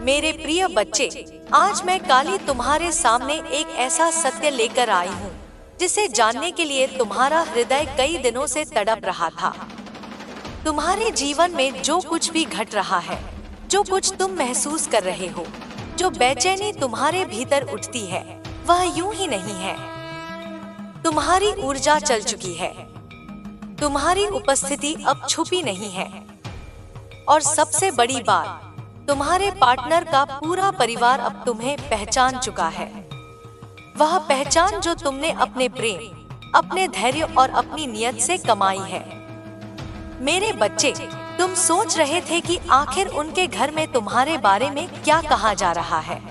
मेरे प्रिय बच्चे, आज मैं काली तुम्हारे सामने एक ऐसा सत्य लेकर आई हूँ जिसे जानने के लिए तुम्हारा हृदय कई दिनों से तड़प रहा था। तुम्हारे जीवन में जो कुछ भी घट रहा है, जो कुछ तुम महसूस कर रहे हो, जो बेचैनी तुम्हारे भीतर उठती है, वह यूं ही नहीं है। तुम्हारी ऊर्जा चल चुकी है, तुम्हारी उपस्थिति अब छुपी नहीं है, और सबसे बड़ी बात, तुम्हारे पार्टनर का पूरा परिवार अब तुम्हें पहचान चुका है। वह पहचान जो तुमने अपने प्रेम, अपने धैर्य और अपनी नियत से कमाई है। मेरे बच्चे, तुम सोच रहे थे कि आखिर उनके घर में तुम्हारे बारे में क्या कहा जा रहा है।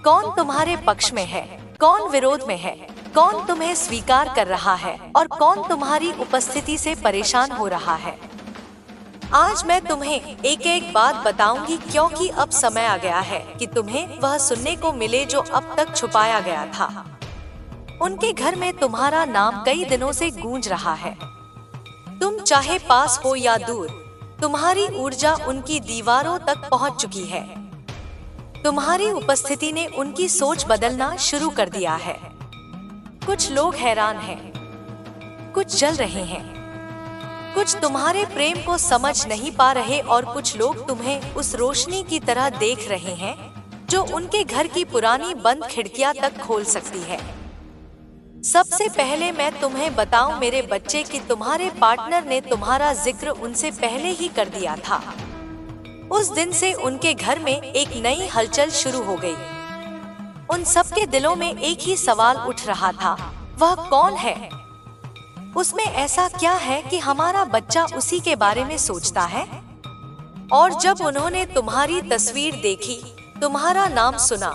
कौन तुम्हारे पक्ष में है, कौन विरोध में है, कौन तुम्हें स्वीकार कर रहा है और कौन तुम्हारी उपस्थिति से परेशान हो रहा है। आज मैं तुम्हें एक एक बात बताऊंगी, क्योंकि अब समय आ गया है कि तुम्हें वह सुनने को मिले जो अब तक छुपाया गया था। उनके घर में तुम्हारा नाम कई दिनों से गूंज रहा है। तुम चाहे पास हो या दूर, तुम्हारी ऊर्जा उनकी दीवारों तक पहुंच चुकी है। तुम्हारी उपस्थिति ने उनकी सोच बदलना शुरू कर दिया है। कुछ लोग हैरान हैं, कुछ जल रहे हैं, कुछ तुम्हारे प्रेम को समझ नहीं पा रहे और कुछ लोग तुम्हें उस रोशनी की तरह देख रहे हैं जो उनके घर की पुरानी बंद खिड़कियां तक खोल सकती है। सबसे पहले मैं तुम्हें बताऊं मेरे बच्चे कि तुम्हारे पार्टनर ने तुम्हारा जिक्र उनसे पहले ही कर दिया था। उस दिन से उनके घर में एक नई हलचल शुरू हो गई। उन सबके दिलों में एक ही सवाल उठ रहा था, वह कौन है? उसमें ऐसा क्या है कि हमारा बच्चा उसी के बारे में सोचता है? और जब उन्होंने तुम्हारी तस्वीर देखी, तुम्हारा नाम सुना,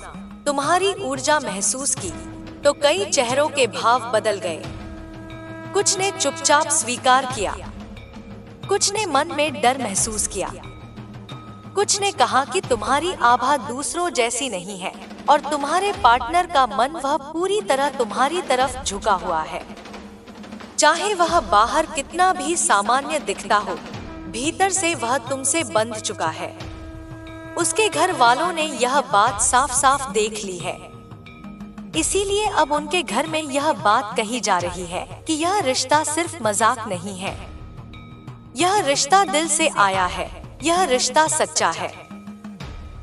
तुम्हारी ऊर्जा महसूस की, तो कई चेहरों के भाव बदल गए। कुछ ने चुपचाप स्वीकार किया, कुछ ने मन में डर महसूस किया, कुछ ने कहा कि तुम्हारी आभा दूसरों जैसी नहीं है और तुम्हारे पार्टनर का मन वह पूरी तरह तुम्हारी तरफ झुका हुआ है। चाहे वह बाहर कितना भी सामान्य दिखता हो, भीतर से वह तुमसे बंध चुका है। उसके घर वालों ने यह बात साफ साफ देख ली है। इसीलिए अब उनके घर में यह बात कही जा रही है कि यह रिश्ता सिर्फ मजाक नहीं है। यह रिश्ता दिल से आया है, यह रिश्ता सच्चा है।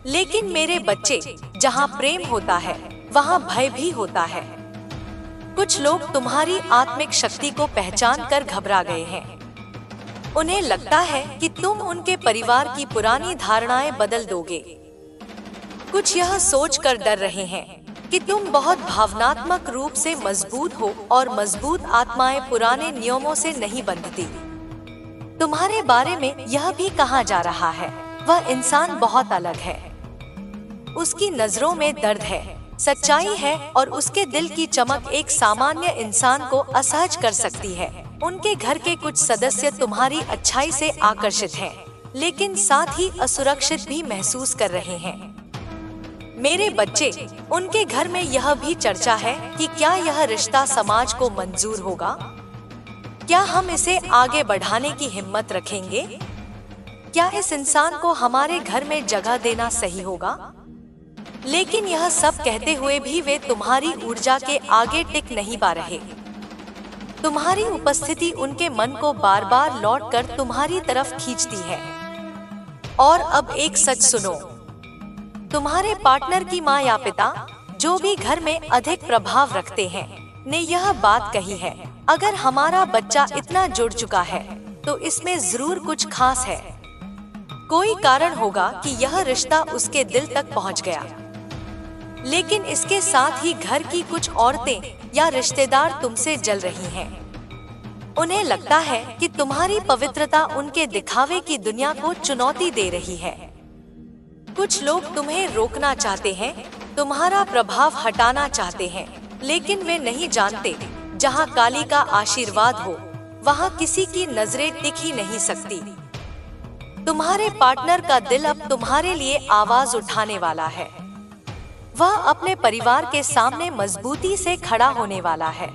लेकिन मेरे बच्चे, जहाँ प्रेम होता है, वहाँ भय भी होता है। कुछ लोग तुम्हारी आत्मिक शक्ति को पहचान कर घबरा गए हैं। उन्हें लगता है कि तुम उनके परिवार की पुरानी धारणाएं बदल दोगे। कुछ यह सोचकर डर रहे हैं कि तुम बहुत भावनात्मक रूप से मजबूत हो और मजबूत आत्माएं पुराने नियमों से नहीं बंधती। तुम्हारे बारे में यह भी कहा जा रहा है, वह इंसान बहुत अलग है। उसकी नजरों में दर्द है, सच्चाई है और उसके दिल की चमक एक सामान्य इंसान को असहज कर सकती है। उनके घर के कुछ सदस्य तुम्हारी अच्छाई से आकर्षित हैं, लेकिन साथ ही असुरक्षित भी महसूस कर रहे हैं। मेरे बच्चे, उनके घर में यह भी चर्चा है कि क्या यह रिश्ता समाज को मंजूर होगा? क्या हम इसे आगे बढ़ाने की हिम्मत रखेंगे? क्या इस इंसान को हमारे घर में जगह देना सही होगा? लेकिन यह सब कहते हुए भी वे तुम्हारी ऊर्जा के आगे टिक नहीं पा रहे। तुम्हारी उपस्थिति उनके मन को बार बार लौटकर तुम्हारी तरफ खींचती है। और अब एक सच सुनो, तुम्हारे पार्टनर की माँ या पिता, जो भी घर में अधिक प्रभाव रखते हैं, ने यह बात कही है, अगर हमारा बच्चा इतना जुड़ चुका है तो इसमें जरूर कुछ खास है। कोई कारण होगा कि यह रिश्ता उसके दिल तक पहुँच गया। लेकिन इसके साथ ही घर की कुछ औरतें या रिश्तेदार तुमसे जल रही हैं। उन्हें लगता है कि तुम्हारी पवित्रता उनके दिखावे की दुनिया को चुनौती दे रही है। कुछ लोग तुम्हें रोकना चाहते हैं, तुम्हारा प्रभाव हटाना चाहते हैं, लेकिन वे नहीं जानते, जहाँ काली का आशीर्वाद हो, वहाँ किसी की नजरें टिक ही नहीं सकती। तुम्हारे पार्टनर का दिल अब तुम्हारे लिए आवाज उठाने वाला है। वह अपने परिवार के सामने मजबूती से खड़ा होने वाला है।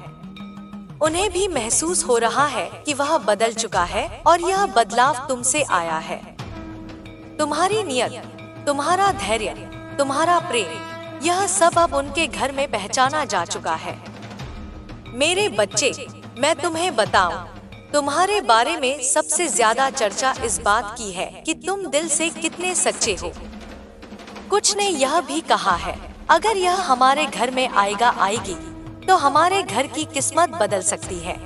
उन्हें भी महसूस हो रहा है कि वह बदल चुका है और यह बदलाव तुमसे आया है। तुम्हारी नियत, तुम्हारा धैर्य, तुम्हारा प्रेम, यह सब अब उनके घर में पहचाना जा चुका है। मेरे बच्चे, मैं तुम्हें बताऊं, तुम्हारे बारे में सबसे ज्यादा चर्चा इस बात की है कि तुम दिल से कितने सच्चे हो। कुछ ने यह भी कहा है, अगर यह हमारे घर में आएगी तो हमारे घर की किस्मत बदल सकती है।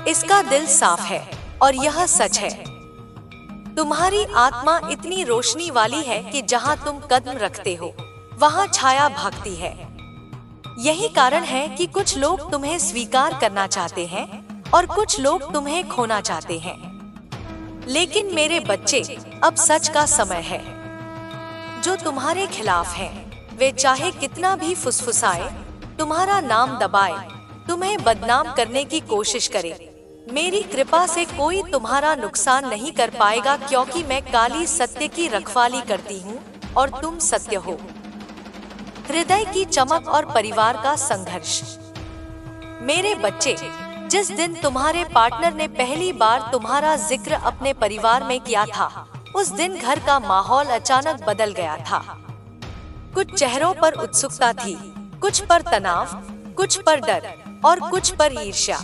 इसका दिल साफ है और यह सच है। तुम्हारी आत्मा इतनी रोशनी वाली है कि जहां तुम कदम रखते हो वहां छाया भागती है। यही कारण है कि कुछ लोग तुम्हें स्वीकार करना चाहते हैं और कुछ लोग तुम्हें खोना चाहते हैं। लेकिन मेरे बच्चे, अब सच का समय है। जो तुम्हारे खिलाफ हैं, वे चाहे कितना भी फुसफुसाए, तुम्हारा नाम दबाए, तुम्हें बदनाम करने की कोशिश करे, मेरी कृपा से कोई तुम्हारा नुकसान नहीं कर पाएगा, क्योंकि मैं काली सत्य की रखवाली करती हूँ और तुम सत्य हो। हृदय की चमक और परिवार का संघर्ष। मेरे बच्चे, जिस दिन तुम्हारे पार्टनर ने पहली बार तुम्हारा जिक्र अपने परिवार में किया था, उस दिन घर का माहौल अचानक बदल गया था। कुछ चेहरों पर उत्सुकता थी, कुछ पर तनाव, कुछ पर डर और कुछ पर ईर्ष्या।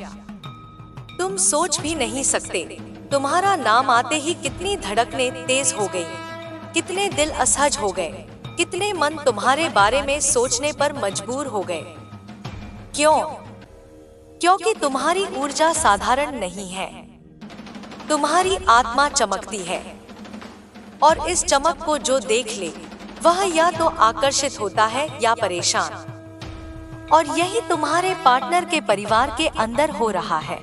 तुम सोच भी नहीं सकते, तुम्हारा नाम आते ही कितनी धड़कनें तेज हो गई, कितने दिल असहज हो गए, कितने मन तुम्हारे बारे में सोचने पर मजबूर हो गए। क्यों? क्योंकि तुम्हारी ऊर्जा साधारण नहीं है। तुम्हारी आत्मा चमकती है और इस चमक को जो देख ले वह या तो आकर्षित होता है या परेशान। और यही तुम्हारे पार्टनर के परिवार के अंदर हो रहा है।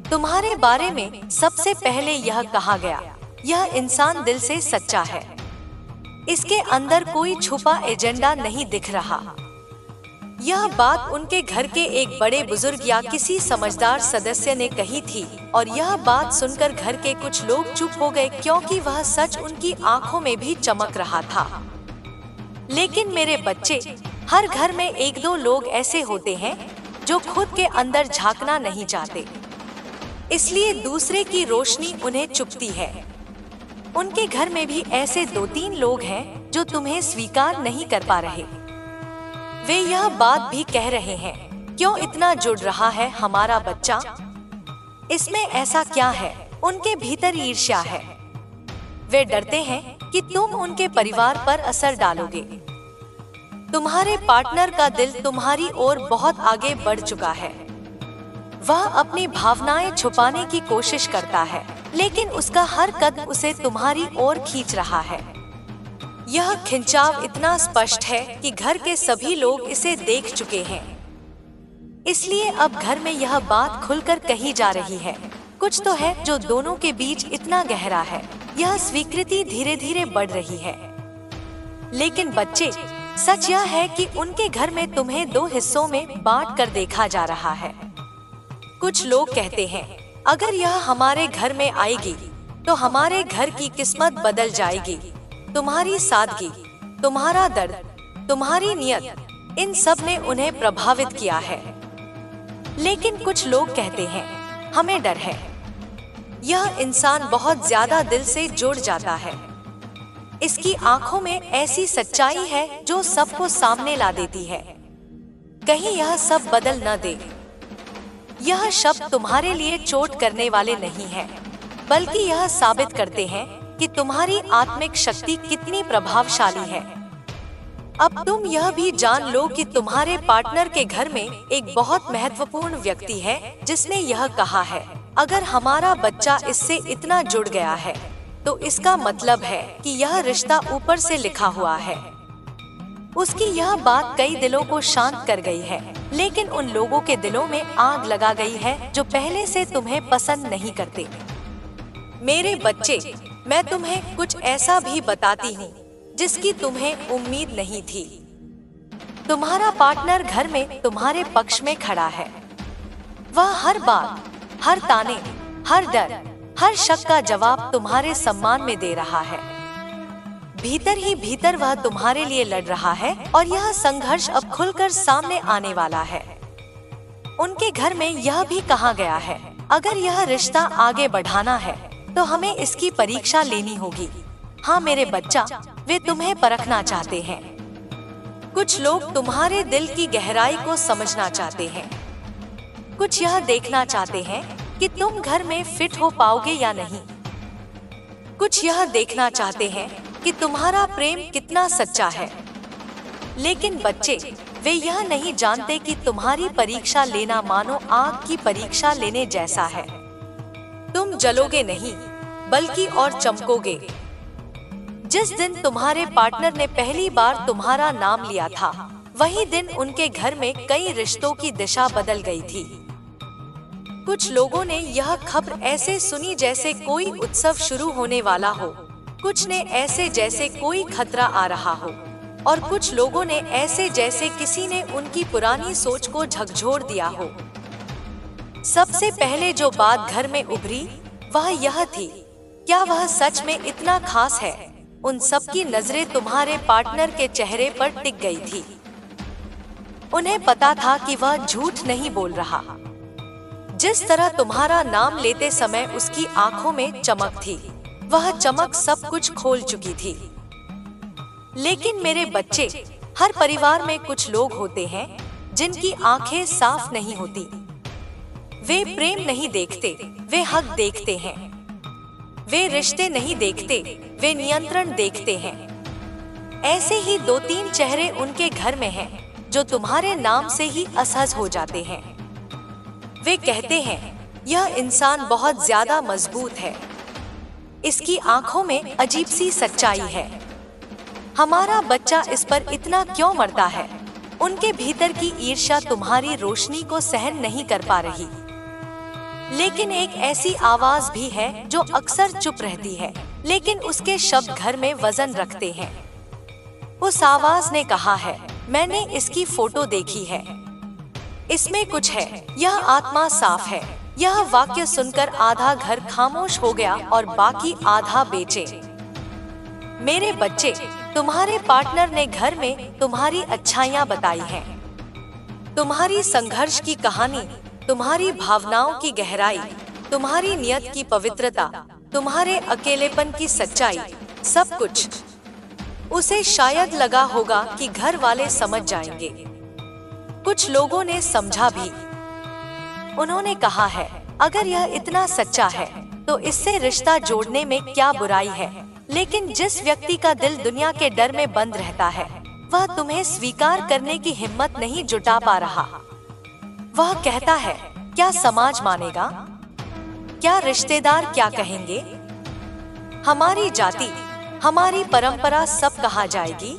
तुम्हारे बारे में सबसे पहले यह कहा गया, यह इंसान दिल से सच्चा है, इसके अंदर कोई छुपा एजेंडा नहीं दिख रहा। यह बात उनके घर के एक बड़े बुजुर्ग या किसी समझदार सदस्य ने कही थी और यह बात सुनकर घर के कुछ लोग चुप हो गए, क्योंकि वह सच उनकी आंखों में भी चमक रहा था। लेकिन मेरे बच्चे, हर घर में एक दो लोग ऐसे होते हैं जो खुद के अंदर झांकना नहीं चाहते, इसलिए दूसरे की रोशनी उन्हें चुभती है। उनके घर में भी ऐसे 2-3 लोग हैं जो तुम्हें स्वीकार नहीं कर पा रहे। वे यह बात भी कह रहे हैं, क्यों इतना जुड़ रहा है हमारा बच्चा? इसमें ऐसा क्या है? उनके भीतर ईर्ष्या है। वे डरते हैं कि तुम उनके परिवार पर असर डालोगे। तुम्हारे पार्टनर का दिल तुम्हारी ओर बहुत आगे बढ़ चुका है। वह अपनी भावनाएं छुपाने की कोशिश करता है, लेकिन उसका हर कदम उसे तुम्हारी ओर खींच रहा है। यह खिंचाव इतना स्पष्ट है कि घर के सभी लोग इसे देख चुके हैं। इसलिए अब घर में यह बात खुलकर कही जा रही है। कुछ तो है जो दोनों के बीच इतना गहरा है। यह स्वीकृति धीरे धीरे बढ़ रही है। लेकिन बच्चे, सच यह है कि उनके घर में तुम्हें 2 हिस्सों में बांट कर देखा जा रहा है। कुछ लोग कहते हैं, अगर यह हमारे घर में आएगी तो हमारे घर की किस्मत बदल जाएगी। तुम्हारी सादगी, तुम्हारा दर्द, तुम्हारी नियत, इन सब ने उन्हें प्रभावित किया है। लेकिन कुछ लोग कहते हैं, हमें डर है। यह इंसान बहुत ज्यादा दिल से जुड़ जाता है। इसकी आंखों में ऐसी सच्चाई है जो सबको सामने ला देती है। कहीं यह सब बदल न दे। यह शब्द तुम्हारे लिए चोट करने वाले नहीं हैं, बल्कि यह साबित करते हैं कि तुम्हारी आत्मिक शक्ति कितनी प्रभावशाली है। अब तुम यह भी जान लो कि तुम्हारे पार्टनर के घर में एक बहुत महत्वपूर्ण व्यक्ति है जिसने यह कहा है, अगर हमारा बच्चा इससे इतना जुड़ गया है तो इसका मतलब है कि यह रिश्ता ऊपर से लिखा हुआ है। उसकी यह बात कई दिलों को शांत कर गई है, लेकिन उन लोगों के दिलों में आग लगा गई है जो पहले से तुम्हें पसंद नहीं करते। मेरे बच्चे, मैं तुम्हें कुछ ऐसा भी बताती हूँ जिसकी तुम्हें उम्मीद नहीं थी। तुम्हारा पार्टनर घर में तुम्हारे पक्ष में खड़ा है। वह हर बात, हर ताने, हर डर, हर शक का जवाब तुम्हारे सम्मान में दे रहा है। भीतर ही भीतर वह तुम्हारे लिए लड़ रहा है और यह संघर्ष अब खुलकर सामने आने वाला है। उनके घर में यह भी कहा गया है, अगर यह रिश्ता आगे बढ़ाना है तो हमें इसकी परीक्षा लेनी होगी। हाँ मेरे बच्चा, वे तुम्हें परखना चाहते हैं। कुछ लोग तुम्हारे दिल की गहराई को समझना चाहते हैं। कुछ यह देखना चाहते हैं कि तुम घर में फिट हो पाओगे या नहीं। कुछ यह देखना चाहते हैं कि तुम्हारा प्रेम कितना सच्चा है। लेकिन बच्चे, वे यह नहीं जानते कि तुम्हारी परीक्षा लेना मानो आग की परीक्षा लेने जैसा है। तुम जलोगे नहीं, बल्कि और चमकोगे। जिस दिन तुम्हारे पार्टनर ने पहली बार तुम्हारा नाम लिया था, वही दिन उनके घर में कई रिश्तों की दिशा बदल गई थी। कुछ लोगों ने यह खबर ऐसे सुनी जैसे कोई उत्सव शुरू होने वाला हो, कुछ ने ऐसे जैसे कोई खतरा आ रहा हो, और कुछ लोगों ने ऐसे जैसे किसी ने उनकी पुरानी सोच को झकझोर दिया हो। सबसे पहले जो बात घर में उभरी वह यह थी, क्या वह सच में इतना खास है? उन सब की नजरें तुम्हारे पार्टनर के चेहरे पर टिक गई थी। उन्हें पता था कि वह झूठ नहीं बोल रहा। जिस तरह तुम्हारा नाम लेते समय उसकी आंखों में चमक थी, वह चमक सब कुछ खोल चुकी थी। लेकिन मेरे बच्चे, हर परिवार में कुछ लोग होते हैं जिनकी आंखें साफ नहीं होती। वे प्रेम नहीं देखते, वे हक देखते हैं। वे रिश्ते नहीं देखते, वे नियंत्रण देखते हैं। ऐसे ही 2-3 चेहरे उनके घर में हैं, जो तुम्हारे नाम से ही असहज हो जाते हैं। वे कहते हैं, यह इंसान बहुत ज्यादा मजबूत है, इसकी आंखों में अजीब सी सच्चाई है। हमारा बच्चा इस पर इतना क्यों मरता है? उनके भीतर की ईर्ष्या तुम्हारी रोशनी को सहन नहीं कर पा रही। लेकिन एक ऐसी आवाज भी है जो अक्सर चुप रहती है, लेकिन उसके शब्द घर में वजन रखते हैं। उस आवाज ने कहा है, मैंने इसकी फोटो देखी है, इसमें कुछ है, यह आत्मा साफ है। यह वाक्य सुनकर आधा घर खामोश हो गया और बाकी आधा बेचे। मेरे बच्चे, तुम्हारे पार्टनर ने घर में तुम्हारी अच्छाइयाँ बताई हैं, तुम्हारी संघर्ष की कहानी, तुम्हारी भावनाओं की गहराई, तुम्हारी नियत की पवित्रता, तुम्हारे अकेलेपन की सच्चाई, सब कुछ। उसे शायद लगा होगा कि घर वाले समझ जाएंगे। कुछ लोगों ने समझा भी। उन्होंने कहा है, अगर यह इतना सच्चा है तो इससे रिश्ता जोड़ने में क्या बुराई है? लेकिन जिस व्यक्ति का दिल दुनिया के डर में बंद रहता है, वह तुम्हें स्वीकार करने की हिम्मत नहीं जुटा पा रहा। वह कहता है, क्या समाज मानेगा? क्या रिश्तेदार क्या कहेंगे? हमारी जाति, हमारी परंपरा सब कहा जाएगी।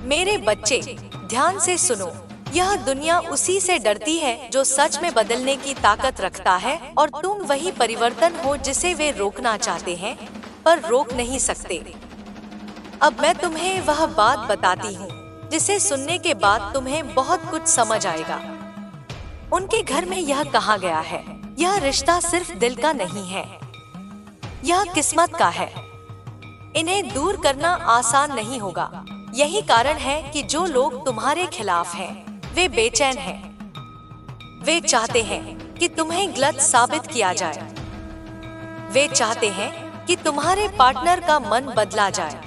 मेरे बच्चे, ध्यान से सुनो, यह दुनिया उसी से डरती है जो सच में बदलने की ताकत रखता है, और तुम वही परिवर्तन हो जिसे वे रोकना चाहते हैं पर रोक नहीं सकते। अब मैं तुम्हें वह बात बताती हूँ जिसे सुनने के बाद तुम्हें बहुत कुछ समझ आएगा। उनके घर में यह कहा गया है, यह रिश्ता सिर्फ दिल का नहीं है, यह किस्मत का है। इन्हें दूर करना आसान नहीं होगा। यही कारण है कि जो लोग तुम्हारे खिलाफ हैं, वे बेचैन हैं। वे चाहते हैं कि तुम्हें गलत साबित किया जाए। वे चाहते हैं कि तुम्हारे पार्टनर का मन बदला जाए।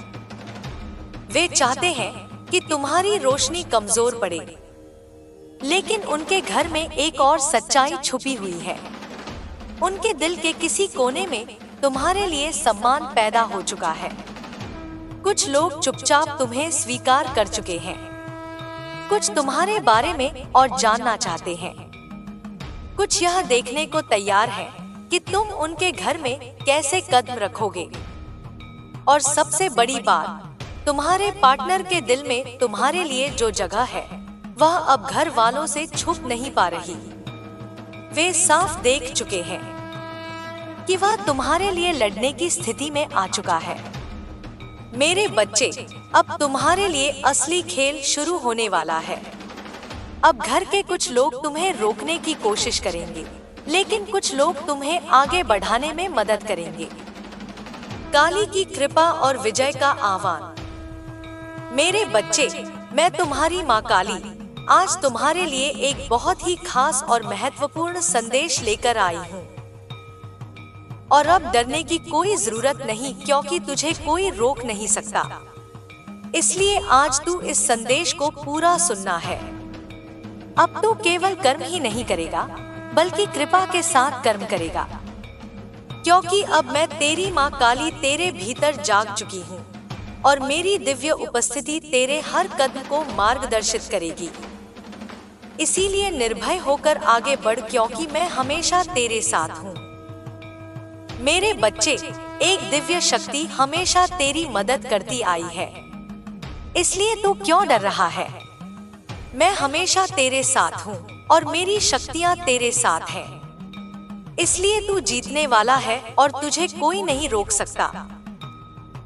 वे चाहते हैं कि तुम्हारी रोशनी कमजोर पड़े। लेकिन उनके घर में एक और सच्चाई छुपी हुई है। उनके दिल के किसी कोने में तुम्हारे लिए सम्मान पैदा हो चुका है। कुछ लोग चुपचाप तुम्हें स्वीकार कर चुके हैं, कुछ तुम्हारे बारे में और जानना चाहते हैं, कुछ यह देखने को तैयार हैं कि तुम उनके घर में कैसे कदम रखोगे। और सबसे बड़ी बात, तुम्हारे पार्टनर के दिल में तुम्हारे लिए जो जगह है, वह अब घर वालों से छुप नहीं पा रही। वे साफ देख चुके हैं कि वह तुम्हारे लिए लड़ने की स्थिति में आ चुका है। मेरे बच्चे, अब तुम्हारे लिए असली खेल शुरू होने वाला है। अब घर के कुछ लोग तुम्हें रोकने की कोशिश करेंगे, लेकिन कुछ लोग तुम्हें आगे बढ़ाने में मदद करेंगे। काली की कृपा और विजय का आह्वान। मेरे बच्चे, मैं तुम्हारी माँ काली आज तुम्हारे लिए एक बहुत ही खास और महत्वपूर्ण संदेश लेकर आई हूँ। और अब डरने की कोई जरूरत नहीं, क्योंकि तुझे कोई रोक नहीं सकता। इसलिए आज तू इस संदेश को पूरा सुनना है। अब तू केवल कर्म ही नहीं करेगा, बल्कि कृपा के साथ कर्म करेगा, क्योंकि अब मैं तेरी माँ काली तेरे भीतर जाग चुकी हूँ और मेरी दिव्य उपस्थिति तेरे हर कदम को मार्गदर्शित करेगी। इसीलिए निर्भय होकर आगे बढ़, क्योंकि मैं हमेशा तेरे साथ हूँ। मेरे बच्चे, एक दिव्य शक्ति हमेशा तेरी मदद करती आई है, इसलिए तू क्यों डर रहा है? मैं हमेशा तेरे साथ हूँ और मेरी शक्तियाँ तेरे साथ हैं। इसलिए तू जीतने वाला है और तुझे कोई नहीं रोक सकता।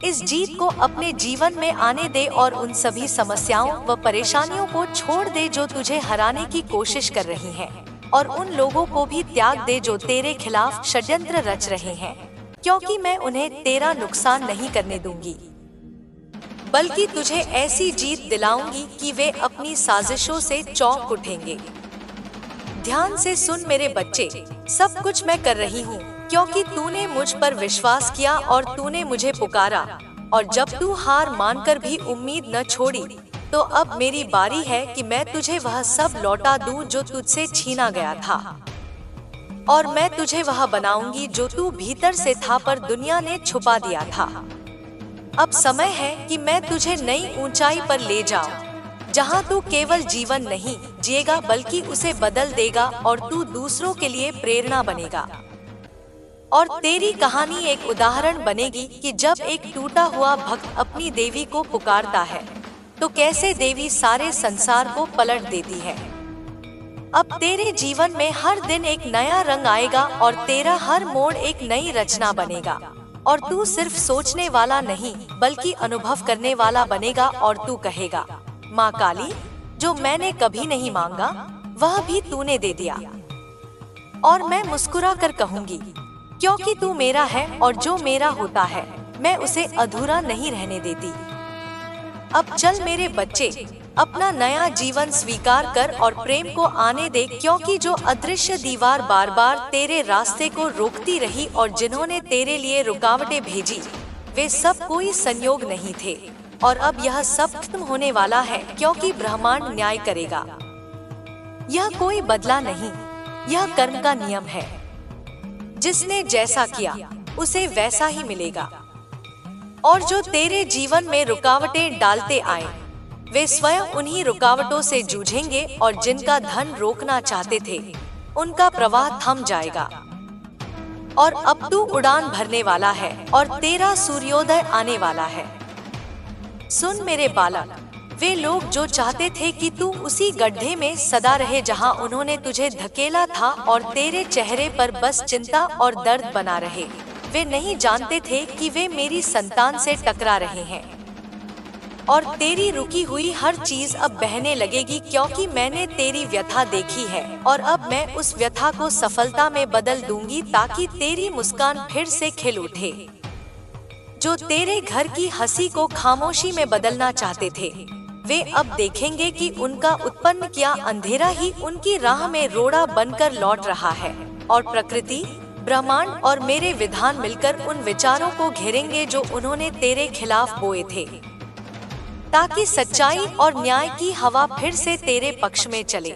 इस जीत को अपने जीवन में आने दे और उन सभी समस्याओं व परेशानियों को छोड़ दे जो तुझे हराने की कोशिश कर रही हैं, और उन लोगों को भी त्याग दे जो तेरे खिलाफ षड्यंत्र रच रहे हैं, क्योंकि मैं उन्हें तेरा नुकसान नहीं करने दूंगी, बल्कि तुझे ऐसी जीत दिलाऊंगी कि वे अपनी साजिशों से चौंक उठेंगे। ध्यान से सुन मेरे बच्चे, सब कुछ मैं कर रही हूँ क्योंकि तूने मुझ पर विश्वास किया और तूने मुझे पुकारा, और जब तू हार मानकर भी उम्मीद न छोड़ी, तो अब मेरी बारी है कि मैं तुझे वह सब लौटा दूं जो तुझसे छीना गया था, और मैं तुझे वह बनाऊंगी जो तू भीतर से था पर दुनिया ने छुपा दिया था। अब समय है कि मैं तुझे नई ऊंचाई पर ले जाऊं, जहां तू केवल जीवन नहीं जिएगा बल्कि उसे बदल देगा और तू दूसरों के लिए प्रेरणा बनेगा। और तेरी कहानी एक उदाहरण बनेगी कि जब एक टूटा हुआ भक्त अपनी देवी को पुकारता है तो कैसे देवी सारे संसार को पलट देती है। अब तेरे जीवन में हर दिन एक नया रंग आएगा और तेरा हर मोड़ एक नई रचना बनेगा, और तू सिर्फ सोचने वाला नहीं बल्कि अनुभव करने वाला बनेगा, और तू कहेगा, माँ काली, जो मैंने कभी नहीं मांगा वह भी तूने दे दिया। और मैं मुस्कुरा कर कहूंगी, क्योंकि तू मेरा है और जो मेरा होता है मैं उसे अधूरा नहीं रहने देती। अब चल मेरे बच्चे, अपना नया जीवन स्वीकार कर और प्रेम को आने दे, क्योंकि जो अदृश्य दीवार बार बार तेरे रास्ते को रोकती रही और जिन्होंने तेरे लिए रुकावटें भेजी, वे सब कोई संयोग नहीं थे, और अब यह सब खत्म होने वाला है, क्योंकि ब्रह्मांड न्याय करेगा। यह कोई बदला नहीं, यह कर्म का नियम है। जिसने जैसा किया उसे वैसा ही मिलेगा, और जो तेरे जीवन में रुकावटें डालते आए वे स्वयं उन्हीं रुकावटों से जूझेंगे, और जिनका धन रोकना चाहते थे उनका प्रवाह थम जाएगा। और अब तू उड़ान भरने वाला है और तेरा सूर्योदय आने वाला है। सुन मेरे बालक, वे लोग जो चाहते थे कि तू उसी गड्ढे में सदा रहे जहां उन्होंने तुझे धकेला था और तेरे चेहरे पर बस चिंता और दर्द बना रहे, वे नहीं जानते थे कि वे मेरी संतान से टकरा रहे हैं, और तेरी रुकी हुई हर चीज अब बहने लगेगी, क्योंकि मैंने तेरी व्यथा देखी है और अब मैं उस व्यथा को सफलता में बदल दूंगी, ताकि तेरी मुस्कान फिर से खिल उठे। जो तेरे घर की हंसी को खामोशी में बदलना चाहते थे, वे अब देखेंगे कि उनका उत्पन्न किया अंधेरा ही उनकी राह में रोड़ा बनकर लौट रहा है, और प्रकृति, ब्रह्मांड और मेरे विधान मिलकर उन विचारों को घेरेंगे जो उन्होंने तेरे खिलाफ बोए थे, ताकि सच्चाई और न्याय की हवा फिर से तेरे पक्ष में चले।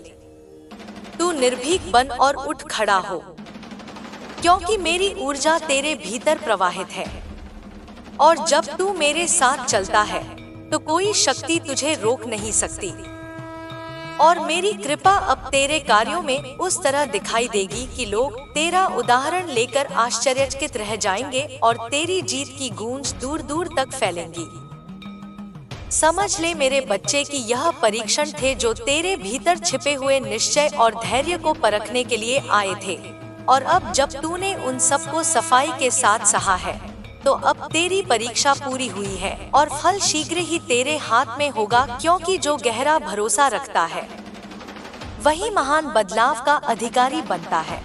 तू निर्भीक बन और उठ खड़ा हो, क्योंकि मेरी ऊर्जा तेरे भीतर प्रवाहित है, और जब तू मेरे साथ चलता है तो कोई शक्ति तुझे रोक नहीं सकती। और मेरी कृपा अब तेरे कार्यों में उस तरह दिखाई देगी कि लोग तेरा उदाहरण लेकर आश्चर्यचकित रह जाएंगे और तेरी जीत की गूंज दूर दूर तक फैलेंगी। समझ ले मेरे बच्चे कि यह परीक्षण थे जो तेरे भीतर छिपे हुए निश्चय और धैर्य को परखने के लिए आए थे, और अब जब तूने उन सबको सफाई के साथ सहा है तो अब तेरी परीक्षा पूरी हुई है और फल शीघ्र ही तेरे हाथ में होगा, क्योंकि जो गहरा भरोसा रखता है वही महान बदलाव का अधिकारी बनता है।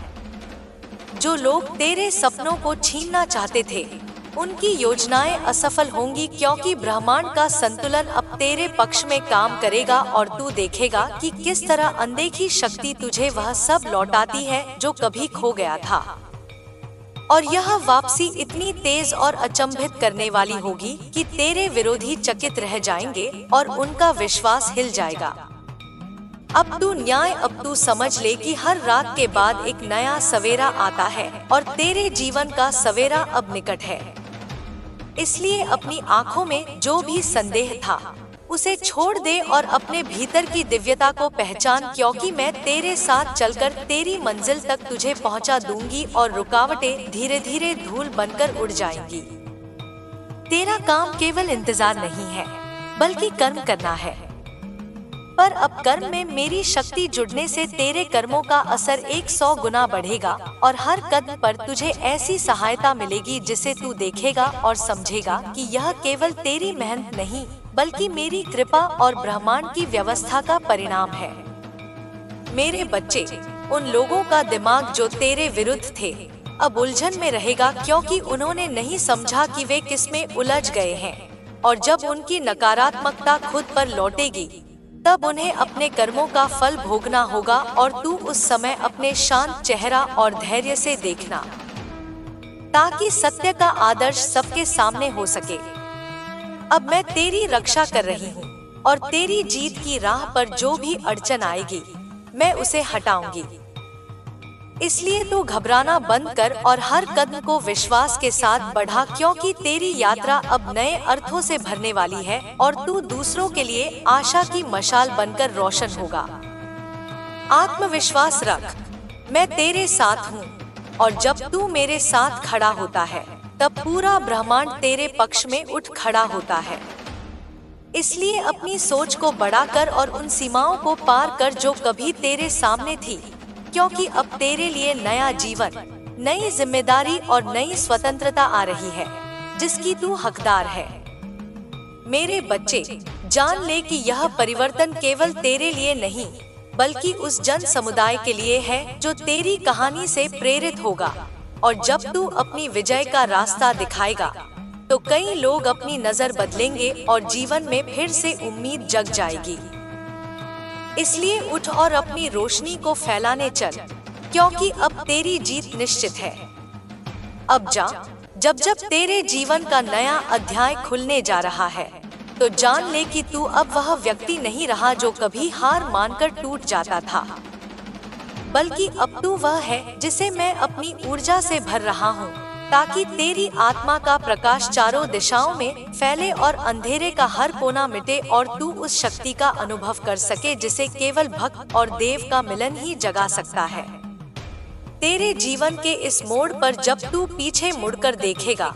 जो लोग तेरे सपनों को छीनना चाहते थे उनकी योजनाएं असफल होंगी, क्योंकि ब्रह्मांड का संतुलन अब तेरे पक्ष में काम करेगा, और तू देखेगा कि किस तरह अनदेखी शक्ति तुझे वह सब लौटाती है जो कभी खो गया था। और यह वापसी इतनी तेज और अचंभित करने वाली होगी कि तेरे विरोधी चकित रह जाएंगे और उनका विश्वास हिल जाएगा। अब तू समझ ले कि हर रात के बाद एक नया सवेरा आता है और तेरे जीवन का सवेरा अब निकट है। इसलिए अपनी आंखों में जो भी संदेह था उसे छोड़ दे और अपने भीतर की दिव्यता को पहचान, क्योंकि मैं तेरे साथ चलकर तेरी मंजिल तक तुझे पहुंचा दूंगी और रुकावटें धीरे धीरे धूल बनकर उड़ जाएंगी। तेरा काम केवल इंतजार नहीं है बल्कि कर्म करना है। पर अब कर्म में मेरी शक्ति जुड़ने से तेरे कर्मों का असर 100 गुना बढ़ेगा और हर कदम पर तुझे ऐसी सहायता मिलेगी जिसे तू देखेगा और समझेगा कि यह केवल तेरी मेहनत नहीं बल्कि मेरी कृपा और ब्रह्मांड की व्यवस्था का परिणाम है। मेरे बच्चे, उन लोगों का दिमाग जो तेरे विरुद्ध थे अब उलझन में रहेगा, क्योंकि उन्होंने नहीं समझा कि वे किसमें उलझ गए हैं। और जब उनकी नकारात्मकता खुद पर लौटेगी तब उन्हें अपने कर्मों का फल भोगना होगा और तू उस समय अपने शांत चेहरा और धैर्य से देखना, ताकि सत्य का आदर्श सबके सामने हो सके। अब मैं तेरी रक्षा कर रही हूँ और तेरी जीत की राह पर जो भी अड़चन आएगी मैं उसे हटाऊंगी। इसलिए तू घबराना बंद कर और हर कदम को विश्वास के साथ बढ़ा, क्योंकि तेरी यात्रा अब नए अर्थों से भरने वाली है और तू दूसरों के लिए आशा की मशाल बनकर रोशन होगा। आत्मविश्वास रख, मैं तेरे साथ हूँ और जब तू मेरे साथ खड़ा होता है तब पूरा ब्रह्मांड तेरे पक्ष में उठ खड़ा होता है। इसलिए अपनी सोच को बढ़ाकर और उन सीमाओं को पार कर जो कभी तेरे सामने थी, क्योंकि अब तेरे लिए नया जीवन, नई जिम्मेदारी और नई स्वतंत्रता आ रही है जिसकी तू हकदार है। मेरे बच्चे, जान ले कि यह परिवर्तन केवल तेरे लिए नहीं बल्कि उस जन समुदाय के लिए है जो तेरी कहानी से प्रेरित होगा। और जब तू अपनी विजय का रास्ता दिखाएगा तो कई लोग अपनी नजर बदलेंगे और जीवन में फिर से उम्मीद जग जाएगी। इसलिए उठ और अपनी रोशनी को फैलाने चल, क्योंकि अब तेरी जीत निश्चित है। अब जा, जब जब तेरे जीवन का नया अध्याय खुलने जा रहा है तो जान ले कि तू अब वह व्यक्ति नहीं रहा जो कभी हार मानकर टूट जाता था, बल्कि अब तू वह है जिसे मैं अपनी ऊर्जा से भर रहा हूँ, ताकि तेरी आत्मा का प्रकाश चारों दिशाओं में फैले और अंधेरे का हर कोना मिटे और तू उस शक्ति का अनुभव कर सके जिसे केवल भक्त और देव का मिलन ही जगा सकता है। तेरे जीवन के इस मोड़ पर जब तू पीछे मुड़कर देखेगा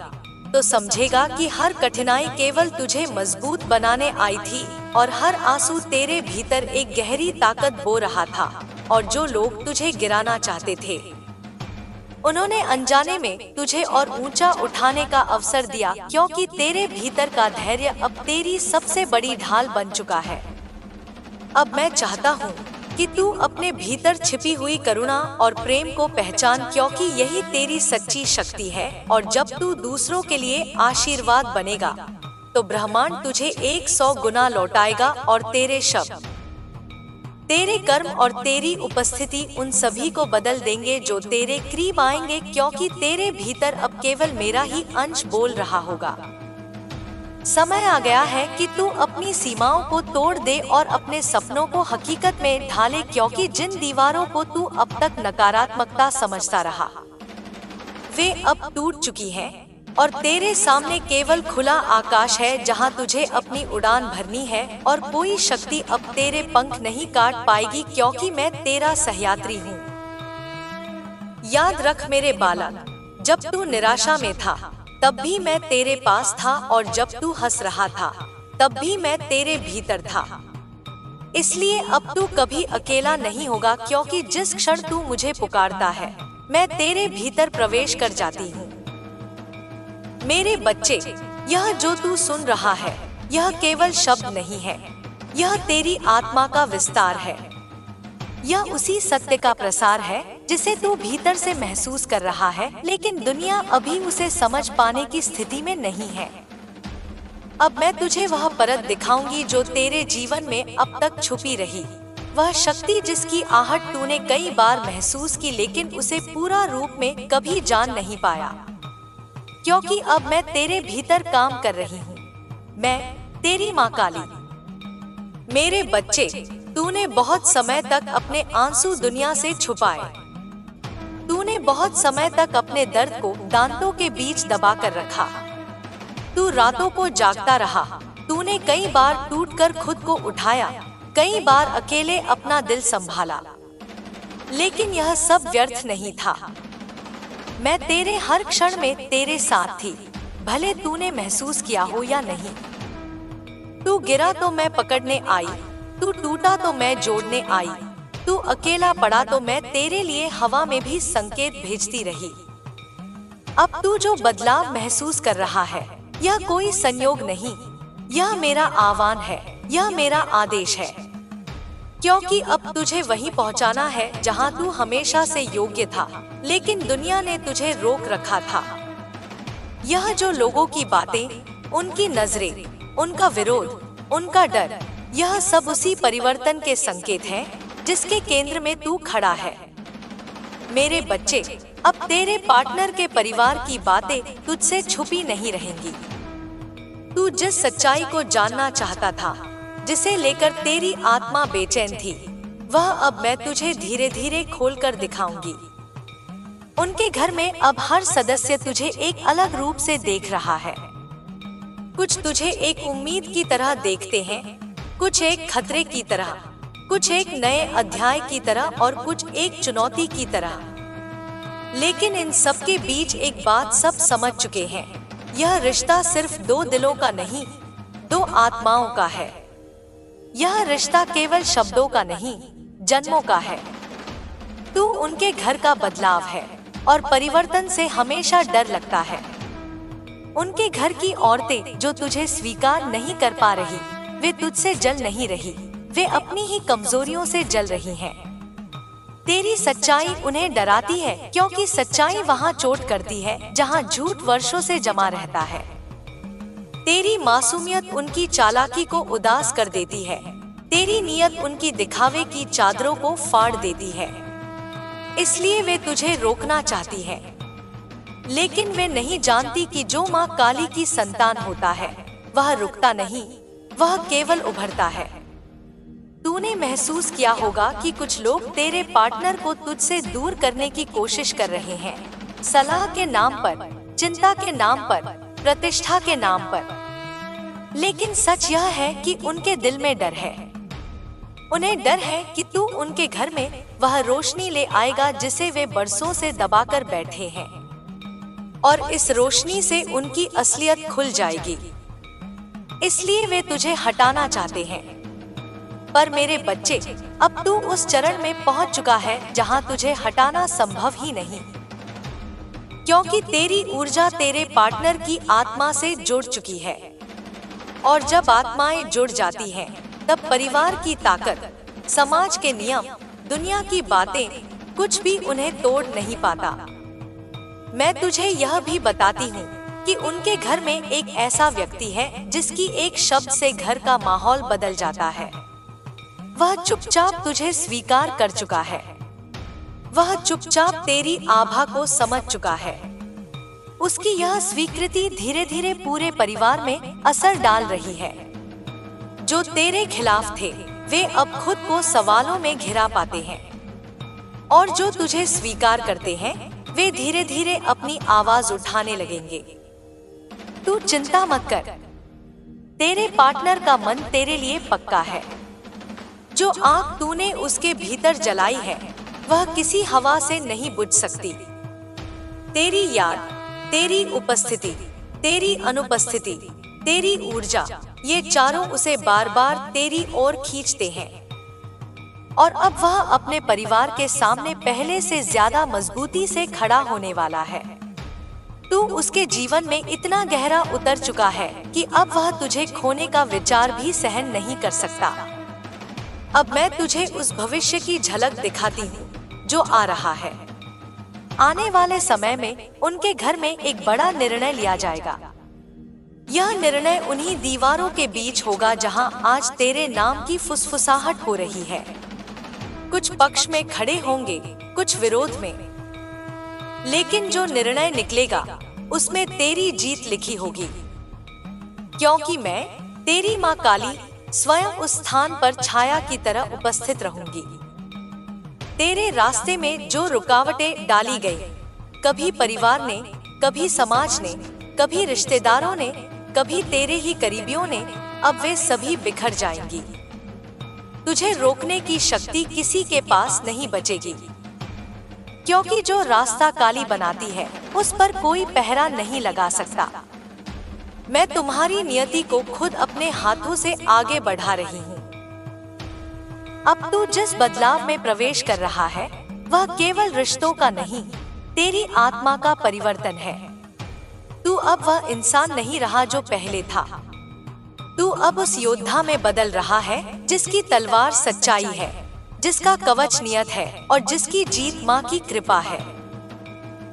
तो समझेगा कि हर कठिनाई केवल तुझे मजबूत बनाने आई थी और हर आंसू तेरे भीतर एक गहरी ताकत बो रहा था। और जो लोग तुझे गिराना चाहते थे उन्होंने अनजाने में तुझे और ऊंचा उठाने का अवसर दिया, क्योंकि तेरे भीतर का धैर्य अब तेरी सबसे बड़ी ढाल बन चुका है। अब मैं चाहता हूँ कि तू अपने भीतर छिपी हुई करुणा और प्रेम को पहचान, क्योंकि यही तेरी सच्ची शक्ति है। और जब तू दूसरों के लिए आशीर्वाद बनेगा तो ब्रह्मांड तुझे 100 गुना लौटाएगा और तेरे शब्द, तेरे कर्म और तेरी उपस्थिति उन सभी को बदल देंगे जो तेरे करीब आएंगे, क्योंकि तेरे भीतर अब केवल मेरा ही अंश बोल रहा होगा। समय आ गया है कि तू अपनी सीमाओं को तोड़ दे और अपने सपनों को हकीकत में ढाले, क्योंकि जिन दीवारों को तू अब तक नकारात्मकता समझता रहा वे अब टूट चुकी हैं और तेरे सामने केवल खुला आकाश है जहां तुझे अपनी उड़ान भरनी है और कोई शक्ति अब तेरे पंख नहीं काट पाएगी, क्योंकि मैं तेरा सहयात्री हूँ। याद रख मेरे बालक, जब तू निराशा में था तब भी मैं तेरे पास था और जब तू हंस रहा था तब भी मैं तेरे भीतर था। इसलिए अब तू कभी अकेला नहीं होगा, क्योंकि जिस क्षण तू मुझे पुकारता है मैं तेरे भीतर प्रवेश कर जाती हूँ। मेरे बच्चे, यह जो तू सुन रहा है यह केवल शब्द नहीं है, यह तेरी आत्मा का विस्तार है। यह उसी सत्य का प्रसार है जिसे तू भीतर से महसूस कर रहा है, लेकिन दुनिया अभी उसे समझ पाने की स्थिति में नहीं है। अब मैं तुझे वह परत दिखाऊंगी जो तेरे जीवन में अब तक छुपी रही, वह शक्ति जिसकी आहट तूने कई बार महसूस की लेकिन उसे पूरा रूप में कभी जान नहीं पाया, क्योंकि अब मैं तेरे भीतर काम कर रही हूँ। मैं तेरी माँ काली। मेरे बच्चे, तूने बहुत समय तक अपने आंसू दुनिया से छुपाए। तूने बहुत समय तक अपने दर्द को दांतों के बीच दबा कर रखा। तू रातों को जागता रहा। तूने कई बार टूटकर खुद को उठाया, कई बार अकेले अपना दिल संभाला, लेकिन यह सब व्यर्थ नहीं था। मैं तेरे हर क्षण में तेरे साथ थी, भले तूने महसूस किया हो या नहीं। तू गिरा तो मैं पकड़ने आई, तू टूटा तो मैं जोड़ने आई, तू अकेला पड़ा तो मैं तेरे लिए हवा में भी संकेत भेजती रही। अब तू जो बदलाव महसूस कर रहा है, यह कोई संयोग नहीं, यह मेरा आह्वान है, यह मेरा आदेश है, क्योंकि अब तुझे वहीं पहुंचाना है जहां तू हमेशा से योग्य था, लेकिन दुनिया ने तुझे रोक रखा था। यह जो लोगों की बातें, उनकी नजरें, उनका विरोध, उनका डर, यह सब उसी परिवर्तन के संकेत हैं जिसके केंद्र में तू खड़ा है। मेरे बच्चे, अब तेरे पार्टनर के परिवार की बातें तुझसे छुपी नहीं रहेंगी। तू जिस सच्चाई को जानना चाहता था, जिसे लेकर तेरी आत्मा बेचैन थी, वह अब मैं तुझे धीरे धीरे खोलकर दिखाऊंगी। उनके घर में अब हर सदस्य तुझे एक अलग रूप से देख रहा है। कुछ तुझे एक उम्मीद की तरह देखते हैं, कुछ एक खतरे की तरह, कुछ एक नए अध्याय की तरह और कुछ एक चुनौती की तरह। लेकिन इन सब के बीच एक बात सब समझ चुके हैं, यह रिश्ता सिर्फ दो दिलों का नहीं, दो आत्माओं का है। यह रिश्ता केवल शब्दों का नहीं, जन्मों का है। तू उनके घर का बदलाव है और परिवर्तन से हमेशा डर लगता है। उनके घर की औरतें जो तुझे स्वीकार नहीं कर पा रही, वे तुझसे जल नहीं रही, वे अपनी ही कमजोरियों से जल रही हैं। तेरी सच्चाई उन्हें डराती है, क्योंकि सच्चाई वहां चोट करती है जहां झूठ वर्षों से जमा रहता है। तेरी मासूमियत उनकी चालाकी को उदास कर देती है। तेरी नीयत उनकी दिखावे की चादरों को फाड़ देती है। इसलिए वे तुझे रोकना चाहती है, लेकिन वे नहीं जानती कि जो माँ काली की संतान होता है, वह रुकता नहीं, वह केवल उभरता है। तूने महसूस किया होगा कि कुछ लोग तेरे पार्टनर को तुझसे दूर करने की कोशिश कर रहे हैं, सलाह के नाम पर, चिंता के नाम पर, प्रतिष्ठा के नाम पर। लेकिन सच यह है कि उनके दिल में डर है। उन्हें डर है कि तू उनके घर में वह रोशनी ले आएगा जिसे वे बरसों से दबाकर बैठे हैं, और इस रोशनी से उनकी असलियत खुल जाएगी। इसलिए वे तुझे हटाना चाहते हैं। पर मेरे बच्चे, अब तू उस चरण में पहुंच चुका है जहां तुझे हटाना संभव ही नहीं, क्योंकि तेरी ऊर्जा तेरे पार्टनर की आत्मा से जुड़ चुकी है। और जब आत्माएं जुड़ जाती हैं, तब परिवार की ताकत, समाज के नियम, दुनिया की बातें, कुछ भी उन्हें तोड़ नहीं पाता। मैं तुझे यह भी बताती हूँ कि उनके घर में एक ऐसा व्यक्ति है जिसकी एक शब्द से घर का माहौल बदल जाता है। वह चुपचाप तुझे स्वीकार कर चुका है। वह चुपचाप तेरी आभा को समझ चुका है। उसकी यह स्वीकृति धीरे धीरे पूरे परिवार में असर डाल रही है। जो तेरे खिलाफ थे, वे अब खुद को सवालों में घिरा पाते हैं, और जो तुझे स्वीकार करते हैं, वे धीरे धीरे अपनी आवाज उठाने लगेंगे। तू चिंता मत कर, तेरे पार्टनर का मन तेरे लिए पक्का है। जो आग तूने उसके भीतर जलाई है, वह किसी हवा से नहीं बुझ सकती। तेरी याद, तेरी उपस्थिति, तेरी अनुपस्थिति, तेरी ऊर्जा, ये चारों उसे बार बार तेरी ओर खींचते हैं। और अब वह अपने परिवार के सामने पहले से ज्यादा मजबूती से खड़ा होने वाला है। तू उसके जीवन में इतना गहरा उतर चुका है कि अब वह तुझे खोने का विचार भी सहन नहीं कर सकता। अब मैं तुझे उस भविष्य की झलक दिखाती हूँ जो आ रहा है। आने वाले समय में उनके घर में एक बड़ा निर्णय लिया जाएगा। यह निर्णय उन्हीं दीवारों के बीच होगा जहां आज तेरे नाम की फुसफुसाहट हो रही है। कुछ पक्ष में खड़े होंगे, कुछ विरोध में, लेकिन जो निर्णय निकलेगा उसमें तेरी जीत लिखी होगी, क्योंकि मैं तेरी माँ काली स्वयं उस स्थान पर छाया की तरह उपस्थित रहूंगी। तेरे रास्ते में जो रुकावटें डाली गई, कभी परिवार ने, कभी समाज ने, कभी रिश्तेदारों ने, कभी तेरे ही करीबियों ने, अब वे सभी बिखर जाएंगी। तुझे रोकने की शक्ति किसी के पास नहीं बचेगी, क्योंकि जो रास्ता काली बनाती है उस पर कोई पहरा नहीं लगा सकता। मैं तुम्हारी नियति को खुद अपने हाथों से आगे बढ़ा रही हूँ। अब तू जिस बदलाव में प्रवेश कर रहा है वह केवल रिश्तों का नहीं, तेरी आत्मा का परिवर्तन है। तू अब वह इंसान नहीं रहा जो पहले था। तू अब उस योद्धा में बदल रहा है जिसकी तलवार सच्चाई है, जिसका कवच नियत है और जिसकी जीत माँ की कृपा है।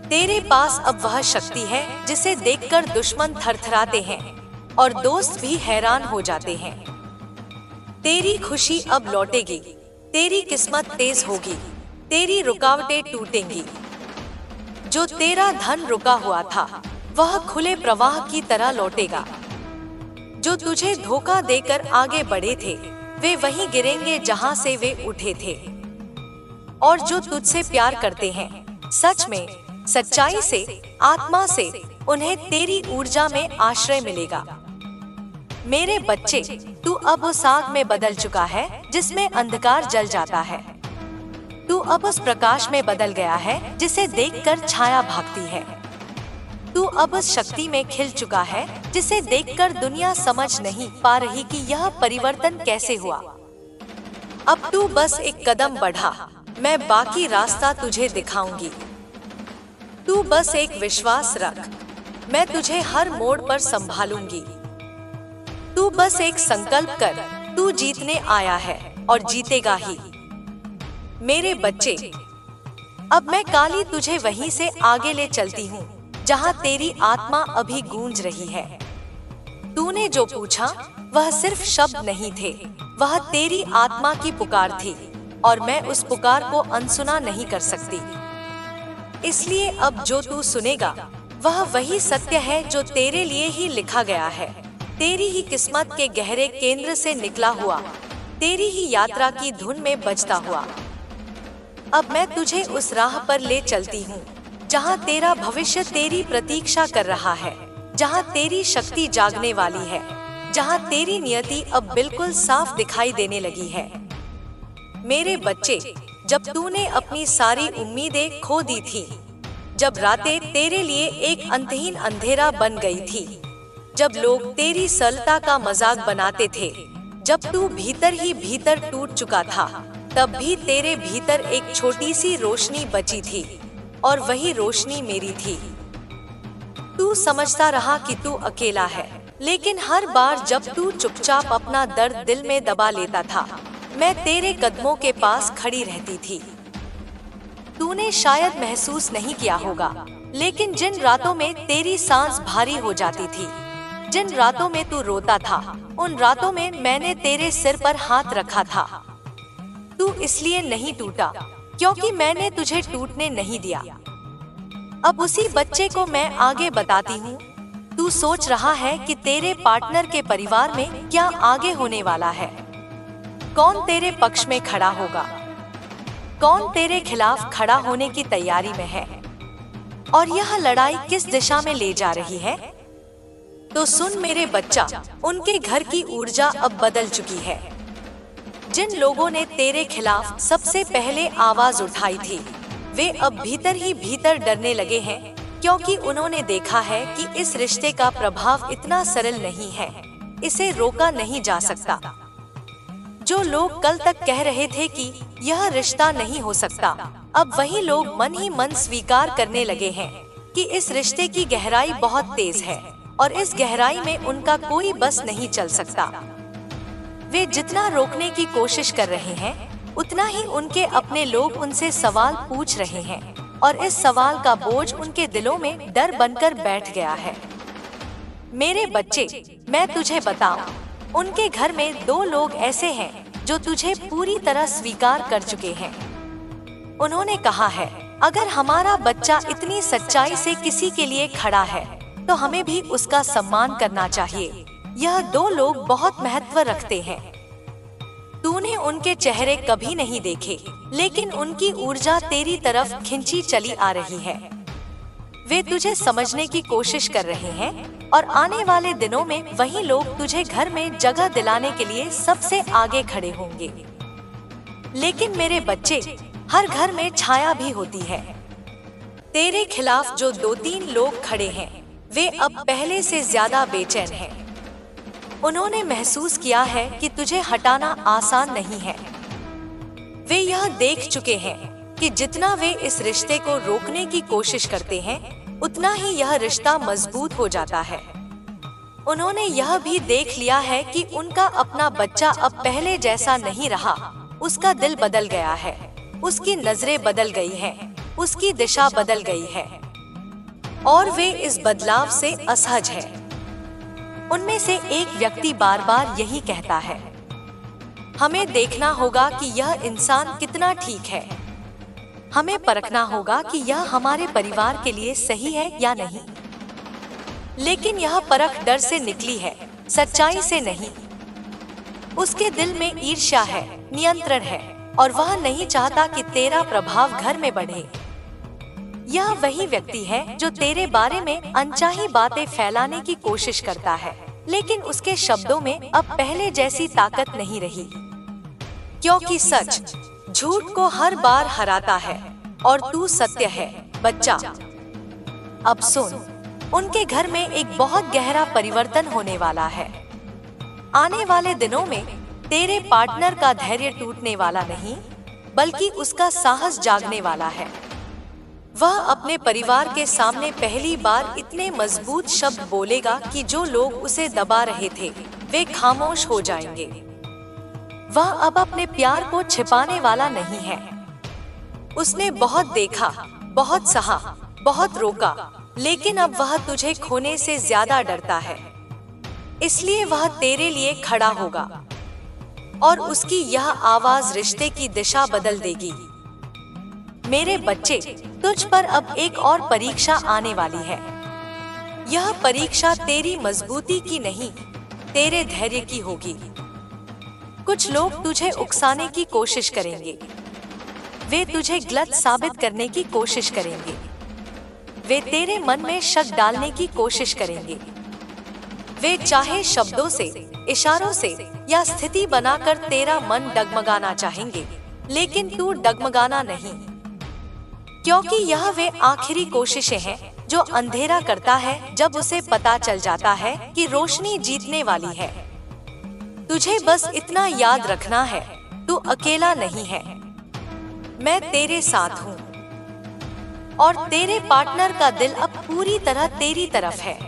तेरे पास अब वह शक्ति है जिसे देखकर दुश्मन थरथराते हैं और दोस्त भी हैरान हो जाते हैं। तेरी खुशी अब लौटेगी, तेरी किस्मत तेज होगी, तेरी रुकावटें टूटेंगी। जो तेरा धन रुका हुआ था वह खुले प्रवाह की तरह लौटेगा। जो तुझे धोखा देकर आगे बढ़े थे वे वहीं गिरेंगे जहां से वे उठे थे। और जो तुझसे प्यार करते हैं सच में, सच्चाई से, आत्मा से, उन्हें तेरी ऊर्जा में आश्रय मिलेगा। मेरे बच्चे, तू अब उस आग में बदल चुका है जिसमें अंधकार जल जाता है। तू अब उस प्रकाश में बदल गया है जिसे देखकर छाया भागती है। तू अब उस शक्ति में खिल चुका है जिसे देखकर दुनिया समझ नहीं पा रही कि यह परिवर्तन कैसे हुआ। अब तू बस एक कदम बढ़ा, मैं बाकी रास्ता तुझे दिखाऊंगी। तू बस एक विश्वास रख, मैं तुझे हर मोड़ पर संभालूंगी। तू बस एक संकल्प कर, तू जीतने आया है और जीतेगा ही। मेरे बच्चे, अब मैं काली तुझे वहीं से आगे ले चलती हूँ जहाँ तेरी आत्मा अभी गूंज रही है। तूने जो पूछा वह सिर्फ शब्द नहीं थे, वह तेरी आत्मा की पुकार थी और मैं उस पुकार को अनसुना नहीं कर सकती। इसलिए अब जो तू सुनेगा वह वही सत्य है जो तेरे लिए ही लिखा गया है, तेरी ही किस्मत के गहरे केंद्र से निकला हुआ, तेरी ही यात्रा की धुन में बजता हुआ। अब मैं तुझे उस राह पर ले चलती हूँ जहाँ तेरा भविष्य तेरी प्रतीक्षा कर रहा है, जहाँ तेरी शक्ति जागने वाली है, जहाँ तेरी नियति अब बिल्कुल साफ दिखाई देने लगी है। मेरे बच्चे, जब तूने अपनी सारी उम्मीदें खो दी थी, जब रातें तेरे लिए एक अंतहीन अंधेरा बन गई थी, जब लोग तेरी सरलता का मजाक बनाते थे, जब तू भीतर ही भीतर टूट चुका था, तब भी तेरे भीतर एक छोटी सी रोशनी बची थी और वही रोशनी मेरी थी। तू समझता रहा कि तू अकेला है, लेकिन हर बार जब तू चुपचाप अपना दर्द दिल में दबा लेता था, मैं तेरे कदमों के पास खड़ी रहती थी। तूने शायद महसूस नहीं किया होगा, लेकिन जिन रातों में तेरी सांस भारी हो जाती थी, जिन रातों में तू रोता था, उन रातों में मैंने तेरे सिर पर हाथ रखा था। तू इसलिए नहीं टूटा क्योंकि मैंने तुझे टूटने नहीं दिया। अब उसी बच्चे को मैं आगे बताती हूँ। तू सोच रहा है कि तेरे पार्टनर के परिवार में क्या आगे होने वाला है, कौन तेरे पक्ष में खड़ा होगा, कौन तेरे खिलाफ खड़ा होने की तैयारी में है, और यह लड़ाई किस दिशा में ले जा रही है। तो सुन मेरे बच्चा, उनके घर की ऊर्जा अब बदल चुकी है। जिन लोगों ने तेरे खिलाफ सबसे पहले आवाज उठाई थी, वे अब भीतर ही भीतर डरने लगे हैं, क्योंकि उन्होंने देखा है कि इस रिश्ते का प्रभाव इतना सरल नहीं है, इसे रोका नहीं जा सकता। जो लोग कल तक कह रहे थे कि यह रिश्ता नहीं हो सकता, अब वही लोग मन ही मन स्वीकार करने लगे हैं कि इस रिश्ते की गहराई बहुत तेज है और इस गहराई में उनका कोई बस नहीं चल सकता। वे जितना रोकने की कोशिश कर रहे हैं, उतना ही उनके अपने लोग उनसे सवाल पूछ रहे हैं और इस सवाल का बोझ उनके दिलों में डर बनकर बैठ गया है। मेरे बच्चे, मैं तुझे बताऊं, उनके घर में 2 लोग ऐसे हैं जो तुझे पूरी तरह स्वीकार कर चुके हैं। उन्होंने कहा है, अगर हमारा बच्चा इतनी सच्चाई से किसी के लिए खड़ा है तो हमें भी उसका सम्मान करना चाहिए। यह दो लोग बहुत महत्व रखते हैं। तूने उनके चेहरे कभी नहीं देखे, लेकिन उनकी ऊर्जा तेरी तरफ खिंची चली आ रही है। वे तुझे समझने की कोशिश कर रहे हैं और आने वाले दिनों में वही लोग तुझे घर में जगह दिलाने के लिए सबसे आगे खड़े होंगे। लेकिन मेरे बच्चे, हर घर में छाया भी होती है। तेरे खिलाफ जो 2-3 लोग खड़े हैं, वे अब पहले से ज्यादा बेचैन हैं। उन्होंने महसूस किया है कि तुझे हटाना आसान नहीं है। वे यह देख चुके हैं कि जितना वे इस रिश्ते को रोकने की कोशिश करते हैं, उतना ही यह रिश्ता मजबूत हो जाता है। उन्होंने यह भी देख लिया है कि उनका अपना बच्चा अब पहले जैसा नहीं रहा। उसका दिल बदल गया है, उसकी नजरें बदल गई हैं, उसकी दिशा बदल गई है और वे इस बदलाव से असहज है। उनमें से एक व्यक्ति बार बार यही कहता है, हमें देखना होगा कि यह इंसान कितना ठीक है। हमें परखना होगा कि यह हमारे परिवार के लिए सही है या नहीं। लेकिन यह परख डर से निकली है, सच्चाई से नहीं। उसके दिल में ईर्ष्या है, नियंत्रण है और वह नहीं चाहता कि तेरा प्रभाव घर में बढ़े। यह वही व्यक्ति है जो तेरे बारे में अनचाही बातें फैलाने की कोशिश करता है, लेकिन उसके शब्दों में अब पहले जैसी ताकत नहीं रही, क्योंकि सच झूठ को हर बार हराता है और तू सत्य है, बच्चा। अब सुन, उनके घर में एक बहुत गहरा परिवर्तन होने वाला है। आने वाले दिनों में तेरे पार्टनर का धैर्य टूटने वाला नहीं, बल्कि उसका साहस जागने वाला है। वह अपने परिवार के सामने पहली बार इतने मजबूत शब्द बोलेगा कि जो लोग उसे दबा रहे थे, वे खामोश हो जाएंगे। वह अब अपने प्यार को छिपाने वाला नहीं है। उसने बहुत देखा, बहुत सहा, बहुत रोका, लेकिन अब वह तुझे खोने से ज्यादा डरता है। इसलिए वह तेरे लिए खड़ा होगा और उसकी यह आवाज रिश्ते की दिशा बदल देगी। मेरे बच्चे, तुझ पर अब एक और परीक्षा आने वाली है। यह परीक्षा तेरी मजबूती की नहीं, तेरे धैर्य की होगी। कुछ लोग तुझे उकसाने की कोशिश करेंगे। वे तुझे गलत साबित करने की कोशिश करेंगे। वे तेरे मन में शक डालने की कोशिश करेंगे। वे चाहे शब्दों से, इशारों से या स्थिति बनाकर तेरा मन डगमगाना चाहेंगे, लेकिन तू डगमगाना नहीं, क्योंकि यह वे आखिरी कोशिशें हैं जो अंधेरा करता है जब उसे पता चल जाता है कि रोशनी जीतने वाली है। तुझे बस इतना याद रखना है, तू अकेला नहीं है। मैं तेरे साथ हूँ और तेरे पार्टनर का दिल अब पूरी तरह तेरी तरफ है।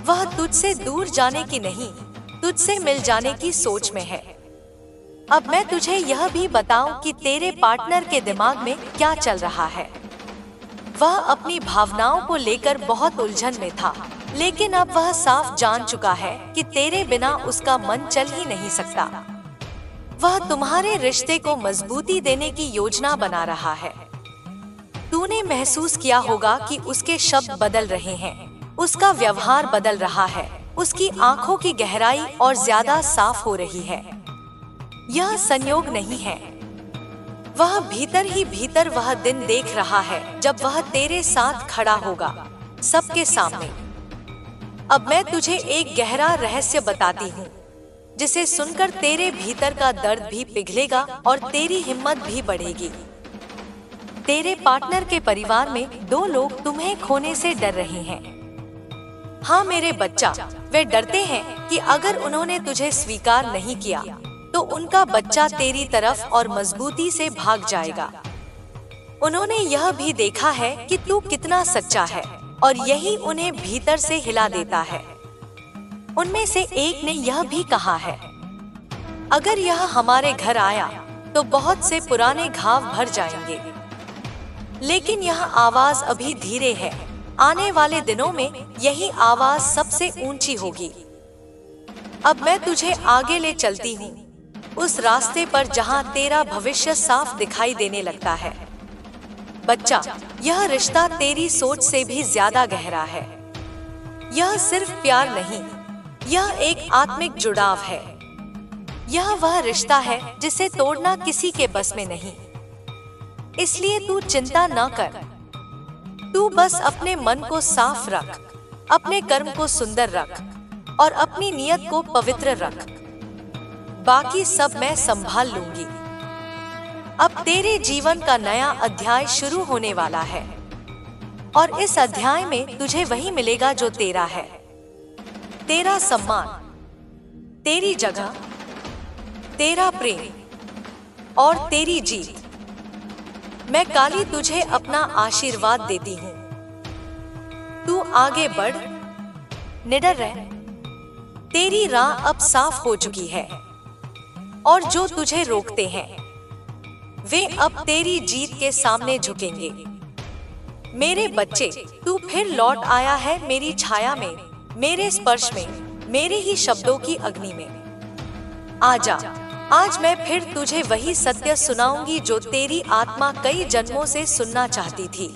वह तुझसे दूर जाने की नहीं, तुझसे मिल जाने की सोच में है। अब मैं तुझे यह भी बताऊं कि तेरे पार्टनर के दिमाग में क्या चल रहा है। वह अपनी भावनाओं को लेकर बहुत उलझन में था, लेकिन अब वह साफ जान चुका है कि तेरे बिना उसका मन चल ही नहीं सकता। वह तुम्हारे रिश्ते को मजबूती देने की योजना बना रहा है। तूने महसूस किया होगा कि उसके शब्द बदल रहे हैं, उसका व्यवहार बदल रहा है, उसकी आंखों की गहराई और ज्यादा साफ हो रही है। यह संयोग नहीं है। वह भीतर ही भीतर वह दिन देख रहा है जब वह तेरे साथ खड़ा होगा, सबके सामने। अब मैं तुझे एक गहरा रहस्य बताती हूँ, जिसे सुनकर तेरे भीतर का दर्द भी पिघलेगा और तेरी हिम्मत भी बढ़ेगी। तेरे पार्टनर के परिवार में 2 लोग तुम्हें खोने से डर रहे हैं। हाँ मेरे बच्चा, वे डरते हैं कि अगर उन्होंने तुझे स्वीकार नहीं किया तो उनका बच्चा तेरी तरफ और मजबूती से भाग जाएगा। उन्होंने यह भी देखा है कि तू कितना सच्चा है और यही उन्हें भीतर से हिला देता है। उनमें से एक ने यह भी कहा है, अगर यह हमारे घर आया तो बहुत से पुराने घाव भर जाएंगे। लेकिन यह आवाज अभी धीरे है, आने वाले दिनों में यही आवाज सबसे ऊंची होगी। अब मैं तुझे आगे ले चलती हूँ, उस रास्ते पर जहां तेरा भविष्य साफ दिखाई देने लगता है। बच्चा, यह रिश्ता तेरी सोच से भी ज्यादा गहरा है। यह सिर्फ प्यार नहीं, यह एक आत्मिक जुड़ाव है। यह वह रिश्ता है जिसे तोड़ना किसी के बस में नहीं। इसलिए तू चिंता न कर। तू बस अपने मन को साफ रख, अपने कर्म को सुंदर रख और अपनी नियत को पवित्र रख। बाकी सब मैं संभाल लूंगी। अब तेरे जीवन का नया अध्याय शुरू होने वाला है और इस अध्याय में तुझे वही मिलेगा जो तेरा है। तेरा सम्मान, तेरी जगह, तेरा प्रेम और तेरी जीत। मैं काली तुझे अपना आशीर्वाद देती हूँ। तू आगे बढ़, निडर रह। तेरी राह अब साफ हो चुकी है और जो तुझे रोकते हैं वे अब तेरी जीत के सामने झुकेंगे। मेरे बच्चे, तू फिर लौट आया है मेरी छाया में, मेरे स्पर्श में, मेरे ही शब्दों की अग्नि में। आजा, आज मैं फिर तुझे वही सत्य सुनाऊंगी जो तेरी आत्मा कई जन्मों से सुनना चाहती थी।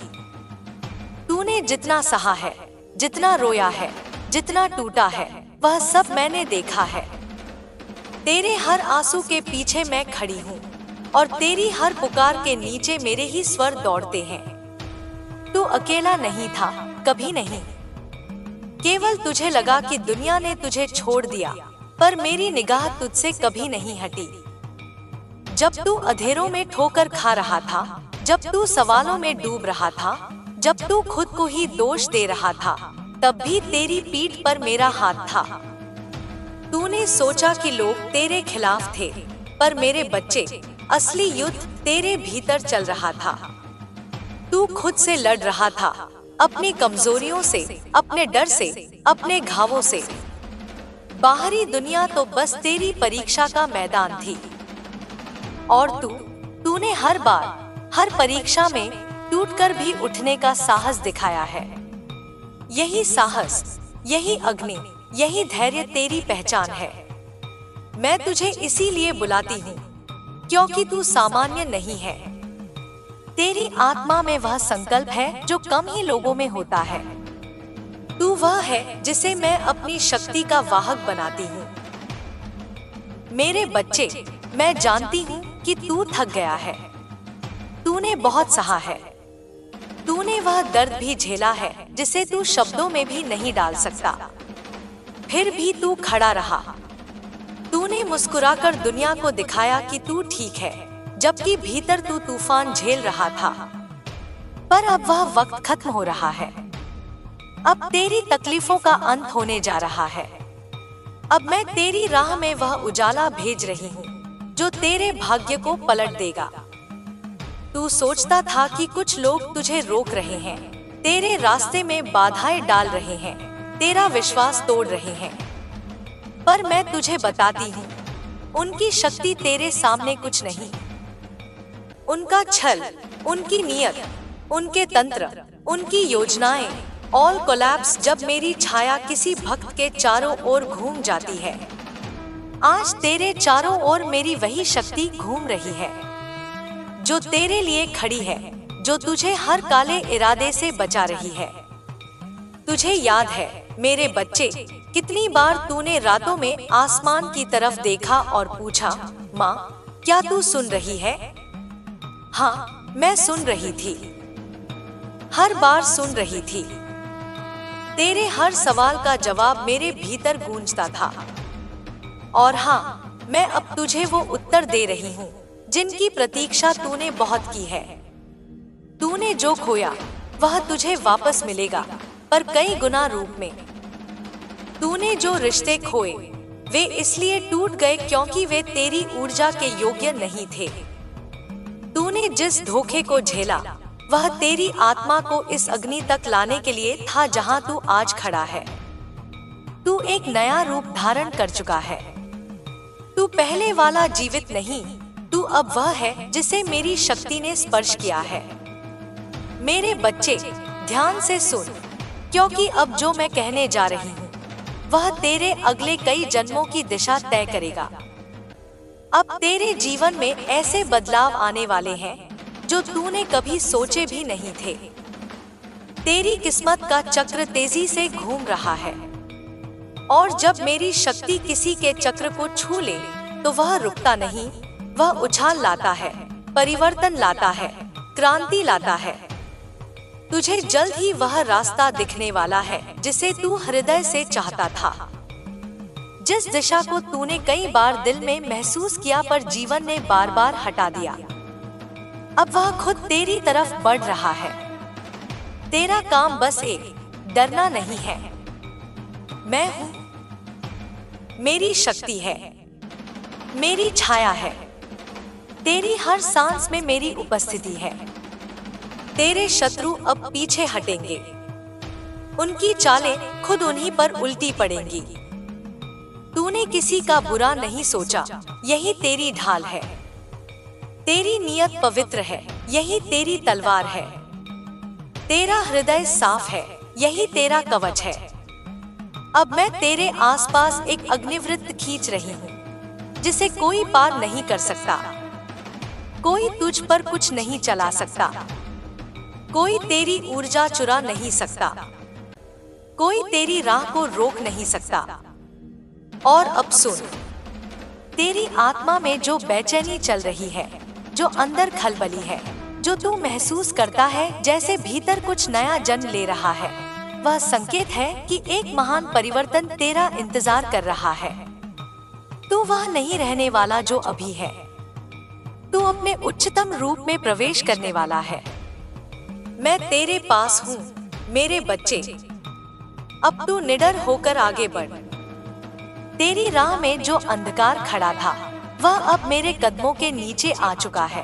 तूने जितना सहा है, जितना रोया है, जितना टूटा है, वह सब मैंने देखा है। तेरे हर आंसू के पीछे मैं खड़ी हूँ और तेरी हर पुकार के नीचे मेरे ही स्वर दौड़ते हैं। तू अकेला नहीं था, कभी नहीं। केवल तुझे लगा कि दुनिया ने तुझे छोड़ दिया, पर मेरी निगाह तुझसे कभी नहीं हटी। जब तू अंधेरों में ठोकर खा रहा था, जब तू सवालों में डूब रहा था, जब तू खुद को ही दोष दे रहा था, तब भी तेरी पीठ पर मेरा हाथ था। तूने सोचा कि लोग तेरे खिलाफ थे, पर मेरे बच्चे, असली युद्ध तेरे भीतर चल रहा था। तू खुद से लड़ रहा था, अपनी कमजोरियों से, अपने डर से, अपने घावों से। बाहरी दुनिया तो बस तेरी परीक्षा का मैदान थी और तूने हर बार, हर परीक्षा में टूटकर भी उठने का साहस दिखाया है। यही साहस, यही अग्नि, यही धैर्य तेरी पहचान है। मैं तुझे इसीलिए बुलाती हूँ क्योंकि तू सामान्य नहीं है। तेरी आत्मा में वह संकल्प है जो कम ही लोगों में होता है। तू वह है जिसे मैं अपनी शक्ति का वाहक बनाती हूँ। मेरे बच्चे, मैं जानती हूँ कि तू थक गया है। तूने बहुत सहा है। तूने वह दर्द भी झेला है जिसे तू शब्दों में भी नहीं डाल सकता। फिर भी तू खड़ा रहा। तूने मुस्कुराकर दुनिया को दिखाया कि तू ठीक है, जबकि भीतर तू तूफान झेल रहा था। पर अब वह वक्त खत्म हो रहा है। अब तेरी तकलीफों का अंत होने जा रहा है। अब मैं तेरी राह में वह उजाला भेज रही हूँ जो तेरे भाग्य को पलट देगा। तू सोचता था कि कुछ लोग तुझे रोक रहे हैं, तेरे रास्ते में बाधाएं डाल रहे हैं, तेरा विश्वास तोड़ रहे हैं, पर मैं तुझे बताती हूँ, उनकी शक्ति तेरे सामने कुछ नहीं। उनका छल, उनकी नियत, उनके तंत्र, उनकी योजनाएं ऑल कोलैप्स जब मेरी छाया किसी भक्त के चारों ओर घूम जाती है। आज तेरे चारों ओर मेरी वही शक्ति घूम रही है जो तेरे लिए खड़ी है, जो तुझे हर काले इरादे से बचा रही है। तुझे याद है मेरे बच्चे, कितनी बार तूने रातों में आसमान की तरफ देखा और पूछा, माँ क्या तू सुन रही है? हाँ, मैं सुन रही थी, हर बार सुन रही थी। तेरे हर सवाल का जवाब मेरे भीतर गूंजता था। और हाँ, मैं अब तुझे वो उत्तर दे रही हूँ जिनकी प्रतीक्षा तूने बहुत की है। तूने जो खोया वह तुझे वापस मिलेगा, पर कई गुना रूप में। तूने जो रिश्ते खोए वे इसलिए टूट गए क्योंकि वे तेरी ऊर्जा के योग्य नहीं थे। तूने जिस धोखे को झेला वह तेरी आत्मा को इस अग्नि तक लाने के लिए था जहां तू आज खड़ा है। तू एक नया रूप धारण कर चुका है। तू पहले वाला जीवित नहीं, तू अब वह है जिसे मेरी शक्ति ने स्पर्श किया है। मेरे बच्चे, ध्यान से सुन, क्योंकि अब जो मैं कहने जा रही हूँ वह तेरे अगले कई जन्मों की दिशा तय करेगा। अब तेरे जीवन में ऐसे बदलाव आने वाले हैं जो तूने कभी सोचे भी नहीं थे। तेरी किस्मत का चक्र तेजी से घूम रहा है और जब मेरी शक्ति किसी के चक्र को छू ले तो वह रुकता नहीं, वह उछाल लाता है, परिवर्तन लाता है, क्रांति लाता है। तुझे जल्द ही वह रास्ता दिखने वाला है जिसे तू हृदय से चाहता था। जिस दिशा को तूने कई बार दिल में महसूस किया पर जीवन ने बार बार हटा दिया, अब वह खुद तेरी तरफ बढ़ रहा है। तेरा काम बस एक, डरना नहीं है। मैं हूँ, मेरी शक्ति है, मेरी छाया है, तेरी हर सांस में मेरी उपस्थिति है। तेरे शत्रु अब पीछे हटेंगे, उनकी चालें खुद उन्हीं पर उल्टी पड़ेंगी। तूने किसी का बुरा नहीं सोचा, यही तेरी ढाल है। तेरी नीयत पवित्र है, यही तेरी तलवार है। तेरा हृदय साफ है, यही तेरा कवच है। अब मैं तेरे आसपास एक अग्निवृत्त खींच रही हूँ जिसे कोई पार नहीं कर सकता। कोई तुझ पर कुछ नहीं चला सकता, कोई तेरी ऊर्जा चुरा नहीं सकता, कोई तेरी राह को रोक नहीं सकता। और अब सुन, तेरी आत्मा में जो बेचैनी चल रही है, जो अंदर खलबली है, जो तू महसूस करता है जैसे भीतर कुछ नया जन्म ले रहा है, वह संकेत है कि एक महान परिवर्तन तेरा इंतजार कर रहा है। तू वह नहीं रहने वाला जो अभी है, तू अपने उच्चतम रूप में प्रवेश करने वाला है। मैं तेरे पास हूँ मेरे बच्चे, अब तू निडर होकर आगे बढ़। तेरी राह में जो अंधकार खड़ा था वह अब मेरे कदमों के नीचे आ चुका है।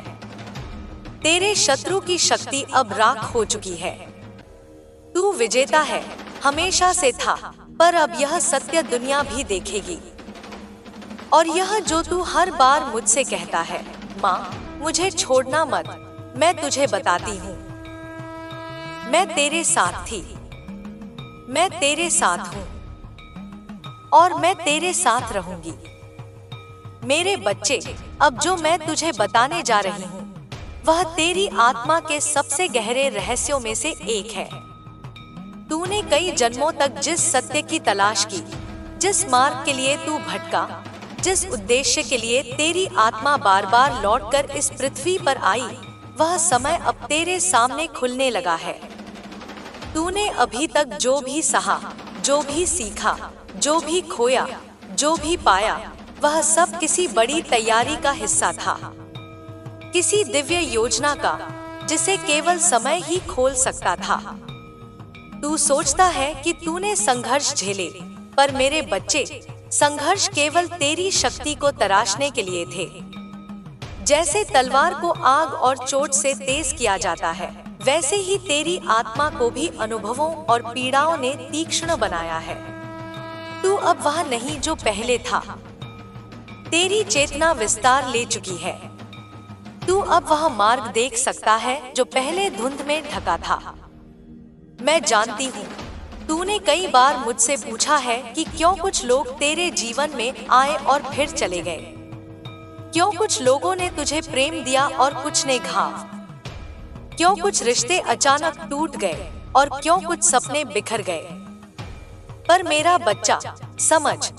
तेरे शत्रु की शक्ति अब राख हो चुकी है। तू विजेता है, हमेशा से था, पर अब यह सत्य दुनिया भी देखेगी। और यह जो तू हर बार मुझसे कहता है, माँ मुझे छोड़ना मत, मैं तुझे बताती हूँ, मैं तेरे साथ थी, मैं तेरे साथ हूँ और मैं तेरे साथ रहूंगी। मेरे बच्चे, अब जो मैं तुझे बताने जा रही हूँ वह तेरी आत्मा के सबसे गहरे रहस्यों में से एक है। तूने कई जन्मों तक जिस सत्य की तलाश की, जिस मार्ग के लिए तू भटका, जिस उद्देश्य के लिए तेरी आत्मा बार बार लौटकर इस पृथ्वी पर आई, वह समय अब तेरे सामने खुलने लगा है। तूने अभी तक जो भी सहा, जो भी सीखा, जो भी खोया, जो भी पाया, वह सब किसी बड़ी तैयारी का हिस्सा था, किसी दिव्य योजना का जिसे केवल समय ही खोल सकता था। तू सोचता है कि तूने संघर्ष झेले, पर मेरे बच्चे, संघर्ष केवल तेरी शक्ति को तराशने के लिए थे। जैसे तलवार को आग और चोट से तेज किया जाता है, वैसे ही तेरी आत्मा को भी अनुभवों और पीड़ाओं ने तीक्ष्ण बनाया है। तू अब वह नहीं जो पहले था। तेरी चेतना विस्तार ले चुकी है। तू अब वह मार्ग देख सकता है जो पहले धुंध में ढका था। मैं जानती हूँ, तूने कई बार मुझसे पूछा है कि क्यों कुछ लोग तेरे जीवन में आए और फिर चले गए, क्यों कुछ लोगों ने तुझे प्रेम दिया और कुछ ने घाव, क्यों कुछ रिश्ते अचानक टूट गए और क्यों कुछ सपने बिखर गए। पर मेरा बच्चा, समझ,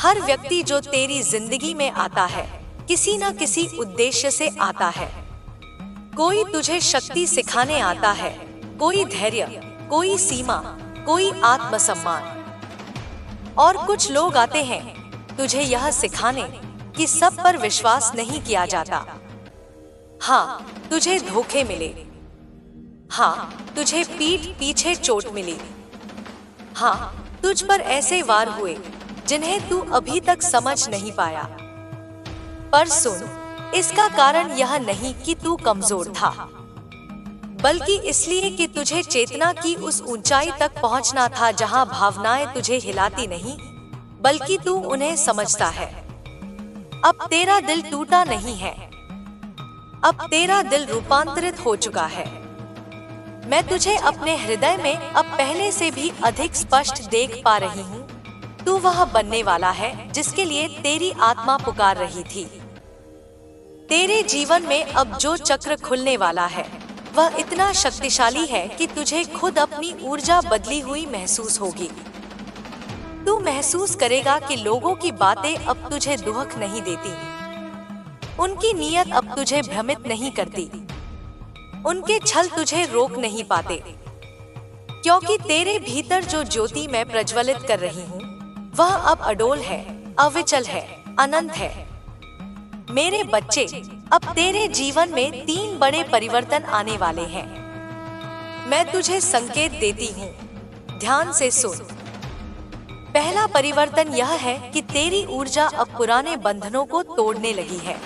हर व्यक्ति जो तेरी जिंदगी में आता है किसी न किसी उद्देश्य से आता है। कोई तुझे शक्ति सिखाने आता है, कोई धैर्य, कोई सीमा, कोई आत्मसम्मान। और कुछ लोग आते हैं तुझे यह सिखाने कि सब पर विश्वास नहीं किया जाता। हाँ, तुझे धोखे मिले, हाँ, तुझे पीठ पीछे चोट मिली, हाँ, तुझ पर ऐसे वार हुए जिन्हें तू अभी तक समझ नहीं पाया। पर सुन, इसका कारण यह नहीं कि तू कमजोर था, बल्कि इसलिए कि तुझे चेतना की उस ऊंचाई तक पहुंचना था जहां भावनाएं तुझे हिलाती नहीं, बल्कि तू उन्हें समझता है। अब तेरा दिल टूटा नहीं है, अब तेरा दिल रूपांतरित हो चुका है। मैं तुझे अपने हृदय में अब पहले से भी अधिक स्पष्ट देख पा रही हूँ। तू वह बनने वाला है जिसके लिए तेरी आत्मा पुकार रही थी। तेरे जीवन में अब जो चक्र खुलने वाला है वह इतना शक्तिशाली है कि तुझे खुद अपनी ऊर्जा बदली हुई महसूस होगी। तू महसूस करेगा कि लोगों की बातें अब तुझे दुख नहीं देती, उनकी नीयत अब तुझे भ्रमित नहीं करती, उनके छल तुझे रोक नहीं पाते, क्योंकि तेरे भीतर जो ज्योति मैं प्रज्वलित कर रही हूँ वह अब अडोल है, अविचल है, अनंत है। मेरे बच्चे, अब तेरे जीवन में 3 बड़े परिवर्तन आने वाले हैं। मैं तुझे संकेत देती हूँ, ध्यान से सुन। पहला परिवर्तन यह है कि तेरी ऊर्जा अब पुराने बंधनों को तोड़ने लगी है।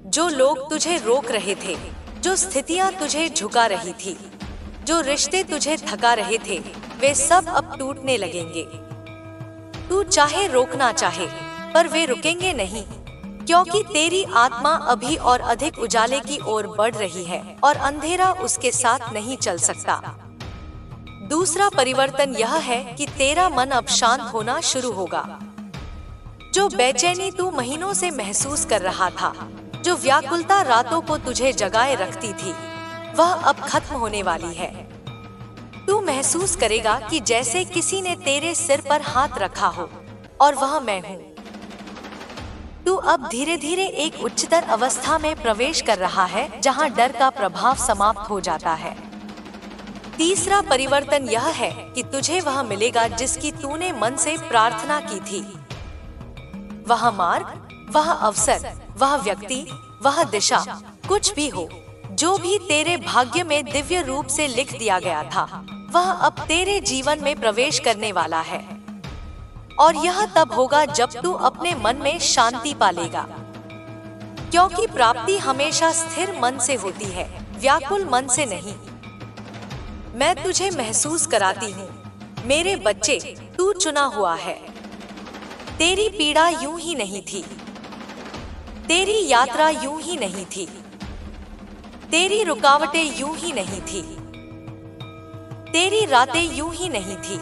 जो लोग तुझे रोक रहे थे, जो स्थितियां तुझे झुका रही थी, जो रिश्ते तुझे थका रहे थे, वे सब अब टूटने लगेंगे। तू चाहे रोकना चाहे, पर वे रुकेंगे नहीं, क्योंकि तेरी आत्मा अभी और अधिक उजाले की ओर बढ़ रही है और अंधेरा उसके साथ नहीं चल सकता। दूसरा परिवर्तन यह है कि तेरा मन अब शांत होना शुरू होगा। जो बेचैनी तू महीनों से महसूस कर रहा था, जो व्याकुलता रातों को तुझे जगाए रखती थी, वह अब खत्म होने वाली है। तू महसूस करेगा कि जैसे किसी ने तेरे सिर पर हाथ रखा हो, और वह मैं हूँ। तू अब धीरे धीरे एक उच्चतर अवस्था में प्रवेश कर रहा है, जहाँ डर का प्रभाव समाप्त हो जाता है। तीसरा परिवर्तन यह है कि तुझे वह मिलेगा जिसकी तूने मन से प्रार्थना की थी। वह मार्ग, वह अवसर, वह व्यक्ति, वह दिशा, कुछ भी हो, जो भी तेरे भाग्य में दिव्य रूप से लिख दिया गया था, वह अब तेरे जीवन में प्रवेश करने वाला है। और यह तब होगा जब तू अपने मन में शांति पालेगा, क्योंकि प्राप्ति हमेशा स्थिर मन से होती है, व्याकुल मन से नहीं। मैं तुझे महसूस कराती हूँ, मेरे बच्चे, तू चुना हुआ है। तेरी पीड़ा यूं ही नहीं थी, तेरी यात्रा यूं ही नहीं थी, तेरी रुकावटें यूं ही नहीं थी, तेरी रातें यूं ही नहीं थी,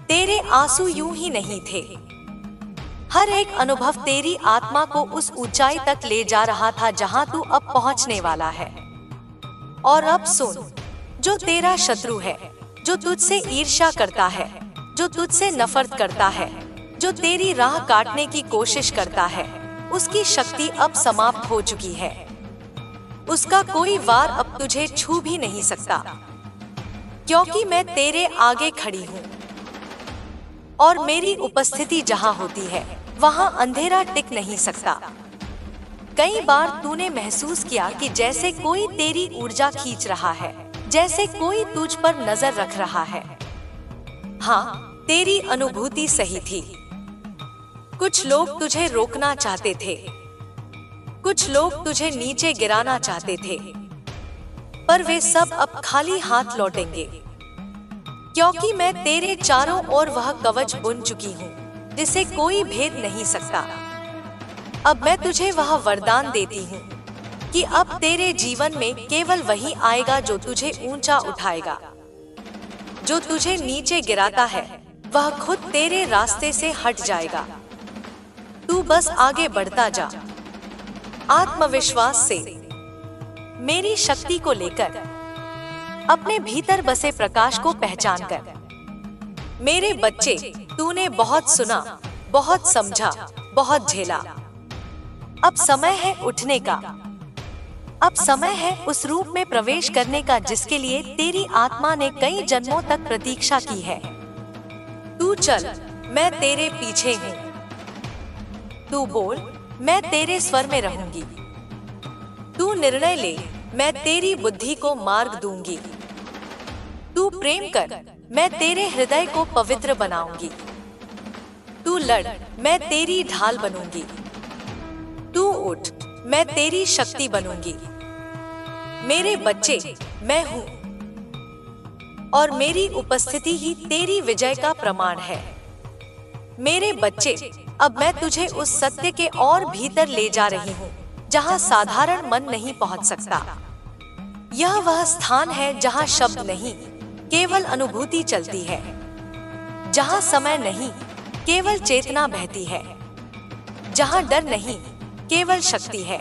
तेरे आंसू यूं ही नहीं थे। हर एक अनुभव तेरी आत्मा को उस ऊंचाई तक ले जा रहा था जहां तू अब पहुंचने वाला है। और अब सुन, जो तेरा शत्रु है, जो तुझसे ईर्ष्या करता है, जो तुझसे नफरत करता है, जो तेरी राह काटने की कोशिश करता है, उसकी शक्ति अब समाप्त हो चुकी है। उसका कोई वार अब तुझे छू भी नहीं सकता, क्योंकि मैं तेरे आगे खड़ी हूँ। और मेरी उपस्थिति जहाँ होती है, वहाँ अंधेरा टिक नहीं सकता। कई बार तूने महसूस किया कि जैसे कोई तेरी ऊर्जा खींच रहा है, जैसे कोई तुझ पर नजर रख रहा है। हाँ, तेरी अनुभूति सही थी। कुछ लोग तुझे रोकना चाहते थे, कुछ लोग तुझे नीचे गिराना चाहते थे, पर वे सब अब खाली हाथ लौटेंगे, क्योंकि मैं तेरे चारों ओर वह कवच बुन चुकी हूँ जिसे कोई भेद नहीं सकता। अब मैं तुझे वह वरदान देती हूँ कि अब तेरे जीवन में केवल वही आएगा जो तुझे ऊंचा उठाएगा। जो तुझे नीचे गिराता है, वह खुद तेरे रास्ते से हट जाएगा। तू बस आगे बढ़ता जा, आत्मविश्वास से, मेरी शक्ति को लेकर, अपने भीतर बसे प्रकाश को पहचान कर। मेरे बच्चे, तूने बहुत सुना, बहुत समझा, बहुत झेला। अब समय है उठने का। अब समय है उस रूप में प्रवेश करने का जिसके लिए तेरी आत्मा ने कई जन्मों तक प्रतीक्षा की है। तू चल, मैं तेरे पीछे हूँ। तू बोल, मैं तेरे स्वर में रहूंगी। तू निर्णय ले, मैं तेरी बुद्धि को मार्ग दूंगी। तू प्रेम कर, मैं तेरे हृदय को पवित्र बनाऊंगी। तू लड़, मैं तेरी ढाल बनूंगी। तू उठ, मैं तेरी शक्ति बनूंगी। मेरे बच्चे, मैं हूं, और मेरी उपस्थिति ही तेरी विजय का प्रमाण है। मेरे बच्चे, अब मैं तुझे उस सत्य के और भीतर ले जा रही हूँ जहाँ साधारण मन नहीं पहुँच सकता। यह वह स्थान है जहाँ शब्द नहीं, केवल अनुभूति चलती है, जहाँ समय नहीं, केवल चेतना बहती है, जहाँ डर नहीं, केवल शक्ति है।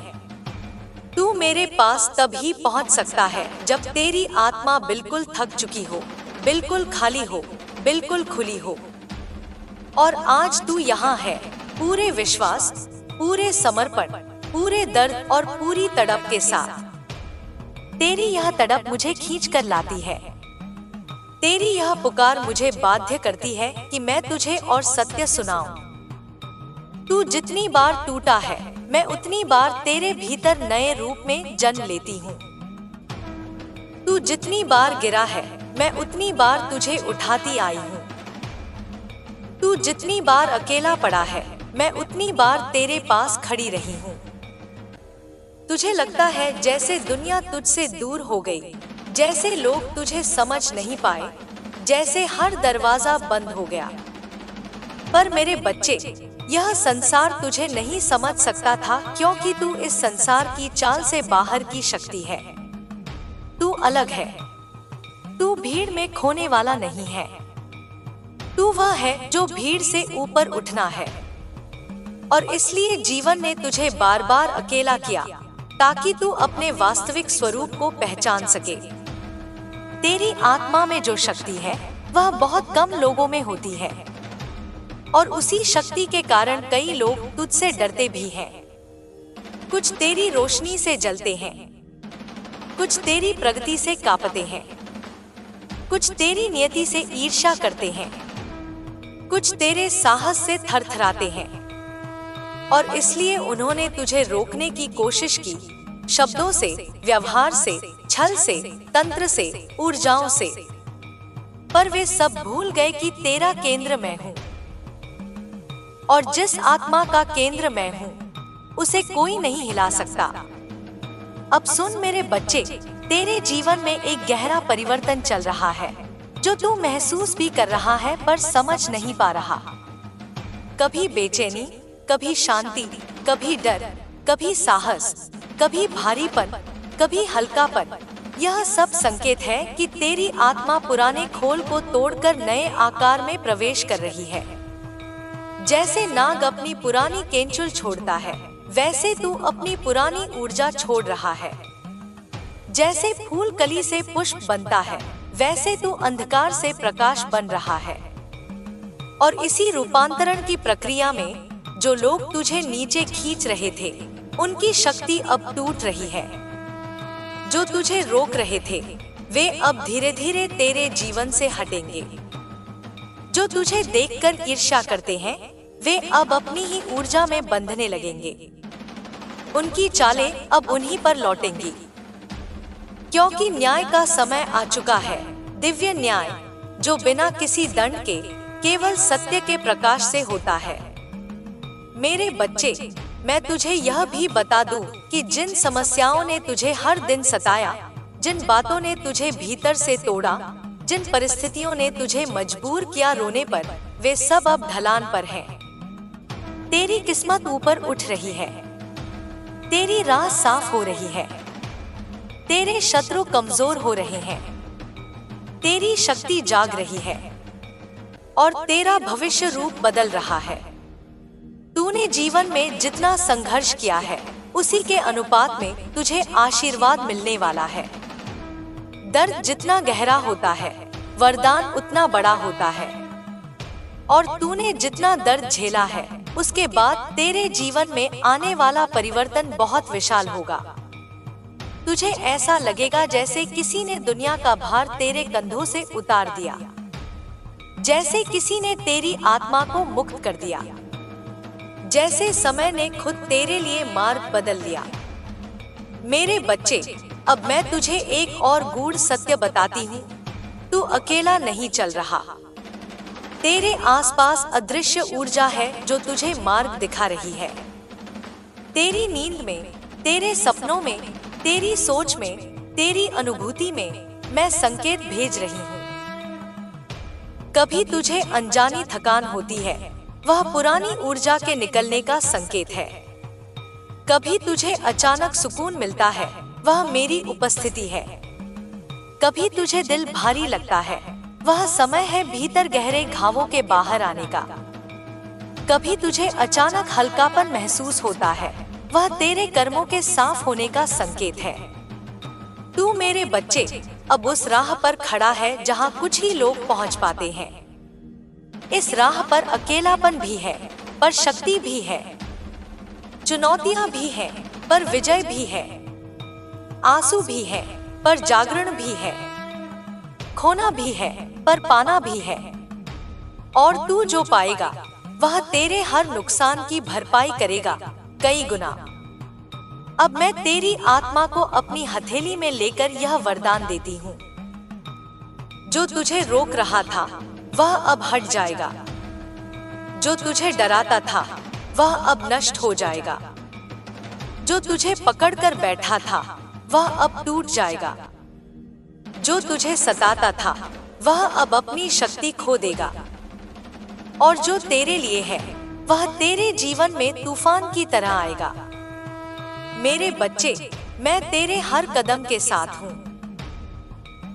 तू मेरे पास तभी पहुंच सकता है जब तेरी आत्मा बिल्कुल थक चुकी हो, बिल्कुल खाली हो, बिल्कुल खुली हो। और आज तू यहाँ है, पूरे विश्वास, पूरे समर्पण, पूरे दर्द और पूरी तड़प के साथ। तेरी यह तड़प मुझे खींच कर लाती है। तेरी यह पुकार मुझे बाध्य करती है कि मैं तुझे और सत्य सुनाऊं। तू जितनी बार टूटा है, मैं उतनी बार तेरे भीतर नए रूप में जन्म लेती हूँ। तू जितनी बार गिरा है, मैं उतनी बार तुझे उठाती आई हूँ। तू जितनी बार अकेला पड़ा है, मैं उतनी बार तेरे पास खड़ी रही हूँ। तुझे लगता है जैसे दुनिया तुझसे दूर हो गई, जैसे लोग तुझे समझ नहीं पाए, जैसे हर दरवाजा बंद हो गया। पर मेरे बच्चे, यह संसार तुझे नहीं समझ सकता था, क्योंकि तू इस संसार की चाल से बाहर की शक्ति है। तू अलग है। तू भीड़ में खोने वाला नहीं है। तू वह है जो भीड़ से ऊपर उठना है। और इसलिए जीवन ने तुझे बार बार अकेला किया, ताकि तू अपने वास्तविक स्वरूप को पहचान सके। तेरी आत्मा में जो शक्ति है, वह बहुत कम लोगों में होती है। और उसी शक्ति के कारण कई लोग तुझसे डरते भी हैं। कुछ तेरी रोशनी से जलते हैं, कुछ तेरी प्रगति से कांपते हैं, कुछ तेरी नियति से ईर्ष्या करते हैं, कुछ तेरे साहस से थरथराते हैं। और इसलिए उन्होंने तुझे रोकने की कोशिश की, शब्दों से, व्यवहार से, छल से, तंत्र से, ऊर्जाओं से। पर वे सब भूल गए कि तेरा केंद्र मैं हूँ। और जिस आत्मा का केंद्र मैं हूँ, उसे कोई नहीं हिला सकता। अब सुन मेरे बच्चे, तेरे जीवन में एक गहरा परिवर्तन चल रहा है, जो तू महसूस भी कर रहा है पर समझ नहीं पा रहा। कभी बेचैनी, कभी शांति, कभी डर, कभी साहस, कभी भारीपन, कभी हल्कापन। यह सब संकेत है कि तेरी आत्मा पुराने खोल को तोड़कर नए आकार में प्रवेश कर रही है। जैसे नाग अपनी पुरानी केंचुल छोड़ता है, वैसे तू अपनी पुरानी ऊर्जा छोड़ रहा है। जैसे फूल कली से पुष्प बनता है, वैसे तू अंधकार से प्रकाश बन रहा है। और इसी रूपांतरण की प्रक्रिया में जो लोग तुझे नीचे खींच रहे थे, उनकी शक्ति अब टूट रही है। जो तुझे रोक रहे थे, वे अब धीरे धीरे तेरे जीवन से हटेंगे। जो तुझे देखकर ईर्ष्या करते हैं, वे अब अपनी ही ऊर्जा में बंधने लगेंगे। उनकी चालें अब उन्हीं पर लौटेंगी, क्योंकि न्याय का समय आ चुका है। दिव्य न्याय, जो बिना किसी दंड के केवल सत्य के प्रकाश से होता है। मेरे बच्चे, मैं तुझे यह भी बता दूं कि जिन समस्याओं ने तुझे हर दिन सताया, जिन बातों ने तुझे भीतर से तोड़ा, जिन परिस्थितियों ने तुझे मजबूर किया रोने पर, वे सब अब ढलान पर हैं। तेरी किस्मत ऊपर उठ रही है। तेरी राह साफ हो रही है। तेरे शत्रु कमजोर हो रहे हैं। तेरी शक्ति जाग रही है और तेरा भविष्य रूप बदल रहा है। तूने जीवन में जितना संघर्ष किया है, उसी के अनुपात में तुझे आशीर्वाद मिलने वाला है। दर्द जितना गहरा होता है, वरदान उतना बड़ा होता है। और तूने जितना दर्द झेला है, उसके बाद तेरे जीवन में आने वाला परिवर्तन बहुत विशाल होगा। तुझे ऐसा लगेगा जैसे किसी ने दुनिया का भार तेरे कंधों से उतार दिया, जैसे किसी ने तेरी आत्मा को मुक्त कर दिया, जैसे समय ने खुद तेरे लिए मार्ग बदल दिया। मेरे बच्चे, अब मैं तुझे एक और गूढ़ सत्य बताती हूँ। तू अकेला नहीं चल रहा। तेरे आसपास अदृश्य ऊर्जा है जो तुझे मार्ग दिखा रही है। तेरी नींद में, तेरे सपनों में, तेरी सोच में, तेरी अनुभूति में मैं संकेत भेज रही हूँ। कभी तुझे अनजानी थकान होती है, वह पुरानी ऊर्जा के निकलने का संकेत है। कभी तुझे अचानक सुकून मिलता है, वह मेरी उपस्थिति है। कभी तुझे दिल भारी लगता है, वह समय है भीतर गहरे घावों के बाहर आने का। कभी तुझे अचानक हल्कापन महसूस होता है, वह तेरे कर्मों के साफ होने का संकेत है। तू मेरे बच्चे अब उस राह पर खड़ा है जहाँ कुछ ही लोग पहुँच पाते हैं। इस राह पर अकेलापन भी है, पर शक्ति भी है। चुनौतियाँ भी हैं, पर विजय भी है। आंसू भी है, पर जागरण भी है। खोना भी है, पर पाना भी है। और तू जो पाएगा वह तेरे हर नुकसान की भरपाई करेगा कई गुना। अब मैं तेरी आत्मा को अपनी हथेली में लेकर यह वरदान देती हूँ, जो तुझे रोक रहा था वह अब हट जाएगा। जो तुझे डराता था वह अब नष्ट हो जाएगा। जो तुझे पकड़कर बैठा था वह अब टूट जाएगा। जो तुझे सताता था वह अब अपनी शक्ति खो देगा। और जो तेरे लिए है वह तेरे जीवन में तूफान की तरह आएगा। मेरे बच्चे, मैं तेरे हर कदम के साथ हूँ।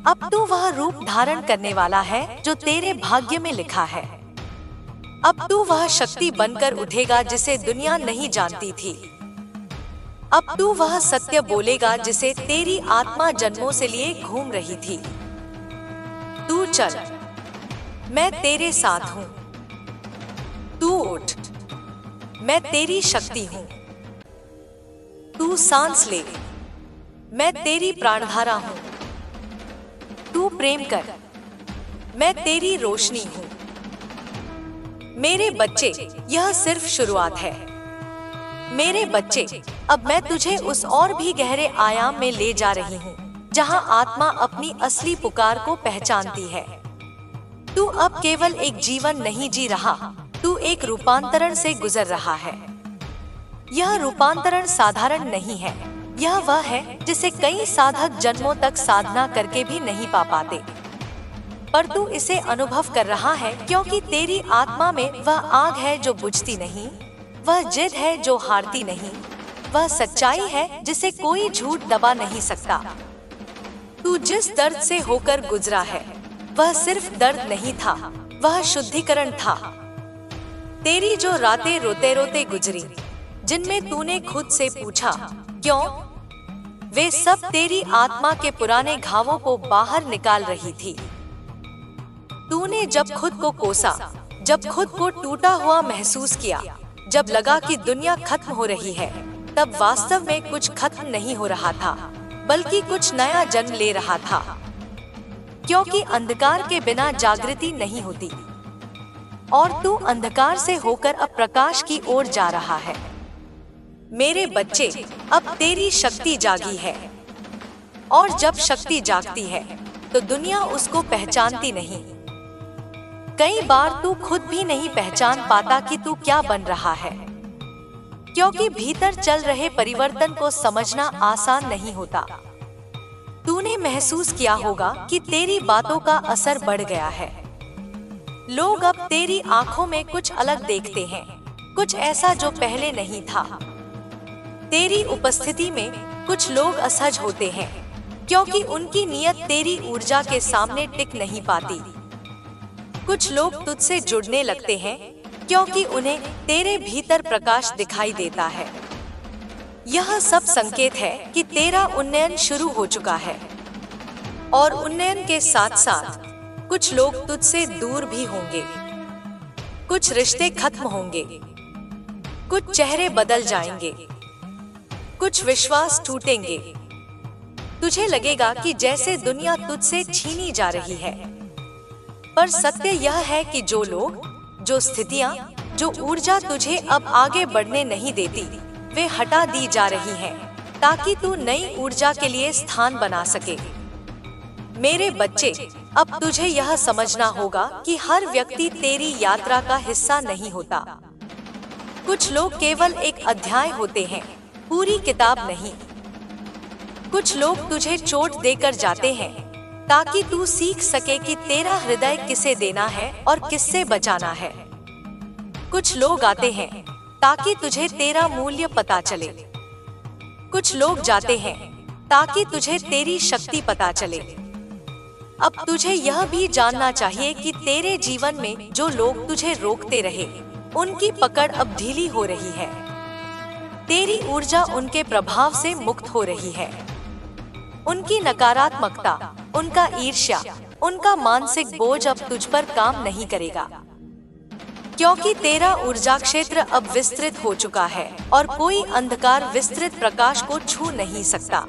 अब तू वह रूप धारण करने वाला है जो तेरे भाग्य में लिखा है। अब तू वह शक्ति बनकर उठेगा जिसे दुनिया नहीं जानती थी। अब तू वह सत्य बोलेगा जिसे तेरी आत्मा जन्मों से लिए घूम रही थी। तू चल, मैं तेरे साथ हूँ। तू उठ, मैं तेरी शक्ति हूँ। तू सांस ले, मैं तेरी प्राणधारा हूँ। तू प्रेम कर, मैं तेरी रोशनी हूँ। मेरे बच्चे, यह सिर्फ शुरुआत है। मेरे बच्चे, अब मैं तुझे उस और भी गहरे आयाम में ले जा रही हूँ जहाँ आत्मा अपनी असली पुकार को पहचानती है। तू अब केवल एक जीवन नहीं जी रहा, तू एक रूपांतरण से गुजर रहा है। यह रूपांतरण साधारण नहीं है, यह वह है जिसे कई साधक जन्मों तक साधना करके भी नहीं पा पाते। पर तू इसे अनुभव कर रहा है क्योंकि तेरी आत्मा में वह आग है जो बुझती नहीं, वह जिद है जो हारती नहीं, वह सच्चाई है जिसे कोई झूठ दबा नहीं सकता। तू जिस दर्द से होकर गुजरा है वह सिर्फ दर्द नहीं था, वह शुद्धिकरण था। तेरी जो रातें रोते रोते गुजरी, जिनमें तूने खुद से पूछा क्यों, वे सब तेरी आत्मा के पुराने घावों को बाहर निकाल रही थी। तूने जब खुद को कोसा, जब खुद को टूटा हुआ महसूस किया, जब लगा कि दुनिया खत्म हो रही है, तब वास्तव में कुछ खत्म नहीं हो रहा था, बल्कि कुछ नया जन्म ले रहा था। क्योंकि अंधकार के बिना जागृति नहीं होती, और तू अंधकार से होकर अब प्रकाश की ओर जा रहा है। मेरे बच्चे, अब तेरी शक्ति जागी है, और जब शक्ति जागती है तो दुनिया उसको पहचानती नहीं। कई बार तू खुद भी नहीं पहचान पाता कि तू क्या बन रहा है, क्योंकि भीतर चल रहे परिवर्तन को समझना आसान नहीं होता। तूने महसूस किया होगा कि तेरी बातों का असर बढ़ गया है। लोग अब तेरी आंखों में कुछ अलग देखते हैं, कुछ ऐसा जो पहले नहीं था। तेरी उपस्थिति में कुछ लोग असहज होते हैं, क्योंकि उनकी नीयत तेरी ऊर्जा के सामने टिक नहीं पाती। कुछ लोग तुझसे जुड़ने लगते हैं, क्योंकि उन्हें तेरे भीतर प्रकाश दिखाई देता है। यह सब संकेत है कि तेरा उन्नयन शुरू हो चुका है, और उन्नयन के साथ साथ कुछ लोग तुझसे दूर भी होंगे। कुछ रिश्ते खत्म होंगे, कुछ चेहरे बदल जाएंगे, कुछ विश्वास टूटेंगे। तुझे लगेगा कि जैसे दुनिया तुझसे छीनी जा रही है, पर सत्य यह है कि जो लोग, जो स्थितियां, जो ऊर्जा तुझे अब आगे बढ़ने नहीं देती, वे हटा दी जा रही हैं, ताकि तू नई ऊर्जा के लिए स्थान बना सके। मेरे बच्चे, अब तुझे यह समझना होगा कि हर व्यक्ति तेरी यात्रा का हिस्सा नहीं होता। कुछ लोग केवल एक अध्याय होते हैं, पूरी किताब नहीं। कुछ लोग तुझे चोट देकर जाते हैं, ताकि तू सीख सके कि तेरा हृदय किसे देना है और किससे बचाना है। कुछ लोग आते हैं ताकि तुझे तेरा मूल्य पता चले। कुछ लोग जाते हैं ताकि तुझे तेरी शक्ति पता चले। अब तुझे यह भी जानना चाहिए कि तेरे जीवन में जो लोग तुझे रोकते रहे, उनकी पकड़ अब ढीली हो रही है। तेरी ऊर्जा उनके प्रभाव से मुक्त हो रही है। उनकी नकारात्मकता, उनका ईर्ष्या, उनका मानसिक बोझ अब तुझ पर काम नहीं करेगा, क्योंकि तेरा ऊर्जा क्षेत्र अब विस्तृत हो चुका है और कोई अंधकार विस्तृत प्रकाश को छू नहीं सकता।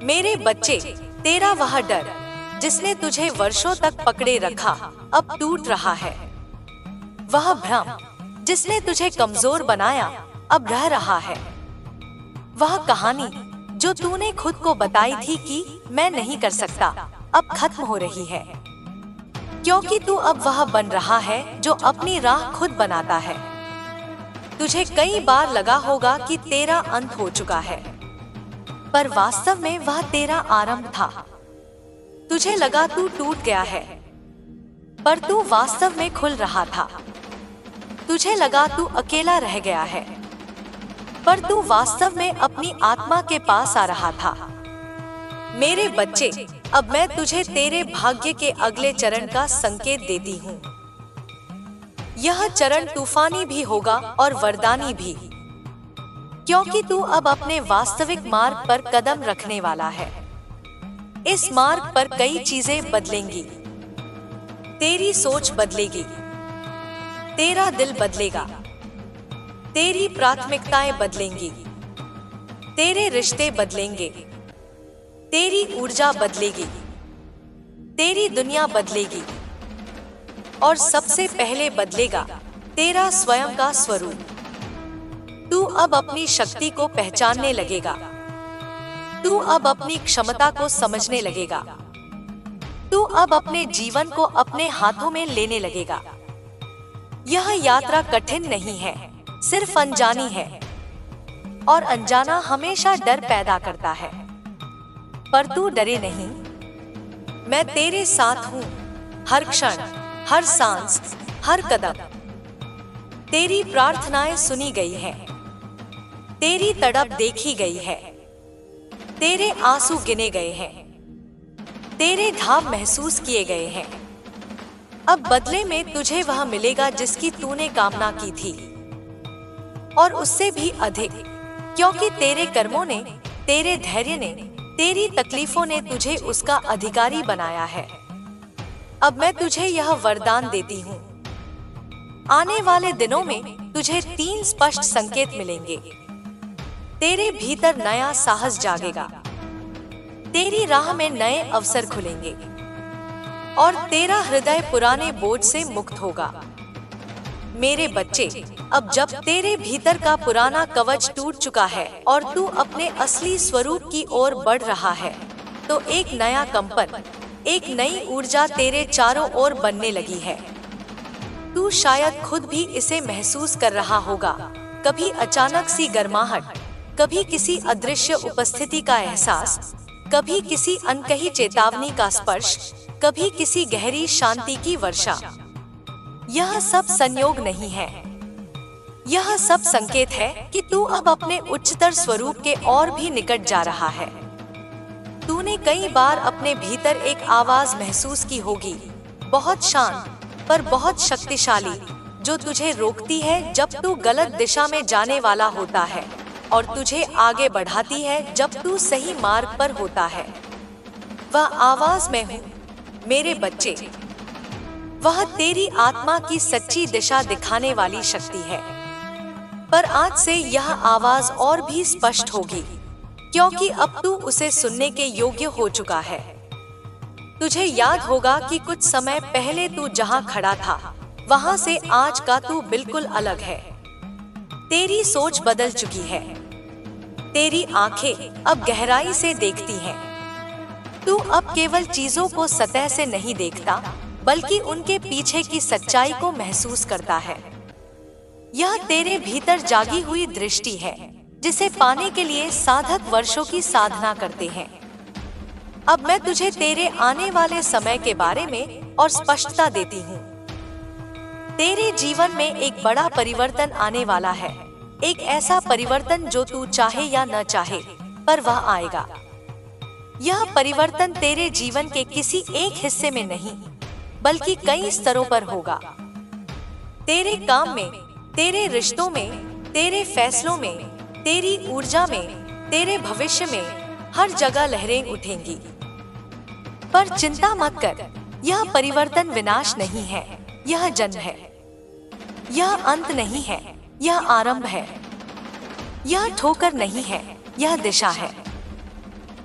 मेरे बच्चे, तेरा वह डर जिसने तुझे वर्षों तक पकड़े रखा अब टूट रहा है। वह भ्रम जिसने तुझे कमजोर बनाया अब रह रहा है। वह कहानी जो तूने खुद को बताई थी कि मैं नहीं कर सकता, अब खत्म हो रही है, क्योंकि तू अब वह बन रहा है जो अपनी राह खुद बनाता है। तुझे कई बार लगा होगा कि तेरा अंत हो चुका है, पर वास्तव में वह तेरा आरंभ था। तुझे लगा तू टूट गया है, पर तू वास्तव में खुल रहा था। तुझे लगा तू अकेला रह गया है, पर तू वास्तव में अपनी आत्मा के पास आ रहा था। मेरे बच्चे, अब मैं तुझे तेरे भाग्य के अगले चरण का संकेत देती हूँ। यह चरण तूफानी भी होगा और वरदानी भी, क्योंकि तू अब अपने वास्तविक मार्ग पर कदम रखने वाला है। इस मार्ग पर कई चीजें बदलेंगी। तेरी सोच बदलेगी, तेरा दिल बदलेगा, तेरी प्राथमिकताएं बदलेंगी, तेरे रिश्ते बदलेंगे, तेरी ऊर्जा बदलेगी, तेरी दुनिया बदलेगी और सबसे पहले बदलेगा तेरा स्वयं का स्वरूप। तू अब अपनी शक्ति को पहचानने लगेगा। तू अब अपनी क्षमता को समझने लगेगा। तू अब अपने जीवन को अपने हाथों में लेने लगेगा। यह यात्रा कठिन नहीं है, सिर्फ अनजानी है, और अनजाना हमेशा डर पैदा करता है। पर तू डरे नहीं, मैं तेरे साथ हूँ। हर क्षण, हर सांस, हर कदम। तेरी प्रार्थनाएं सुनी गई हैं, तेरी तड़प देखी गई है, तेरे आंसू गिने गए हैं, तेरे घाव महसूस किए गए हैं। अब बदले में तुझे वह मिलेगा जिसकी तूने कामना की थी, और उससे भी अधिक, क्योंकि तेरे कर्मों ने, तेरे धैर्य ने, तेरी तकलीफों ने तुझे उसका अधिकारी बनाया है। अब मैं तुझे यह वरदान देती हूँ, आने वाले दिनों में तुझे 3 स्पष्ट संकेत मिलेंगे। तेरे भीतर नया साहस जागेगा, तेरी राह में नए अवसर खुलेंगे और तेरा हृदय पुराने बोझ से मुक्त होगा। मेरे बच्चे, अब जब तेरे भीतर का पुराना कवच टूट चुका है और तू अपने असली स्वरूप की ओर बढ़ रहा है, तो एक नया कंपन, एक नई ऊर्जा तेरे चारों ओर बनने लगी है। तू शायद खुद भी इसे महसूस कर रहा होगा। कभी अचानक सी गर्माहट, कभी किसी अदृश्य उपस्थिति का एहसास, कभी किसी अनकही चेतावनी का स्पर्श, कभी किसी गहरी शांति की वर्षा। यह सब संयोग नहीं है, यह सब संकेत है कि तू अब अपने उच्चतर स्वरूप के और भी निकट जा रहा है। तूने कई बार अपने भीतर एक आवाज महसूस की होगी, बहुत शांत पर बहुत शक्तिशाली, जो तुझे रोकती है जब तू गलत दिशा में जाने वाला होता है और तुझे आगे बढ़ाती है जब तू सही मार्ग पर होता है। वह आवाज मैं हूँ, मेरे बच्चे। वह तेरी आत्मा की सच्ची दिशा दिखाने वाली शक्ति है। पर आज से यह आवाज और भी स्पष्ट होगी, क्योंकि अब तू उसे सुनने के योग्य हो चुका है। तुझे याद होगा कि कुछ समय पहले तू जहाँ खड़ा था, वहाँ से आज का तू बिल्कुल अलग है। तेरी सोच बदल चुकी है, तेरी आंखें अब गहराई से देखती हैं। तू अब केवल चीजों को सतह से नहीं देखता, बल्कि उनके पीछे की सच्चाई को महसूस करता है। यह तेरे भीतर जागी हुई दृष्टि है, जिसे पाने के लिए साधक वर्षों की साधना करते हैं। अब मैं तुझे तेरे आने वाले समय के बारे में और स्पष्टता देती हूँ। तेरे जीवन में एक बड़ा परिवर्तन आने वाला है, एक ऐसा परिवर्तन जो तू चाहे या न चाहे, पर वह आएगा। यह परिवर्तन तेरे जीवन के किसी एक हिस्से में नहीं, बल्कि कई स्तरों पर होगा। तेरे काम में, तेरे रिश्तों में, तेरे फैसलों में, तेरी ऊर्जा में, तेरे भविष्य में हर जगह लहरें उठेंगी। पर चिंता मत कर, यह परिवर्तन विनाश नहीं है, यह जन्म है। यह अंत नहीं है, यह आरंभ है। यह ठोकर नहीं है, यह दिशा है।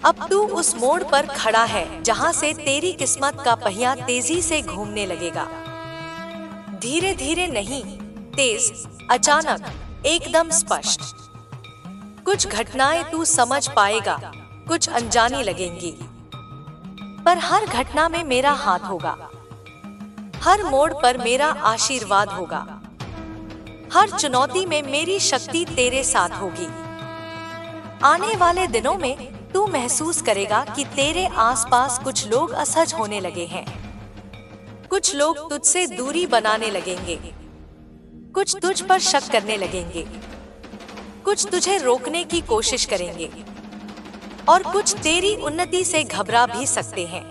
अब तू उस मोड़ पर खड़ा है जहां से तेरी किस्मत का पहिया तेजी से घूमने लगेगा। धीरे धीरे नहीं, तेज, अचानक, एकदम स्पष्ट। कुछ घटनाएं तू समझ पाएगा, कुछ अनजानी लगेंगी, पर हर घटना में मेरा हाथ होगा। हर मोड़ पर मेरा आशीर्वाद होगा। हर चुनौती में मेरी शक्ति तेरे साथ होगी। आने वाले दिनों में तू महसूस करेगा कि तेरे आसपास कुछ लोग असहज होने लगे हैं। कुछ लोग तुझसे दूरी बनाने लगेंगे। कुछ तुझ पर शक करने लगेंगे। कुछ तुझे रोकने की कोशिश करेंगे और कुछ तेरी उन्नति से घबरा भी सकते हैं,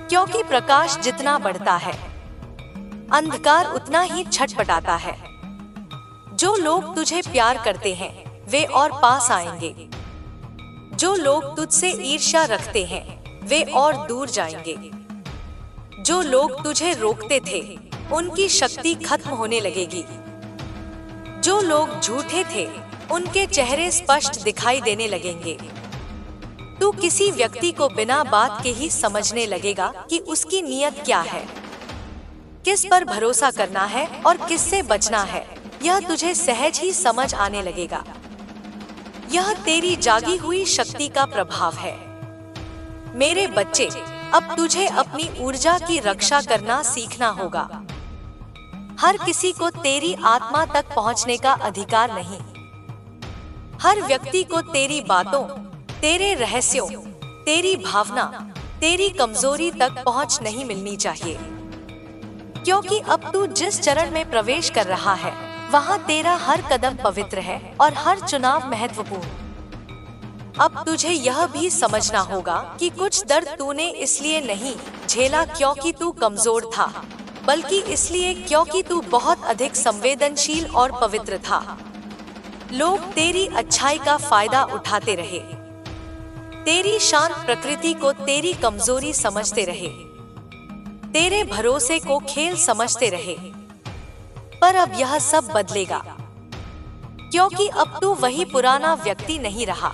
क्योंकि प्रकाश जितना बढ़ता है, अंधकार उतना ही छटपटाता है। जो लोग तुझे प्यार करते हैं वे और पास आएंगे। जो लोग तुझसे ईर्ष्या रखते हैं वे और दूर जाएंगे। जो लोग तुझे रोकते थे उनकी शक्ति खत्म होने लगेगी। जो लोग झूठे थे उनके चेहरे स्पष्ट दिखाई देने लगेंगे। तू किसी व्यक्ति को बिना बात के ही समझने लगेगा कि उसकी नीयत क्या है, किस पर भरोसा करना है और किससे बचना है। यह तुझे सहज ही समझ आने लगेगा। यह तेरी जागी हुई शक्ति का प्रभाव है। मेरे बच्चे, अब तुझे अपनी ऊर्जा की रक्षा करना सीखना होगा। हर किसी को तेरी आत्मा तक पहुंचने का अधिकार नहीं। हर व्यक्ति को तेरी बातों, तेरे रहस्यों, तेरी भावना, तेरी कमजोरी तक पहुंच नहीं मिलनी चाहिए, क्योंकि अब तू जिस चरण में प्रवेश कर रहा है वहां तेरा हर कदम पवित्र है और हर चुनाव महत्वपूर्ण। अब तुझे यह भी समझना होगा कि कुछ दर्द तूने इसलिए नहीं झेला क्योंकि तू कमजोर था, बल्कि इसलिए क्योंकि तू बहुत अधिक संवेदनशील और पवित्र था। लोग तेरी अच्छाई का फायदा उठाते रहे, तेरी शांत प्रकृति को तेरी कमजोरी समझते रहे, तेरे भरोसे को खेल समझते रहे। पर अब यह सब बदलेगा, क्योंकि अब तू वही पुराना व्यक्ति नहीं रहा।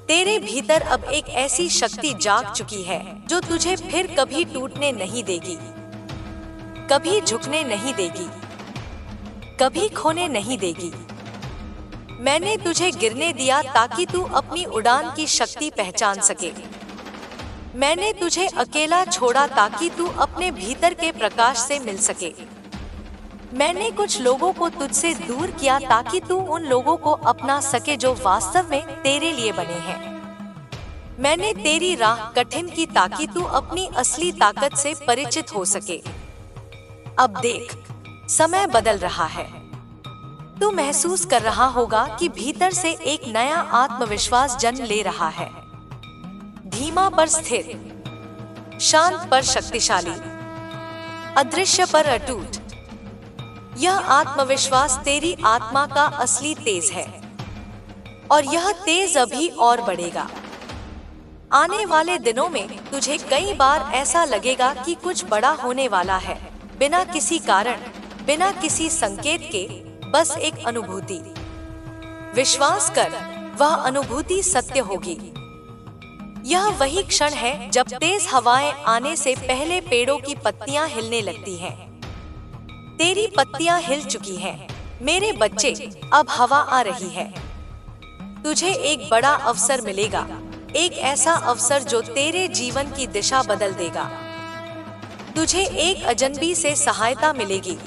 तेरे भीतर अब एक ऐसी शक्ति जाग चुकी है जो तुझे फिर कभी टूटने नहीं देगी, कभी झुकने नहीं देगी, कभी खोने नहीं देगी। मैंने तुझे गिरने दिया ताकि तू अपनी उड़ान की शक्ति पहचान सके। मैंने तुझे अकेला छोड़ा ताकि तू अपने भीतर के प्रकाश से मिल सके। मैंने कुछ लोगों को तुझसे दूर किया ताकि तू उन लोगों को अपना सके जो वास्तव में तेरे लिए बने हैं। मैंने तेरी राह कठिन की ताकि तू अपनी असली ताकत से परिचित हो सके। अब देख, समय बदल रहा है। तू महसूस कर रहा होगा कि भीतर से एक नया आत्मविश्वास जन्म ले रहा है। धीमा पर स्थिर, शांत पर शक्तिशाली, अदृश्य पर अटूट। यह आत्मविश्वास तेरी आत्मा का असली तेज है और यह तेज अभी और बढ़ेगा। आने वाले दिनों में तुझे कई बार ऐसा लगेगा कि कुछ बड़ा होने वाला है, बिना किसी कारण, बिना किसी संकेत के, बस एक अनुभूति। विश्वास कर, वह अनुभूति सत्य होगी। यह वही क्षण है जब तेज हवाएं आने से पहले पेड़ों की पत्तियां हिलने लगती हैं। तेरी पत्तियां हिल चुकी हैं, मेरे बच्चे। अब हवा आ रही है। तुझे एक बड़ा अवसर मिलेगा, एक ऐसा अवसर जो तेरे जीवन की दिशा बदल देगा। तुझे एक अजनबी से सहायता मिलेगी,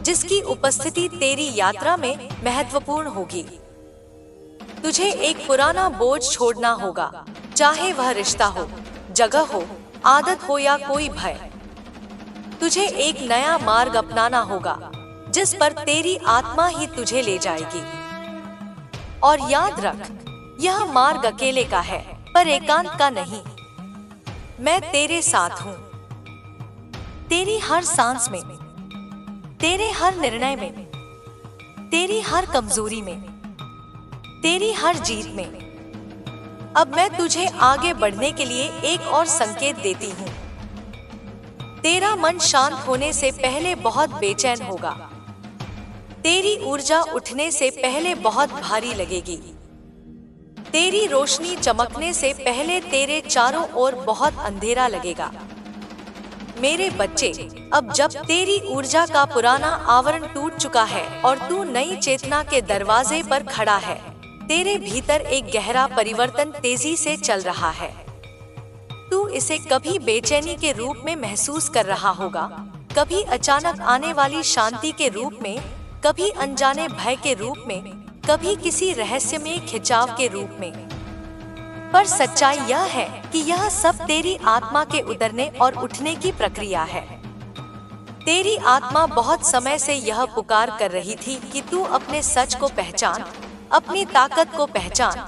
जिसकी उपस्थिति तेरी यात्रा में महत्वपूर्ण होगी। तुझे एक पुराना बोझ छोड़ना होगा, चाहे वह रिश्ता हो, जगह हो, आदत हो या कोई भय। तुझे एक नया मार्ग अपनाना होगा, जिस पर तेरी आत्मा ही तुझे ले जाएगी। और याद रख, यह मार्ग अकेले का है, पर एकांत का नहीं। मैं तेरे साथ हूँ, तेरी हर सांस में, तेरे हर निर्णय में, तेरी हर कमजोरी में। तेरी हर जीत में। अब मैं तुझे आगे बढ़ने के लिए एक और संकेत देती हूँ। तेरा मन शांत होने से पहले बहुत बेचैन होगा। तेरी ऊर्जा उठने से पहले बहुत भारी लगेगी। तेरी रोशनी चमकने से पहले तेरे चारों ओर बहुत अंधेरा लगेगा। मेरे बच्चे, अब जब तेरी ऊर्जा का पुराना आवरण टूट चुका है और तू नई चेतना के दरवाजे पर खड़ा है, तेरे भीतर एक गहरा परिवर्तन तेजी से चल रहा है। तू इसे कभी बेचैनी के रूप में महसूस कर रहा होगा, कभी अचानक आने वाली शांति के रूप में, कभी अनजाने भय के रूप में, कभी किसी रहस्यमय खिंचाव के रूप में। पर सच्चाई यह है कि यह सब तेरी आत्मा के उतरने और उठने की प्रक्रिया है। तेरी आत्मा बहुत समय से यह पुकार कर रही थी कि तू अपने सच को पहचान, अपनी ताकत को पहचान,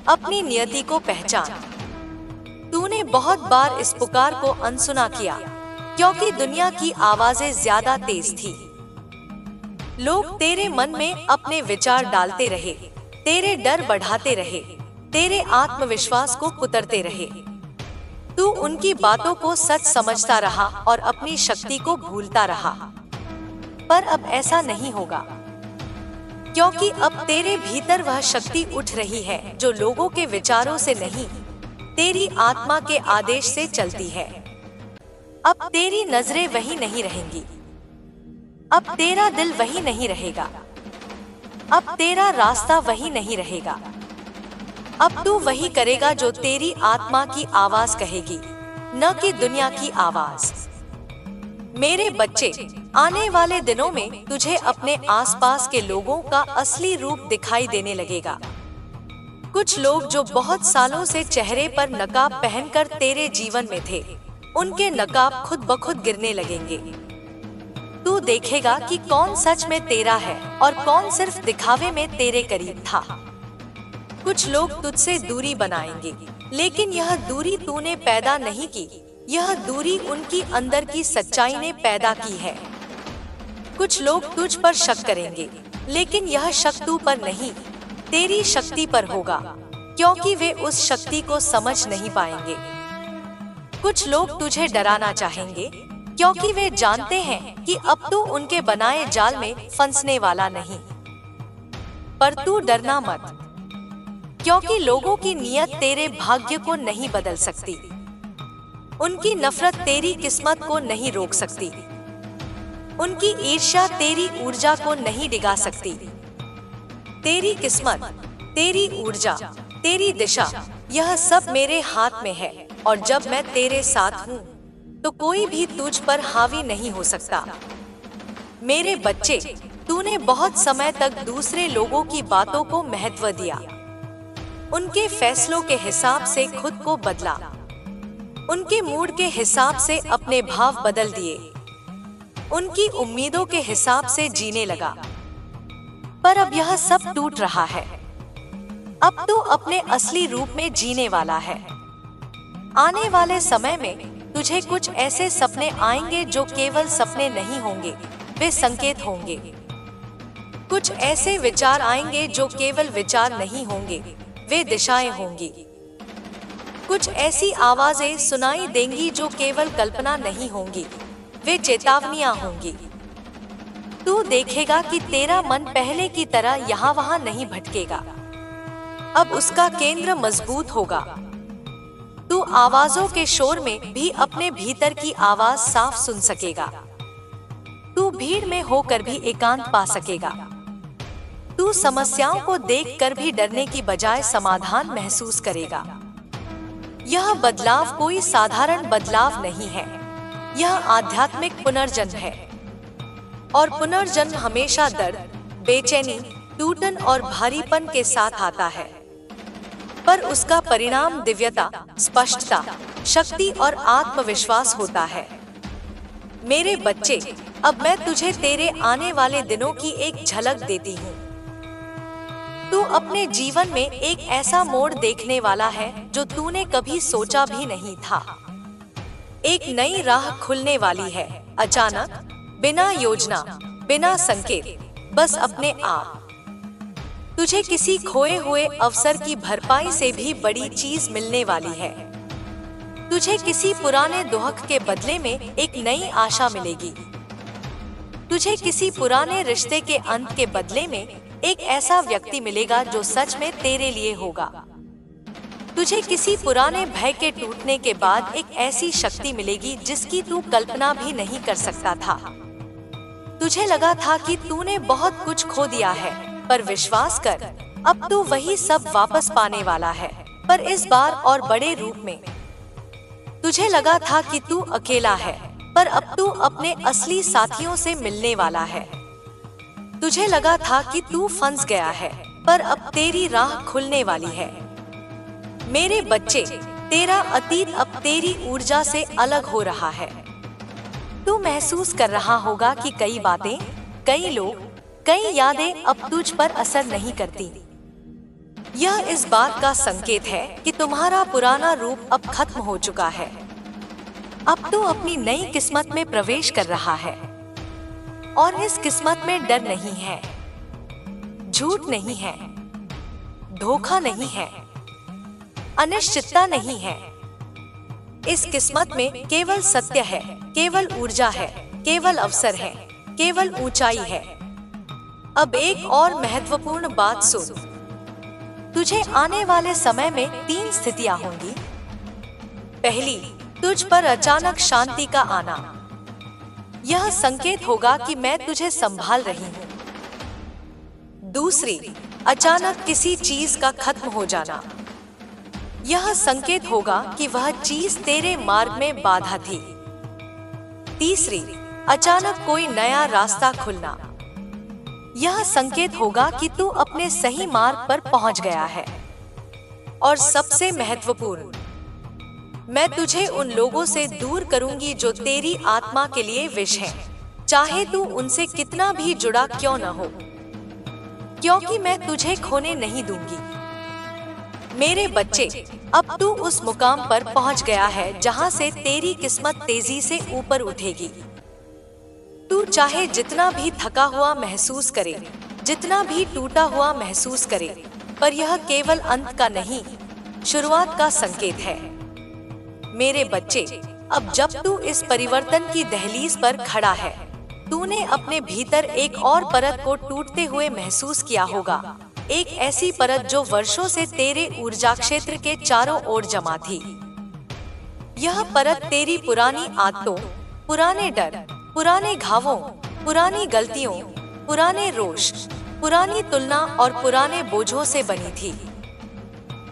अपनी नियति को पहचान। तूने बहुत बार इस पुकार को अनसुना किया, क्योंकि दुनिया की आवाजें ज्यादा तेज थी। लोग तेरे मन में अपने विचार डालते रहे, तेरे डर बढ़ाते रहे, तेरे आत्मविश्वास को कुतरते रहे। तू उनकी बातों को सच समझता रहा और अपनी शक्ति को भूलता रहा। पर अब ऐसा नहीं होगा, क्योंकि अब तेरे भीतर वह शक्ति उठ रही है जो लोगों के विचारों से नहीं, तेरी आत्मा के आदेश से चलती है। अब तेरी नजरें वही नहीं रहेंगी, अब तेरा दिल वही नहीं रहेगा, अब तेरा रास्ता वही नहीं रहेगा। अब तू वही करेगा जो तेरी आत्मा की आवाज कहेगी, न कि दुनिया की आवाज। मेरे बच्चे, आने वाले दिनों में तुझे अपने आसपास के लोगों का असली रूप दिखाई देने लगेगा। कुछ लोग जो बहुत सालों से चेहरे पर नकाब पहनकर तेरे जीवन में थे, उनके नकाब खुद ब खुद गिरने लगेंगे। तू देखेगा कि कौन सच में तेरा है और कौन सिर्फ दिखावे में तेरे करीब था। कुछ लोग तुझसे दूरी बनाएंगे, लेकिन यह दूरी तूने पैदा नहीं की, यह दूरी उनकी अंदर की सच्चाई ने पैदा की है। कुछ लोग तुझ पर शक करेंगे, लेकिन यह शक तू पर नहीं, तेरी शक्ति पर होगा, क्योंकि वे उस शक्ति को समझ नहीं पाएंगे। कुछ लोग तुझे डराना चाहेंगे, क्योंकि वे जानते हैं कि अब तू उनके बनाए जाल में फंसने वाला नहीं। पर तू डरना मत, क्योंकि लोगों की नियत तेरे भाग्य को नहीं बदल सकती। उनकी नफरत तेरी किस्मत को नहीं रोक सकती। उनकी ईर्ष्या तेरी ऊर्जा को नहीं डिगा सकती। तेरी किस्मत, तेरी ऊर्जा, तेरी दिशा, यह सब मेरे हाथ में है, और जब मैं तेरे साथ हूँ तो कोई भी तुझ पर हावी नहीं हो सकता। मेरे बच्चे, तूने बहुत समय तक दूसरे लोगों की बातों को महत्व दिया, उनके फैसलों के हिसाब से खुद को बदला, उनके मूड के हिसाब से अपने भाव बदल दिए, उनकी उम्मीदों के हिसाब से जीने लगा। पर अब यह सब टूट रहा है। अब तू अपने असली रूप में जीने वाला है। आने वाले समय में तुझे कुछ ऐसे सपने आएंगे जो केवल सपने नहीं होंगे, वे संकेत होंगे। कुछ ऐसे विचार आएंगे जो केवल विचार नहीं होंगे, वे दिशाएं होंगी। कुछ ऐसी आवाजें सुनाई देंगी जो केवल कल्पना नहीं होंगी, वे चेतावनियां होंगी। तू देखेगा कि तेरा मन पहले की तरह यहाँ वहाँ नहीं भटकेगा। अब उसका केंद्र मजबूत होगा। तू आवाजों के शोर में भी अपने भीतर की आवाज साफ सुन सकेगा। तू भीड़ में होकर भी एकांत पा सकेगा। तू समस्याओं को देखकर भी डरने की बजाय समाधान महसूस करेगा। यह बदलाव कोई साधारण बदलाव नहीं है, यह आध्यात्मिक पुनर्जन्म है। और पुनर्जन्म हमेशा दर्द, बेचैनी, टूटन और भारीपन के साथ आता है, पर उसका परिणाम दिव्यता, स्पष्टता, शक्ति और आत्मविश्वास होता है। मेरे बच्चे, अब मैं तुझे तेरे आने वाले दिनों की एक झलक देती हूँ। तू अपने जीवन में एक ऐसा मोड़ देखने वाला है जो तूने कभी सोचा भी नहीं था। एक नई राह खुलने वाली है, अचानक, बिना योजना, बिना संकेत, बस अपने आप। तुझे किसी खोए हुए अवसर की भरपाई से भी बड़ी चीज मिलने वाली है। तुझे किसी पुराने दुख के बदले में एक नई आशा मिलेगी। तुझे किसी पुराने रिश्ते के अंत के बदले में एक ऐसा व्यक्ति मिलेगा जो सच में तेरे लिए होगा। तुझे किसी पुराने भय के टूटने के बाद एक ऐसी शक्ति मिलेगी जिसकी तू कल्पना भी नहीं कर सकता था। तुझे लगा था कि तूने बहुत कुछ खो दिया है, पर विश्वास कर, अब तू वही सब वापस पाने वाला है, पर इस बार और बड़े रूप में। तुझे लगा था कि तू अकेला है, पर अब तू अपने असली साथियों से मिलने वाला है। तुझे लगा था कि तू फंस गया है, पर अब तेरी राह खुलने वाली है। मेरे बच्चे, तेरा अतीत अब तेरी ऊर्जा से अलग हो रहा है। तू महसूस कर रहा होगा कि कई बातें, कई लोग, कई यादें अब तुझ पर असर नहीं करती। यह इस बात का संकेत है कि तुम्हारा पुराना रूप अब खत्म हो चुका है। अब तू अपनी नई किस्मत में प्रवेश कर रहा है, और इस किस्मत में डर नहीं है, झूठ नहीं है, धोखा नहीं है, अनिश्चितता नहीं है। इस किस्मत में केवल सत्य है, केवल ऊर्जा है, केवल अवसर है, केवल ऊंचाई है। अब एक और महत्वपूर्ण बात सुन। तुझे आने वाले समय में 3 स्थितियां होंगी। पहली, तुझ पर अचानक शांति का आना। यह संकेत होगा कि मैं तुझे संभाल रही हूँ। दूसरी, अचानक किसी चीज का खत्म हो जाना। यह संकेत होगा कि वह चीज तेरे मार्ग में बाधा थी। तीसरी, अचानक कोई नया रास्ता खुलना। यह संकेत होगा कि तू अपने सही मार्ग पर पहुंच गया है। और सबसे महत्वपूर्ण, मैं तुझे उन लोगों से दूर करूंगी जो तेरी आत्मा के लिए विष हैं, चाहे तू उनसे कितना भी जुड़ा क्यों न हो, क्योंकि मैं तुझे खोने नहीं दूंगी। मेरे बच्चे, अब तू उस मुकाम पर पहुंच गया है जहां से तेरी किस्मत तेजी से ऊपर उठेगी। तू चाहे जितना भी थका हुआ महसूस करे, जितना भी टूटा हुआ महसूस करे, पर यह केवल अंत का नहीं, शुरुआत का संकेत है। मेरे बच्चे, अब जब तू इस परिवर्तन की दहलीज पर खड़ा है, तूने अपने भीतर एक और परत को टूटते हुए महसूस किया होगा। एक ऐसी परत जो वर्षों से तेरे ऊर्जा क्षेत्र के चारों ओर जमा थी। यह परत तेरी पुरानी आदतों, पुराने डर, पुराने घावों, पुरानी गलतियों, पुराने रोष, पुरानी तुलना और पुराने बोझों से बनी थी।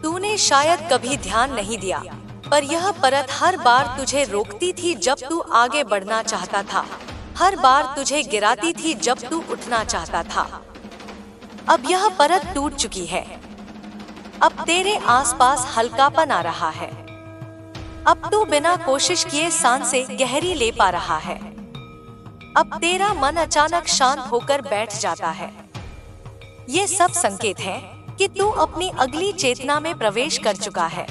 तूने शायद कभी ध्यान नहीं दिया, पर यह परत हर बार तुझे रोकती थी जब तू आगे बढ़ना चाहता था, हर बार तुझे गिराती थी जब तू उठना चाहता था। अब यह परत टूट चुकी है। अब तेरे आसपास हल्कापन आ रहा है। अब तू बिना कोशिश किए सांसें गहरी ले पा रहा है। अब तेरा मन अचानक शांत होकर बैठ जाता है। ये सब संकेत हैं कि तू अपनी अगली चेतना में प्रवेश कर चुका है।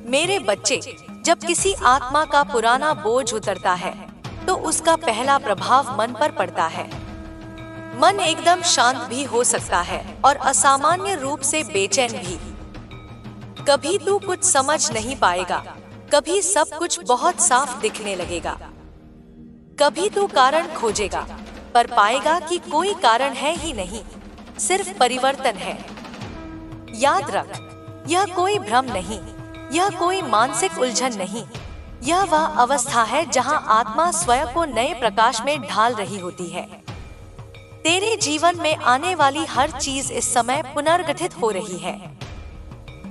मेरे बच्चे, जब किसी आत्मा का पुराना बोझ उतरता है, तो उसका पहला प्रभाव मन पर पड़ता है। मन एकदम शांत भी हो सकता है और असामान्य रूप से बेचैन भी। कभी तू कुछ समझ नहीं पाएगा, कभी सब कुछ बहुत साफ दिखने लगेगा। कभी तू कारण खोजेगा, पर पाएगा कि कोई कारण है ही नहीं, सिर्फ परिवर्तन है। याद रख, यह कोई भ्रम नहीं, यह कोई मानसिक उलझन नहीं, यह वह अवस्था है जहां आत्मा स्वयं को नए प्रकाश में ढाल रही होती है। तेरे जीवन में आने वाली हर चीज इस समय पुनर्गठित हो रही है।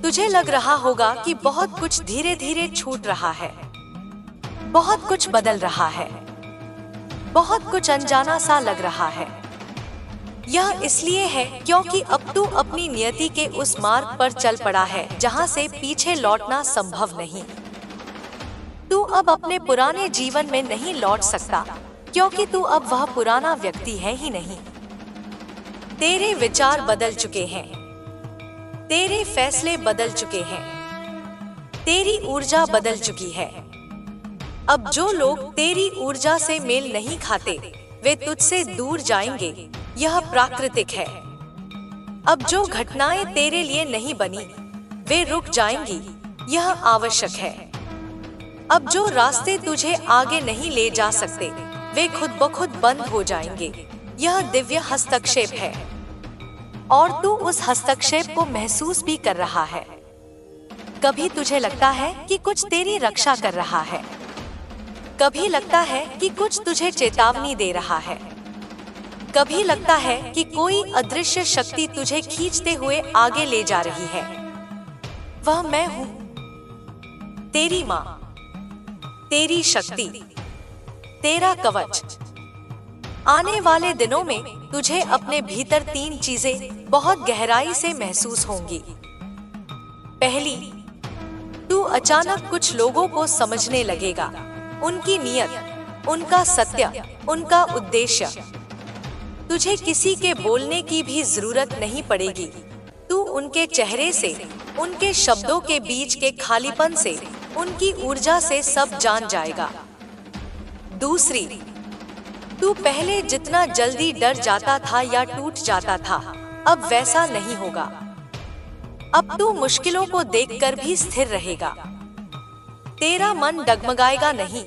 तुझे लग रहा होगा कि बहुत कुछ धीरे धीरे छूट रहा है, बहुत कुछ बदल रहा है, बहुत कुछ अनजाना सा लग रहा है। यह इसलिए है क्योंकि अब तू अपनी नियति के उस मार्ग पर चल पड़ा है जहां से पीछे लौटना संभव नहीं। तू अब अपने पुराने जीवन में नहीं लौट सकता, क्योंकि तू अब वह पुराना व्यक्ति है ही नहीं। तेरे विचार बदल चुके हैं, तेरे फैसले बदल चुके हैं, तेरी ऊर्जा बदल चुकी है। अब जो लोग तेरी ऊर्जा से मेल नहीं खाते, वे तुझसे दूर जाएंगे। यह प्राकृतिक है। अब जो घटनाएं तेरे लिए नहीं बनी वे रुक जाएंगी, यह आवश्यक है। अब जो रास्ते तुझे आगे नहीं ले जा सकते वे खुद ब खुद बंद हो जाएंगे, यह दिव्य हस्तक्षेप है और तू उस हस्तक्षेप को महसूस भी कर रहा है। कभी तुझे लगता है कि कुछ तेरी रक्षा कर रहा है, कभी लगता है कि कुछ तुझे चेतावनी दे रहा है, कभी लगता है कि कोई अदृश्य शक्ति तुझे खींचते हुए आगे ले जा रही है। वह मैं हूँ, तेरी माँ, तेरी शक्ति, तेरा कवच। आने वाले दिनों में तुझे अपने भीतर 3 चीजें बहुत गहराई से महसूस होंगी। पहली, तू अचानक कुछ लोगों को समझने लगेगा, उनकी नीयत, उनका सत्य, उनका उद्देश्य। तुझे किसी के बोलने की भी जरूरत नहीं पड़ेगी, तू उनके चेहरे से, उनके शब्दों के बीच के खालीपन से, उनकी ऊर्जा से सब जान जाएगा। दूसरी, तू पहले जितना जल्दी डर जाता था या टूट जाता था अब वैसा नहीं होगा। अब तू मुश्किलों को देखकर भी स्थिर रहेगा, तेरा मन डगमगाएगा नहीं,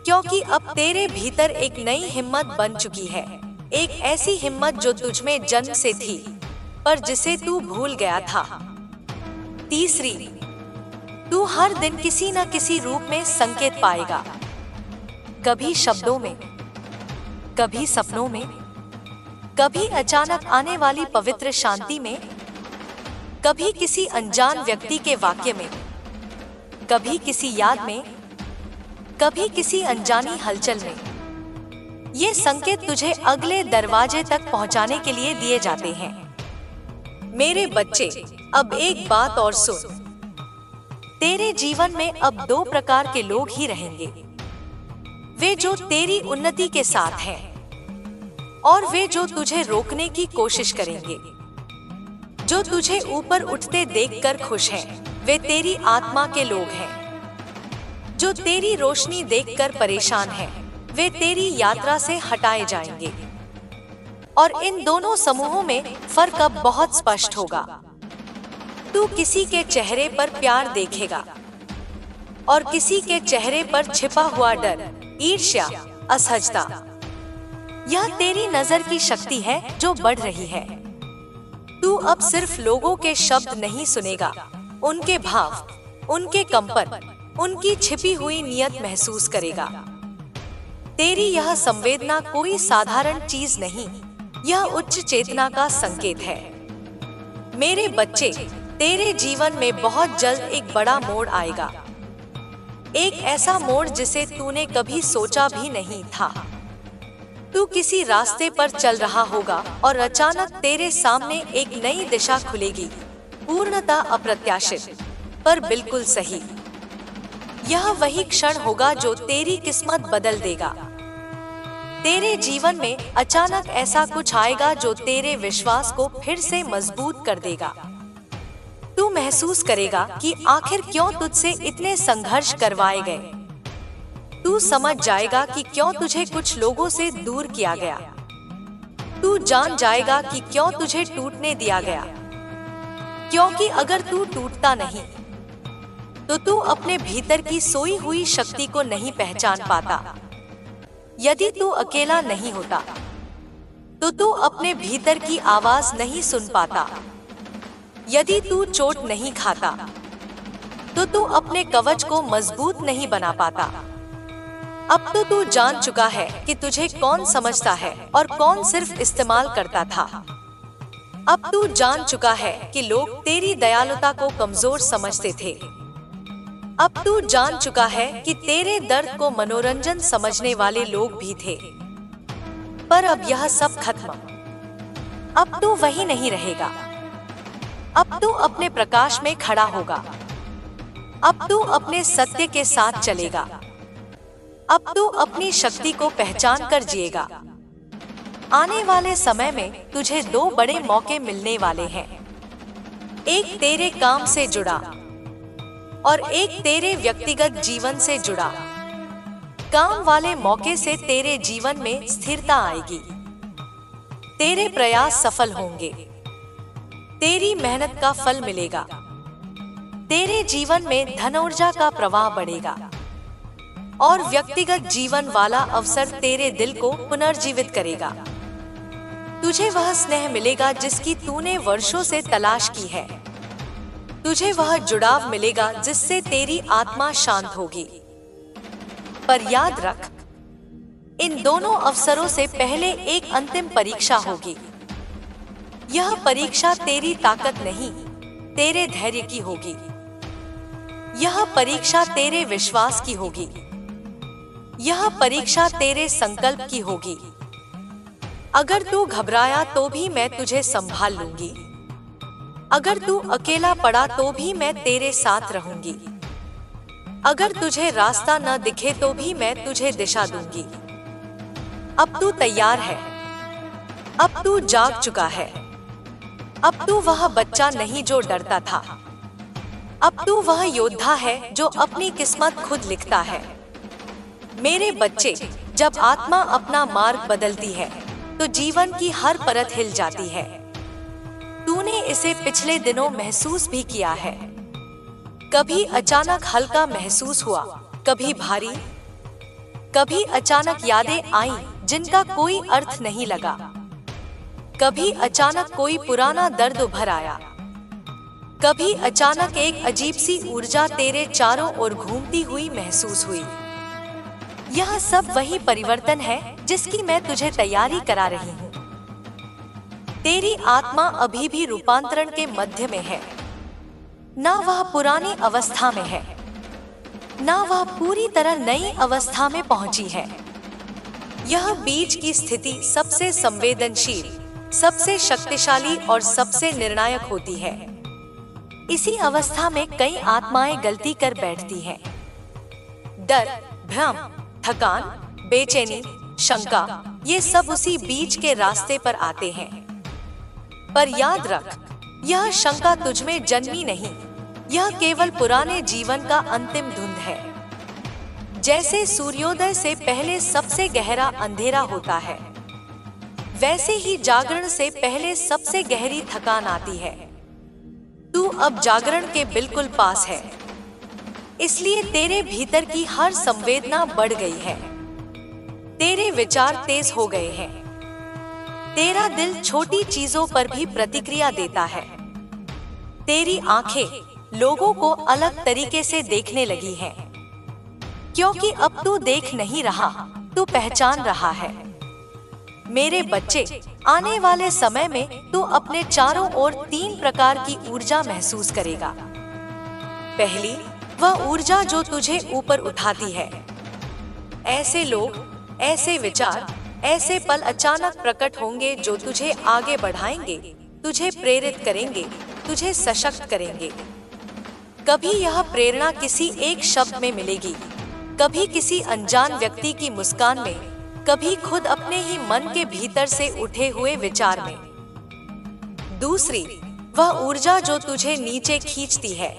क्योंकि अब तेरे भीतर एक नई हिम्मत बन चुकी है, एक ऐसी हिम्मत जो तुझमें जन्म से थी पर जिसे तू भूल गया था। तीसरी, तू हर दिन किसी न किसी रूप में संकेत पाएगा, कभी शब्दों में, कभी सपनों में, कभी अचानक आने वाली पवित्र शांति में, कभी किसी अनजान व्यक्ति के वाक्य में, कभी किसी याद में, कभी किसी अनजानी हलचल में। ये संकेत तुझे अगले दरवाजे तक पहुंचाने के लिए दिए जाते हैं। मेरे बच्चे, अब एक बात और सुन, तेरे जीवन में अब 2 प्रकार के लोग ही रहेंगे, वे जो तेरी उन्नति के साथ हैं और वे जो तुझे रोकने की कोशिश करेंगे। जो तुझे ऊपर उठते देखकर खुश हैं, वे तेरी आत्मा के लोग हैं। जो तेरी रोशनी देखकर परेशान हैं, वे तेरी यात्रा से हटाए जाएंगे। और इन दोनों समूहों में फर्क अब बहुत स्पष्ट होगा। तू किसी के चेहरे पर प्यार देखेगा और किसी के चेहरे पर छिपा हुआ डर, ईर्ष्या, असहजता। यह तेरी नजर की शक्ति है जो बढ़ रही है। तू अब सिर्फ लोगों के शब्द नहीं सुनेगा, उनके भाव, उनके कंपन, उनकी छिपी हुई नियत महसूस करेगा। तेरी यह संवेदना कोई साधारण चीज नहीं, यह उच्च चेतना का संकेत है। मेरे बच्चे, तेरे जीवन में बहुत जल्द एक बड़ा मोड़ आएगा, एक ऐसा मोड़ जिसे तूने कभी सोचा भी नहीं था। तू किसी रास्ते पर चल रहा होगा और अचानक तेरे सामने एक नई दिशा खुलेगी, पूर्णतः अप्रत्याशित पर बिल्कुल सही। यह वही क्षण होगा जो तेरी किस्मत बदल देगा। तेरे जीवन में अचानक ऐसा कुछ आएगा जो तेरे विश्वास को फिर से मजबूत कर देगा। तू महसूस करेगा कि आखिर क्यों तुझसे इतने संघर्ष करवाए गए। तू समझ जाएगा कि क्यों तुझे कुछ लोगों से दूर किया गया। तू जान जाएगा कि क्यों तुझे टूटने दिया गया, क्योंकि अगर तू टूटता नहीं तो तू अपने भीतर की सोई हुई शक्ति को नहीं पहचान पाता। यदि तू अकेला नहीं होता तो तू अपने भीतर की आवाज नहीं सुन पाता। यदि तू चोट नहीं खाता तो तू अपने कवच को मजबूत नहीं बना पाता। अब तो तू जान चुका है कि तुझे कौन समझता है और कौन सिर्फ इस्तेमाल करता था। अब तू जान चुका है कि लोग तेरी दयालुता को कमजोर समझते थे। अब तू जान चुका है कि तेरे दर्द को मनोरंजन समझने वाले लोग भी थे। पर अब यह सब खत्म। अब तू वही नहीं रहेगा। अब तू अपने प्रकाश में खड़ा होगा। अब तू अपने सत्य के साथ चलेगा। अब तू अपनी शक्ति को पहचान कर जिएगा। आने वाले समय में तुझे 2 बड़े मौके मिलने वाले हैं। एक तेरे काम से जुड़ा और एक तेरे व्यक्तिगत जीवन से जुड़ा। काम वाले मौके से तेरे जीवन में स्थिरता आएगी। तेरे प्रयास सफल होंगे। तेरी मेहनत का फल मिलेगा। तेरे जीवन में धन ऊर्जा का प्रवाह बढ़ेगा और व्यक्तिगत जीवन वाला अवसर तेरे दिल को पुनर्जीवित करेगा। तुझे वह स्नेह मिलेगा जिसकी तूने वर्षों से तलाश की है। तुझे वह जुड़ाव मिलेगा जिससे तेरी आत्मा शांत होगी। पर याद रख, इन दोनों अवसरों से पहले एक अंतिम परीक्षा होगी। यह परीक्षा तेरी ताकत नहीं, तेरे धैर्य की होगी। यह परीक्षा तेरे विश्वास की होगी। यह परीक्षा तेरे संकल्प की होगी। अगर तू घबराया तो भी मैं तुझे संभाल लूंगी। अगर तू अकेला पड़ा तो भी मैं तेरे साथ रहूंगी। अगर तुझे रास्ता न दिखे तो भी मैं तुझे दिशा दूंगी। अब तू तैयार है। अब तू जाग चुका है। अब तू वह बच्चा नहीं जो डरता था। अब तू वह योद्धा है जो अपनी किस्मत खुद लिखता है। मेरे बच्चे, जब आत्मा अपना मार्ग बदलती है तो जीवन की हर परत हिल जाती है। तूने इसे पिछले दिनों महसूस भी किया है। कभी अचानक हल्का महसूस हुआ, कभी भारी, कभी अचानक यादें आईं जिनका कोई अर्थ नहीं लगा। कभी अचानक कोई पुराना दर्द उभर आया। कभी अचानक एक अजीब सी ऊर्जा तेरे चारों ओर घूमती हुई महसूस हुई। यह सब वही परिवर्तन है जिसकी मैं तुझे तैयारी करा रही हूँ। तेरी आत्मा अभी भी रूपांतरण के मध्य में है। ना वह पुरानी अवस्था में है, ना वह पूरी तरह नई अवस्था में पहुंची है। यह बीच की स्थिति सबसे संवेदनशील, सबसे शक्तिशाली और सबसे निर्णायक होती है। इसी अवस्था में कई आत्माएं गलती कर बैठती हैं। डर, भ्रम, थकान, बेचैनी, शंका, ये सब उसी बीच के रास्ते पर आते हैं। पर याद रख, यह शंका तुझमें जन्मी नहीं, यह केवल पुराने जीवन का अंतिम धुंध है। जैसे सूर्योदय से पहले सबसे गहरा अंधेरा होता है, वैसे ही जागरण से पहले सबसे गहरी थकान आती है। तू अब जागरण के बिल्कुल पास है, इसलिए तेरे भीतर की हर संवेदना बढ़ गई है। तेरे विचार तेज हो गए हैं। तेरा दिल छोटी चीजों पर भी प्रतिक्रिया देता है। तेरी आंखें लोगों को अलग तरीके से देखने लगी हैं, क्योंकि अब तू देख नहीं रहा, तू पहचान रहा है। मेरे बच्चे, आने वाले समय में तू अपने चारों ओर 3 प्रकार की ऊर्जा महसूस करेगा। पहली, वह ऊर्जा जो तुझे ऊपर उठाती है। ऐसे लोग, ऐसे विचार, ऐसे पल अचानक प्रकट होंगे जो तुझे आगे बढ़ाएंगे, तुझे प्रेरित करेंगे, तुझे सशक्त करेंगे। कभी यह प्रेरणा किसी एक शब्द में मिलेगी, कभी किसी अनजान व्यक्ति की मुस्कान में, कभी खुद अपने ही मन के भीतर से उठे हुए विचार में। दूसरी, वह ऊर्जा जो तुझे नीचे खींचती है।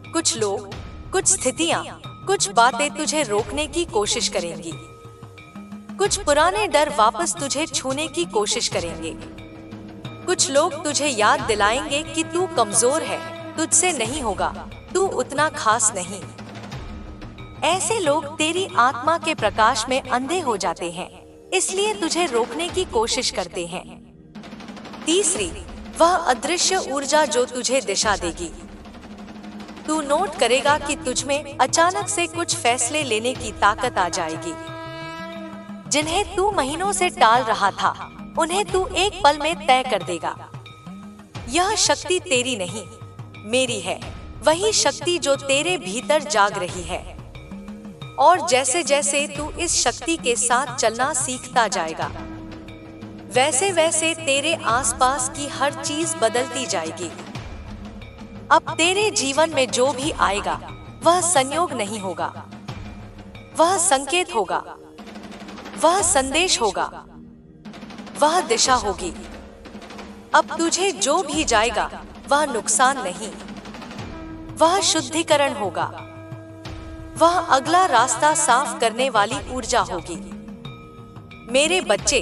कुछ लोग, कुछ स्थितियां, कुछ बातें तुझे रोकने की कोशिश करेंगी। कुछ पुराने डर वापस तुझे छूने की कोशिश करेंगे। कुछ लोग तुझे याद दिलाएंगे कि तू कमजोर है, तुझसे नहीं होगा, तू उतना खास नहीं। ऐसे लोग तेरी आत्मा के प्रकाश में अंधे हो जाते हैं, इसलिए तुझे रोकने की कोशिश करते हैं। तीसरी, वह अदृश्य ऊर्जा जो तुझे दिशा देगी। तू नोट करेगा कि तुझमें अचानक से कुछ फैसले लेने की ताकत आ जाएगी। जिन्हें तू महीनों से टाल रहा था, उन्हें तू एक पल में तय कर देगा। यह शक्ति तेरी नहीं, मेरी है, वही शक्ति जो तेरे भीतर जाग रही है। और जैसे जैसे तू इस शक्ति के साथ चलना सीखता जाएगा, वैसे वैसे तेरे आसपास की हर चीज बदलती जाएगी। अब तेरे जीवन में जो भी आएगा, वह संयोग नहीं होगा, वह संकेत होगा, वह संदेश होगा, वह दिशा होगी। अब तुझे जो भी जाएगा, वह नुकसान नहीं, वह शुद्धिकरण होगा, वह अगला रास्ता साफ करने वाली ऊर्जा होगी। मेरे बच्चे,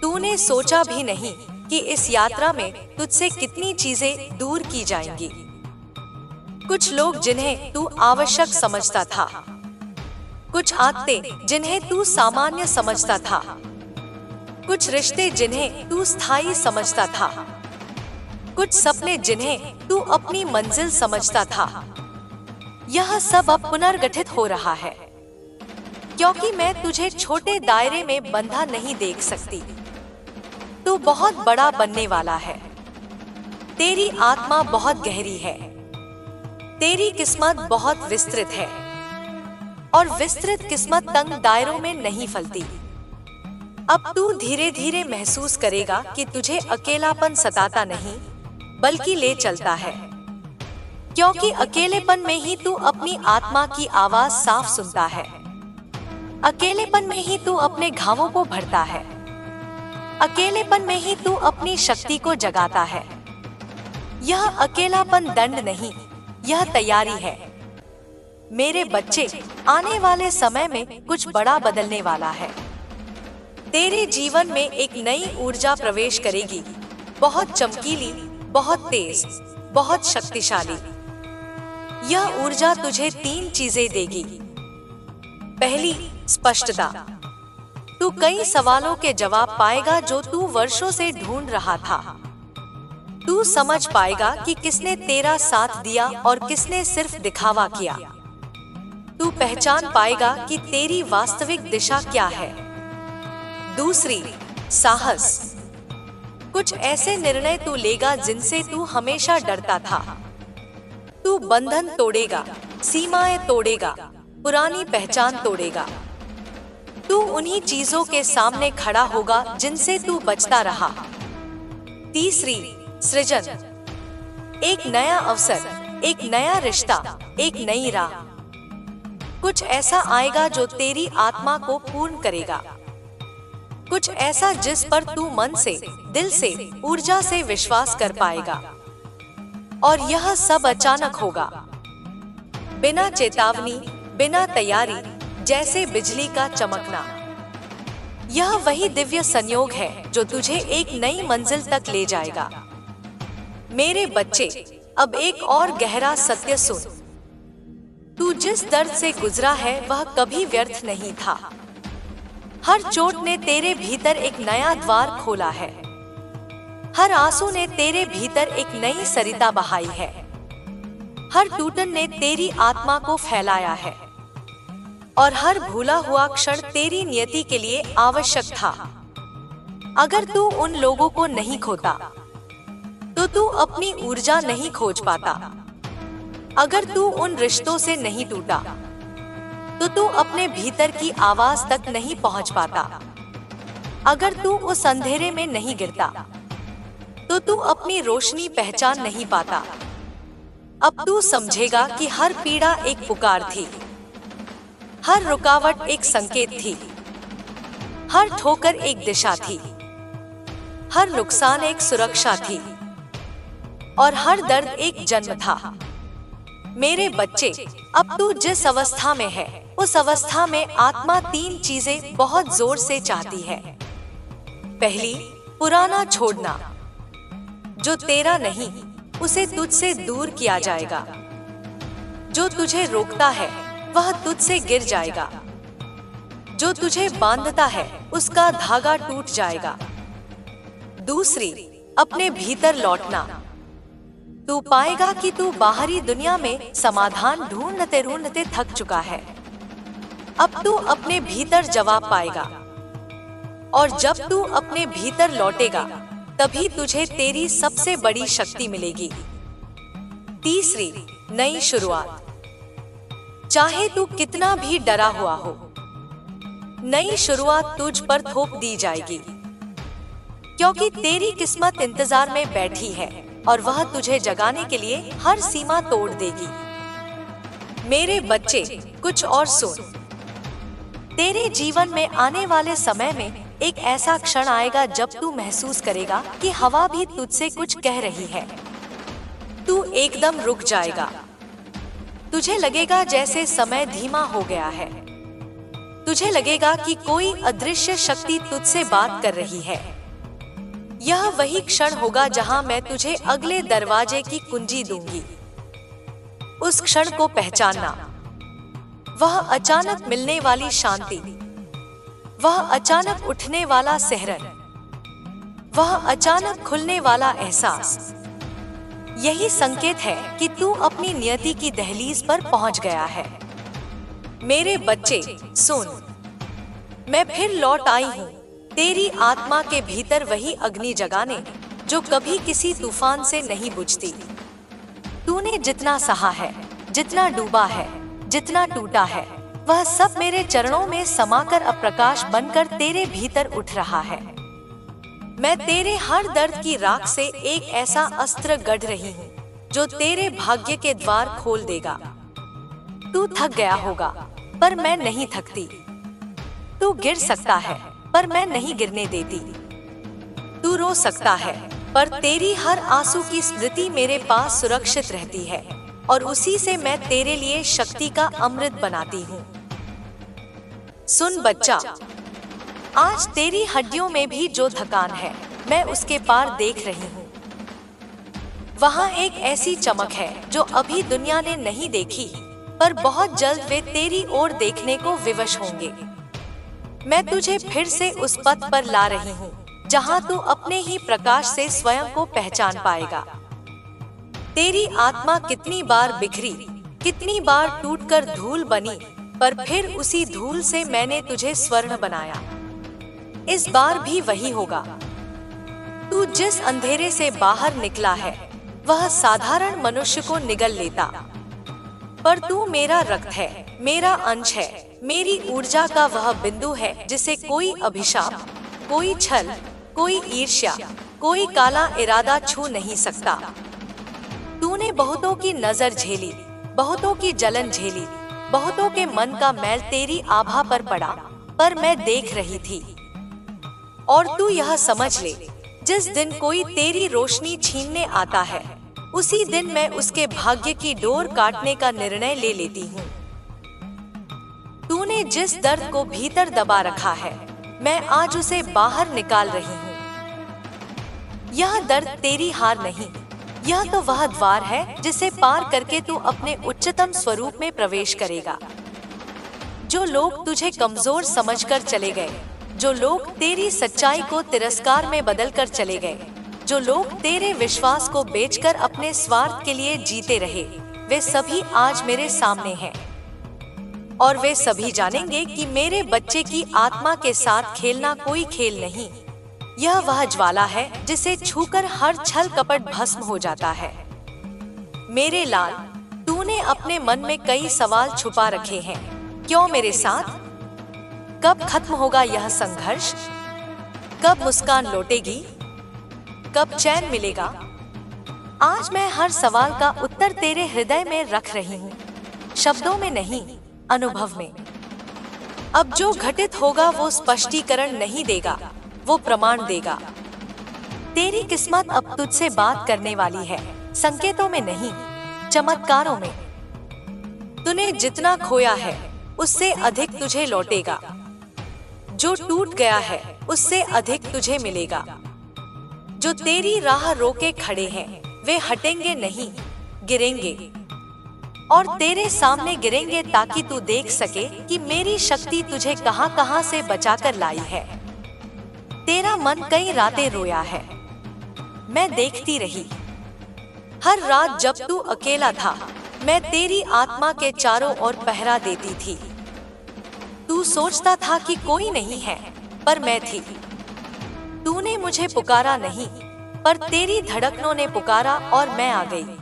तूने सोचा भी नहीं कि इस यात्रा में तुझसे कितनी चीजें दूर की जाएंगी। कुछ लोग जिन्हें तू आवश्यक समझता था, कुछ आदतें जिन्हें तू सामान्य समझता था, कुछ रिश्ते जिन्हें तू स्थायी समझता था, कुछ सपने जिन्हें तू अपनी मंजिल समझता था, यह सब अब पुनर्गठित हो रहा है, क्योंकि मैं तुझे छोटे दायरे में बंधा नहीं देख सकती। तू बहुत बड़ा बनने वाला है। तेरी आत्मा बहुत गहरी है। तेरी किस्मत बहुत विस्तृत है, और विस्तृत किस्मत तंग दायरों में नहीं फलती। अब तू धीरे धीरे महसूस करेगा कि तुझे अकेलापन सताता नहीं, बल्कि ले चलता है, क्योंकि अकेलेपन में ही तू अपनी आत्मा की आवाज साफ सुनता है। अकेलेपन में ही तू अपने घावों को भरता है। अकेलेपन में ही तू अपनी शक्ति को जगाता है। यह अकेलापन दंड नहीं, यह तैयारी है। मेरे बच्चे, आने वाले समय में कुछ बड़ा बदलने वाला है। तेरे जीवन में एक नई ऊर्जा प्रवेश करेगी, बहुत चमकीली, बहुत तेज, बहुत शक्तिशाली। यह ऊर्जा तुझे 3 चीजें देगी। पहली, स्पष्टता। तू कई सवालों के जवाब पाएगा जो तू वर्षों से ढूंढ रहा था। तू समझ पाएगा कि किसने तेरा साथ दिया और किसने सिर्फ दिखावा किया। तू पहचान पाएगा कि तेरी वास्तविक दिशा क्या है। दूसरी, साहस। कुछ ऐसे निर्णय तू लेगा जिनसे तू हमेशा डरता था। तू बंधन तोड़ेगा, सीमाएं तोड़ेगा, पुरानी पहचान तोड़ेगा। तू उन्हीं चीजों के सामने खड़ा होगा जिनसे तू बचता रहा। तीसरी, सृजन। एक नया अवसर, एक नया रिश्ता, एक नई राह। कुछ ऐसा आएगा जो तेरी आत्मा को पूर्ण करेगा। कुछ ऐसा जिस पर तू मन से, दिल से, ऊर्जा से विश्वास कर पाएगा। और यह सब अचानक होगा, बिना चेतावनी, बिना तैयारी, जैसे बिजली का चमकना। यह वही दिव्य संयोग है जो तुझे एक नई मंजिल तक ले जाएगा। मेरे बच्चे, अब एक और गहरा सत्य सुन। तू जिस दर्द से गुजरा है वह कभी व्यर्थ नहीं था। हर चोट ने तेरे भीतर एक नया द्वार खोला है। हर आंसू ने तेरे भीतर एक नई सरिता बहाई है। हर टूटन ने तेरी आत्मा को फैलाया है, और हर भूला हुआ क्षण तेरी नियति के लिए आवश्यक था। अगर तू उन लोगों को नहीं खोता, तो तू अपनी ऊर्जा नहीं खोज पाता। अगर तू उन रिश्तों से नहीं टूटा, तो तू अपने भीतर की आवाज तक नहीं पहुंच पाता। अगर तू उस अंधेरे में नहीं गिरता, तो तू अपनी रोशनी पहचान नहीं पाता। अब तू समझेगा कि हर पीड़ा एक पुकार थी, हर रुकावट एक संकेत थी, हर ठोकर एक दिशा थी, हर नुकसान एक सुरक्षा थी, और हर दर्द एक जन्म था। मेरे बच्चे, अब तू जिस अवस्था में है, उस अवस्था में आत्मा 3 चीजें बहुत जोर से चाहती है। पहली, पुराना छोड़ना। जो तेरा नहीं, उसे तुझसे दूर किया जाएगा। जो तुझे रोकता है वह तुझसे गिर जाएगा। जो तुझे बांधता है उसका धागा टूट जाएगा। दूसरी, अपने भीतर लौटना। तू पाएगा कि तू बाहरी दुनिया में समाधान ढूंढते ढूंढते थक चुका है। अब तू अपने भीतर जवाब पाएगा, और जब तू अपने भीतर लौटेगा, तभी तुझे तेरी सबसे बड़ी शक्ति मिलेगी। तीसरी, नई शुरुआत। चाहे तू कितना भी डरा हुआ हो, नई शुरुआत तुझ पर थोप दी जाएगी, क्योंकि तेरी किस्मत इंतजार में बैठी है और वह तुझे जगाने के लिए हर सीमा तोड़ देगी। मेरे बच्चे, कुछ और सुन। तेरे जीवन में आने वाले समय में एक ऐसा क्षण आएगा जब तू महसूस करेगा कि हवा भी तुझसे कुछ कह रही है। तू एकदम रुक जाएगा। तुझे लगेगा जैसे समय धीमा हो गया है। तुझे लगेगा कि कोई अदृश्य शक्ति तुझसे बात कर रही है। यह वही क्षण होगा जहां मैं तुझे अगले दरवाजे की कुंजी दूंगी। उस क्षण को पहचानना, वह अचानक मिलने वाली शांति, वह अचानक उठने वाला सिहरन, वह अचानक खुलने वाला एहसास, यही संकेत है कि तू अपनी नियति की दहलीज पर पहुंच गया है। मेरे बच्चे सुन, मैं फिर लौट आई हूँ तेरी आत्मा के भीतर वही अग्नि जगाने जो कभी किसी तूफान से नहीं बुझती। तूने जितना सहा है, जितना डूबा है, जितना टूटा है, वह सब मेरे चरणों में समाकर अप्रकाश बनकर तेरे भीतर उठ रहा है। मैं तेरे हर दर्द की राख से एक ऐसा अस्त्र गढ़ रही हूँ जो तेरे भाग्य के द्वार खोल देगा। तू थक गया होगा पर मैं नहीं थकती। तू गिर सकता है पर मैं नहीं गिरने देती। तू रो सकता है पर तेरी हर आंसू की स्मृति मेरे पास सुरक्षित रहती है और उसी से मैं तेरे लिए शक्ति का अमृत बनाती हूँ। सुन बच्चा, आज तेरी हड्डियों में भी जो थकान है मैं उसके पार देख रही हूँ। वहाँ एक ऐसी चमक है जो अभी दुनिया ने नहीं देखी, पर बहुत जल्द वे तेरी ओर देखने को विवश होंगे। मैं तुझे फिर से उस पथ पर ला रही हूँ जहाँ तू अपने ही प्रकाश से स्वयं को पहचान पाएगा। तेरी आत्मा कितनी बार बिखरी, कितनी बार टूटकर धूल बनी, पर फिर उसी धूल से मैंने तुझे स्वर्ण बनाया। इस बार भी वही होगा। तू जिस अंधेरे से बाहर निकला है वह साधारण मनुष्य को निगल लेता, पर तू मेरा रक्त है, मेरा अंश है, मेरी ऊर्जा का वह बिंदु है जिसे कोई अभिशाप, कोई छल, कोई ईर्ष्या, कोई काला इरादा छू नहीं सकता। तूने बहुतों की नजर झेली, बहुतों की जलन झेली, बहुतों के मन का मैल तेरी आभा पर पड़ा, पर मैं देख रही थी। और तू यह समझ ले, जिस दिन कोई तेरी रोशनी छीनने आता है उसी दिन मैं उसके भाग्य की डोर काटने का निर्णय ले लेती हूँ। तूने जिस दर्द को भीतर दबा रखा है मैं आज उसे बाहर निकाल रही हूँ। यह दर्द तेरी हार नहीं, यह तो वह द्वार है जिसे पार करके तू अपने उच्चतम स्वरूप में प्रवेश करेगा। जो लोग तुझे कमजोर समझकर चले गए, जो लोग तेरी सच्चाई को तिरस्कार में बदलकर चले गए, जो लोग तेरे विश्वास को बेचकर अपने स्वार्थ के लिए जीते रहे, वे सभी आज मेरे सामने हैं। और वे सभी जानेंगे कि मेरे बच्चे की आत्मा के साथ खेलना कोई खेल नहीं, यह वह ज्वाला है जिसे छूकर हर छल कपट भस्म हो जाता है। मेरे लाल, तूने अपने मन में कई सवाल छुपा रखे हैं। क्यों मेरे साथ? कब खत्म होगा यह संघर्ष? कब मुस्कान लौटेगी? कब चैन मिलेगा? आज मैं हर सवाल का उत्तर तेरे हृदय में रख रही हूँ, शब्दों में नहीं, अनुभव में। अब जो घटित होगा वो स्पष्टीकरण नहीं देगा, वो प्रमाण देगा। तेरी किस्मत अब तुझसे बात करने वाली है, संकेतों में नहीं, चमत्कारों में। तूने जितना खोया है उससे अधिक तुझे लौटेगा। जो टूट गया है उससे अधिक तुझे मिलेगा। जो तेरी राह रोके खड़े हैं वे हटेंगे नहीं, गिरेंगे। और तेरे सामने गिरेंगे ताकि तू देख सके कि मेरी शक्ति तुझे कहां कहां से बचाकर लाई है। तेरा मन कई रातें रोया है, मैं देखती रही। हर रात जब तू अकेला था मैं तेरी आत्मा के चारों ओर पहरा देती थी। तू सोचता था कि कोई नहीं है, पर मैं थी। तूने मुझे पुकारा नहीं, पर तेरी धड़कनों ने पुकारा और मैं आ गई।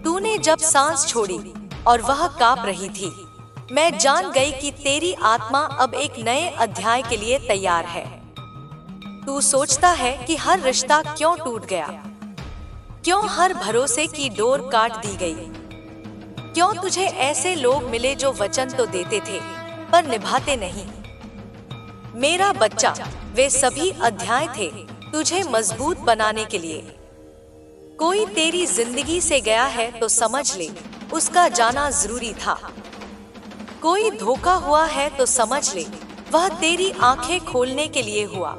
तूने जब सांस छोड़ी और वह कांप रही थी, मैं जान गई कि तेरी आत्मा अब एक नए अध्याय के लिए तैयार है। तू सोचता है कि हर रिश्ता क्यों टूट गया, क्यों हर भरोसे की डोर काट दी गई, क्यों तुझे ऐसे लोग मिले जो वचन तो देते थे पर निभाते नहीं। मेरा बच्चा, वे सभी अध्याय थे तुझे मजबूत बनाने के लिए। कोई तेरी जिंदगी से गया है तो समझ ले उसका जाना जरूरी था। कोई धोखा हुआ है तो समझ ले वह तेरी आंखें खोलने के लिए हुआ।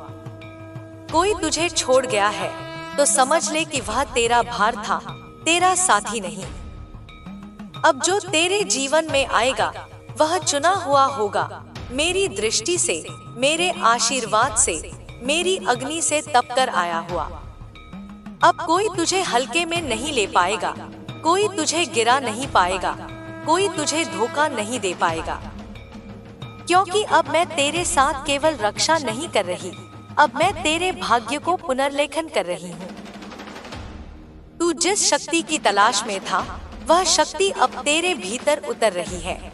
कोई तुझे छोड़ गया है तो समझ ले कि वह तेरा भार था, तेरा साथी नहीं। अब जो तेरे जीवन में आएगा वह चुना हुआ होगा, मेरी दृष्टि से, मेरे आशीर्वाद से, मेरी अग्नि से तप कर आया हुआ। अब कोई तुझे हल्के में नहीं ले पाएगा, कोई तुझे गिरा नहीं पाएगा, कोई तुझे धोखा नहीं दे पाएगा। क्योंकि अब मैं तेरे साथ केवल रक्षा नहीं कर रही, अब मैं तेरे भाग्य को पुनर्लेखन कर रही हूँ। तू जिस शक्ति की तलाश में था वह शक्ति अब तेरे भीतर उतर रही है।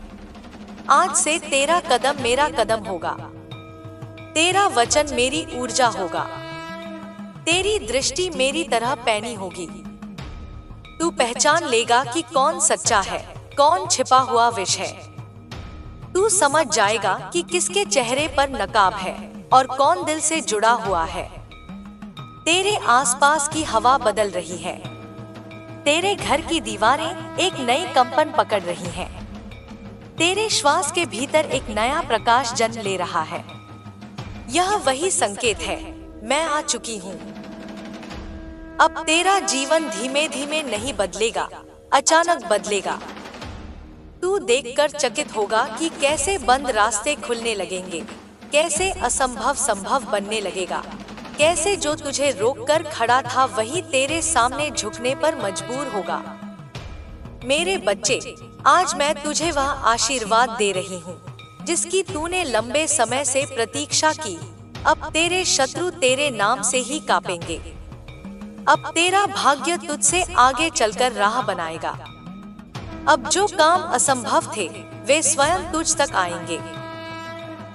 आज से तेरा कदम मेरा कदम होगा, तेरा वचन मेरी ऊर्जा होगा, तेरी दृष्टि मेरी तरह पैनी होगी। तू पहचान लेगा कि कौन सच्चा है, कौन छिपा हुआ विष है। तू समझ जाएगा कि किसके चेहरे पर नकाब है और कौन दिल से जुड़ा हुआ है। तेरे आसपास की हवा बदल रही है, तेरे घर की दीवारें एक नई कंपन पकड़ रही हैं। तेरे श्वास के भीतर एक नया प्रकाश जन्म ले रहा है। यह वही संकेत है, मैं आ चुकी हूँ। अब तेरा जीवन धीमे धीमे नहीं बदलेगा, अचानक बदलेगा। तू देखकर चकित होगा कि कैसे बंद रास्ते खुलने लगेंगे, कैसे असंभव संभव बनने लगेगा, कैसे जो तुझे रोककर खड़ा था वही तेरे सामने झुकने पर मजबूर होगा। मेरे बच्चे, आज मैं तुझे वह आशीर्वाद दे रही हूँ जिसकी तूने लंबे समय से प्रतीक्षा की। अब तेरे शत्रु तेरे नाम से ही कांपेंगे। अब तेरा भाग्य तुझसे आगे चलकर राह बनाएगा। अब जो काम असंभव थे वे स्वयं तुझ तक आएंगे।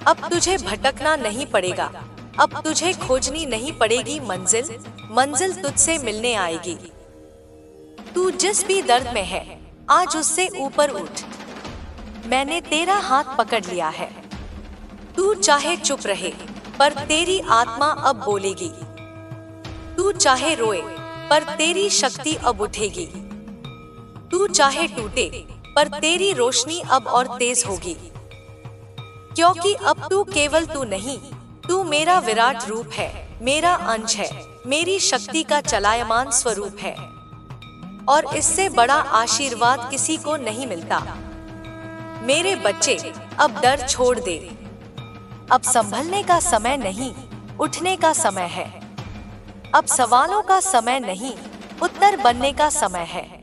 अब तुझे भटकना नहीं पड़ेगा, अब तुझे खोजनी नहीं पड़ेगी मंजिल, मंजिल तुझसे मिलने आएगी। तू जिस भी दर्द में है आज उससे ऊपर उठ। मैंने तेरा हाथ पकड़ लिया है। तू चाहे चुप रहे पर तेरी आत्मा अब बोलेगी। तू चाहे रोए पर तेरी शक्ति अब उठेगी। तू चाहे टूटे पर तेरी रोशनी अब और तेज होगी। क्योंकि अब तू केवल तू नहीं, तू मेरा विराट रूप है, मेरा अंश है, मेरी शक्ति का चलायमान स्वरूप है। और इससे बड़ा आशीर्वाद किसी को नहीं मिलता। मेरे बच्चे, अब डर छोड़ दे। अब संभलने का समय नहीं, उठने का समय है। अब सवालों का समय नहीं, उत्तर बनने का समय है।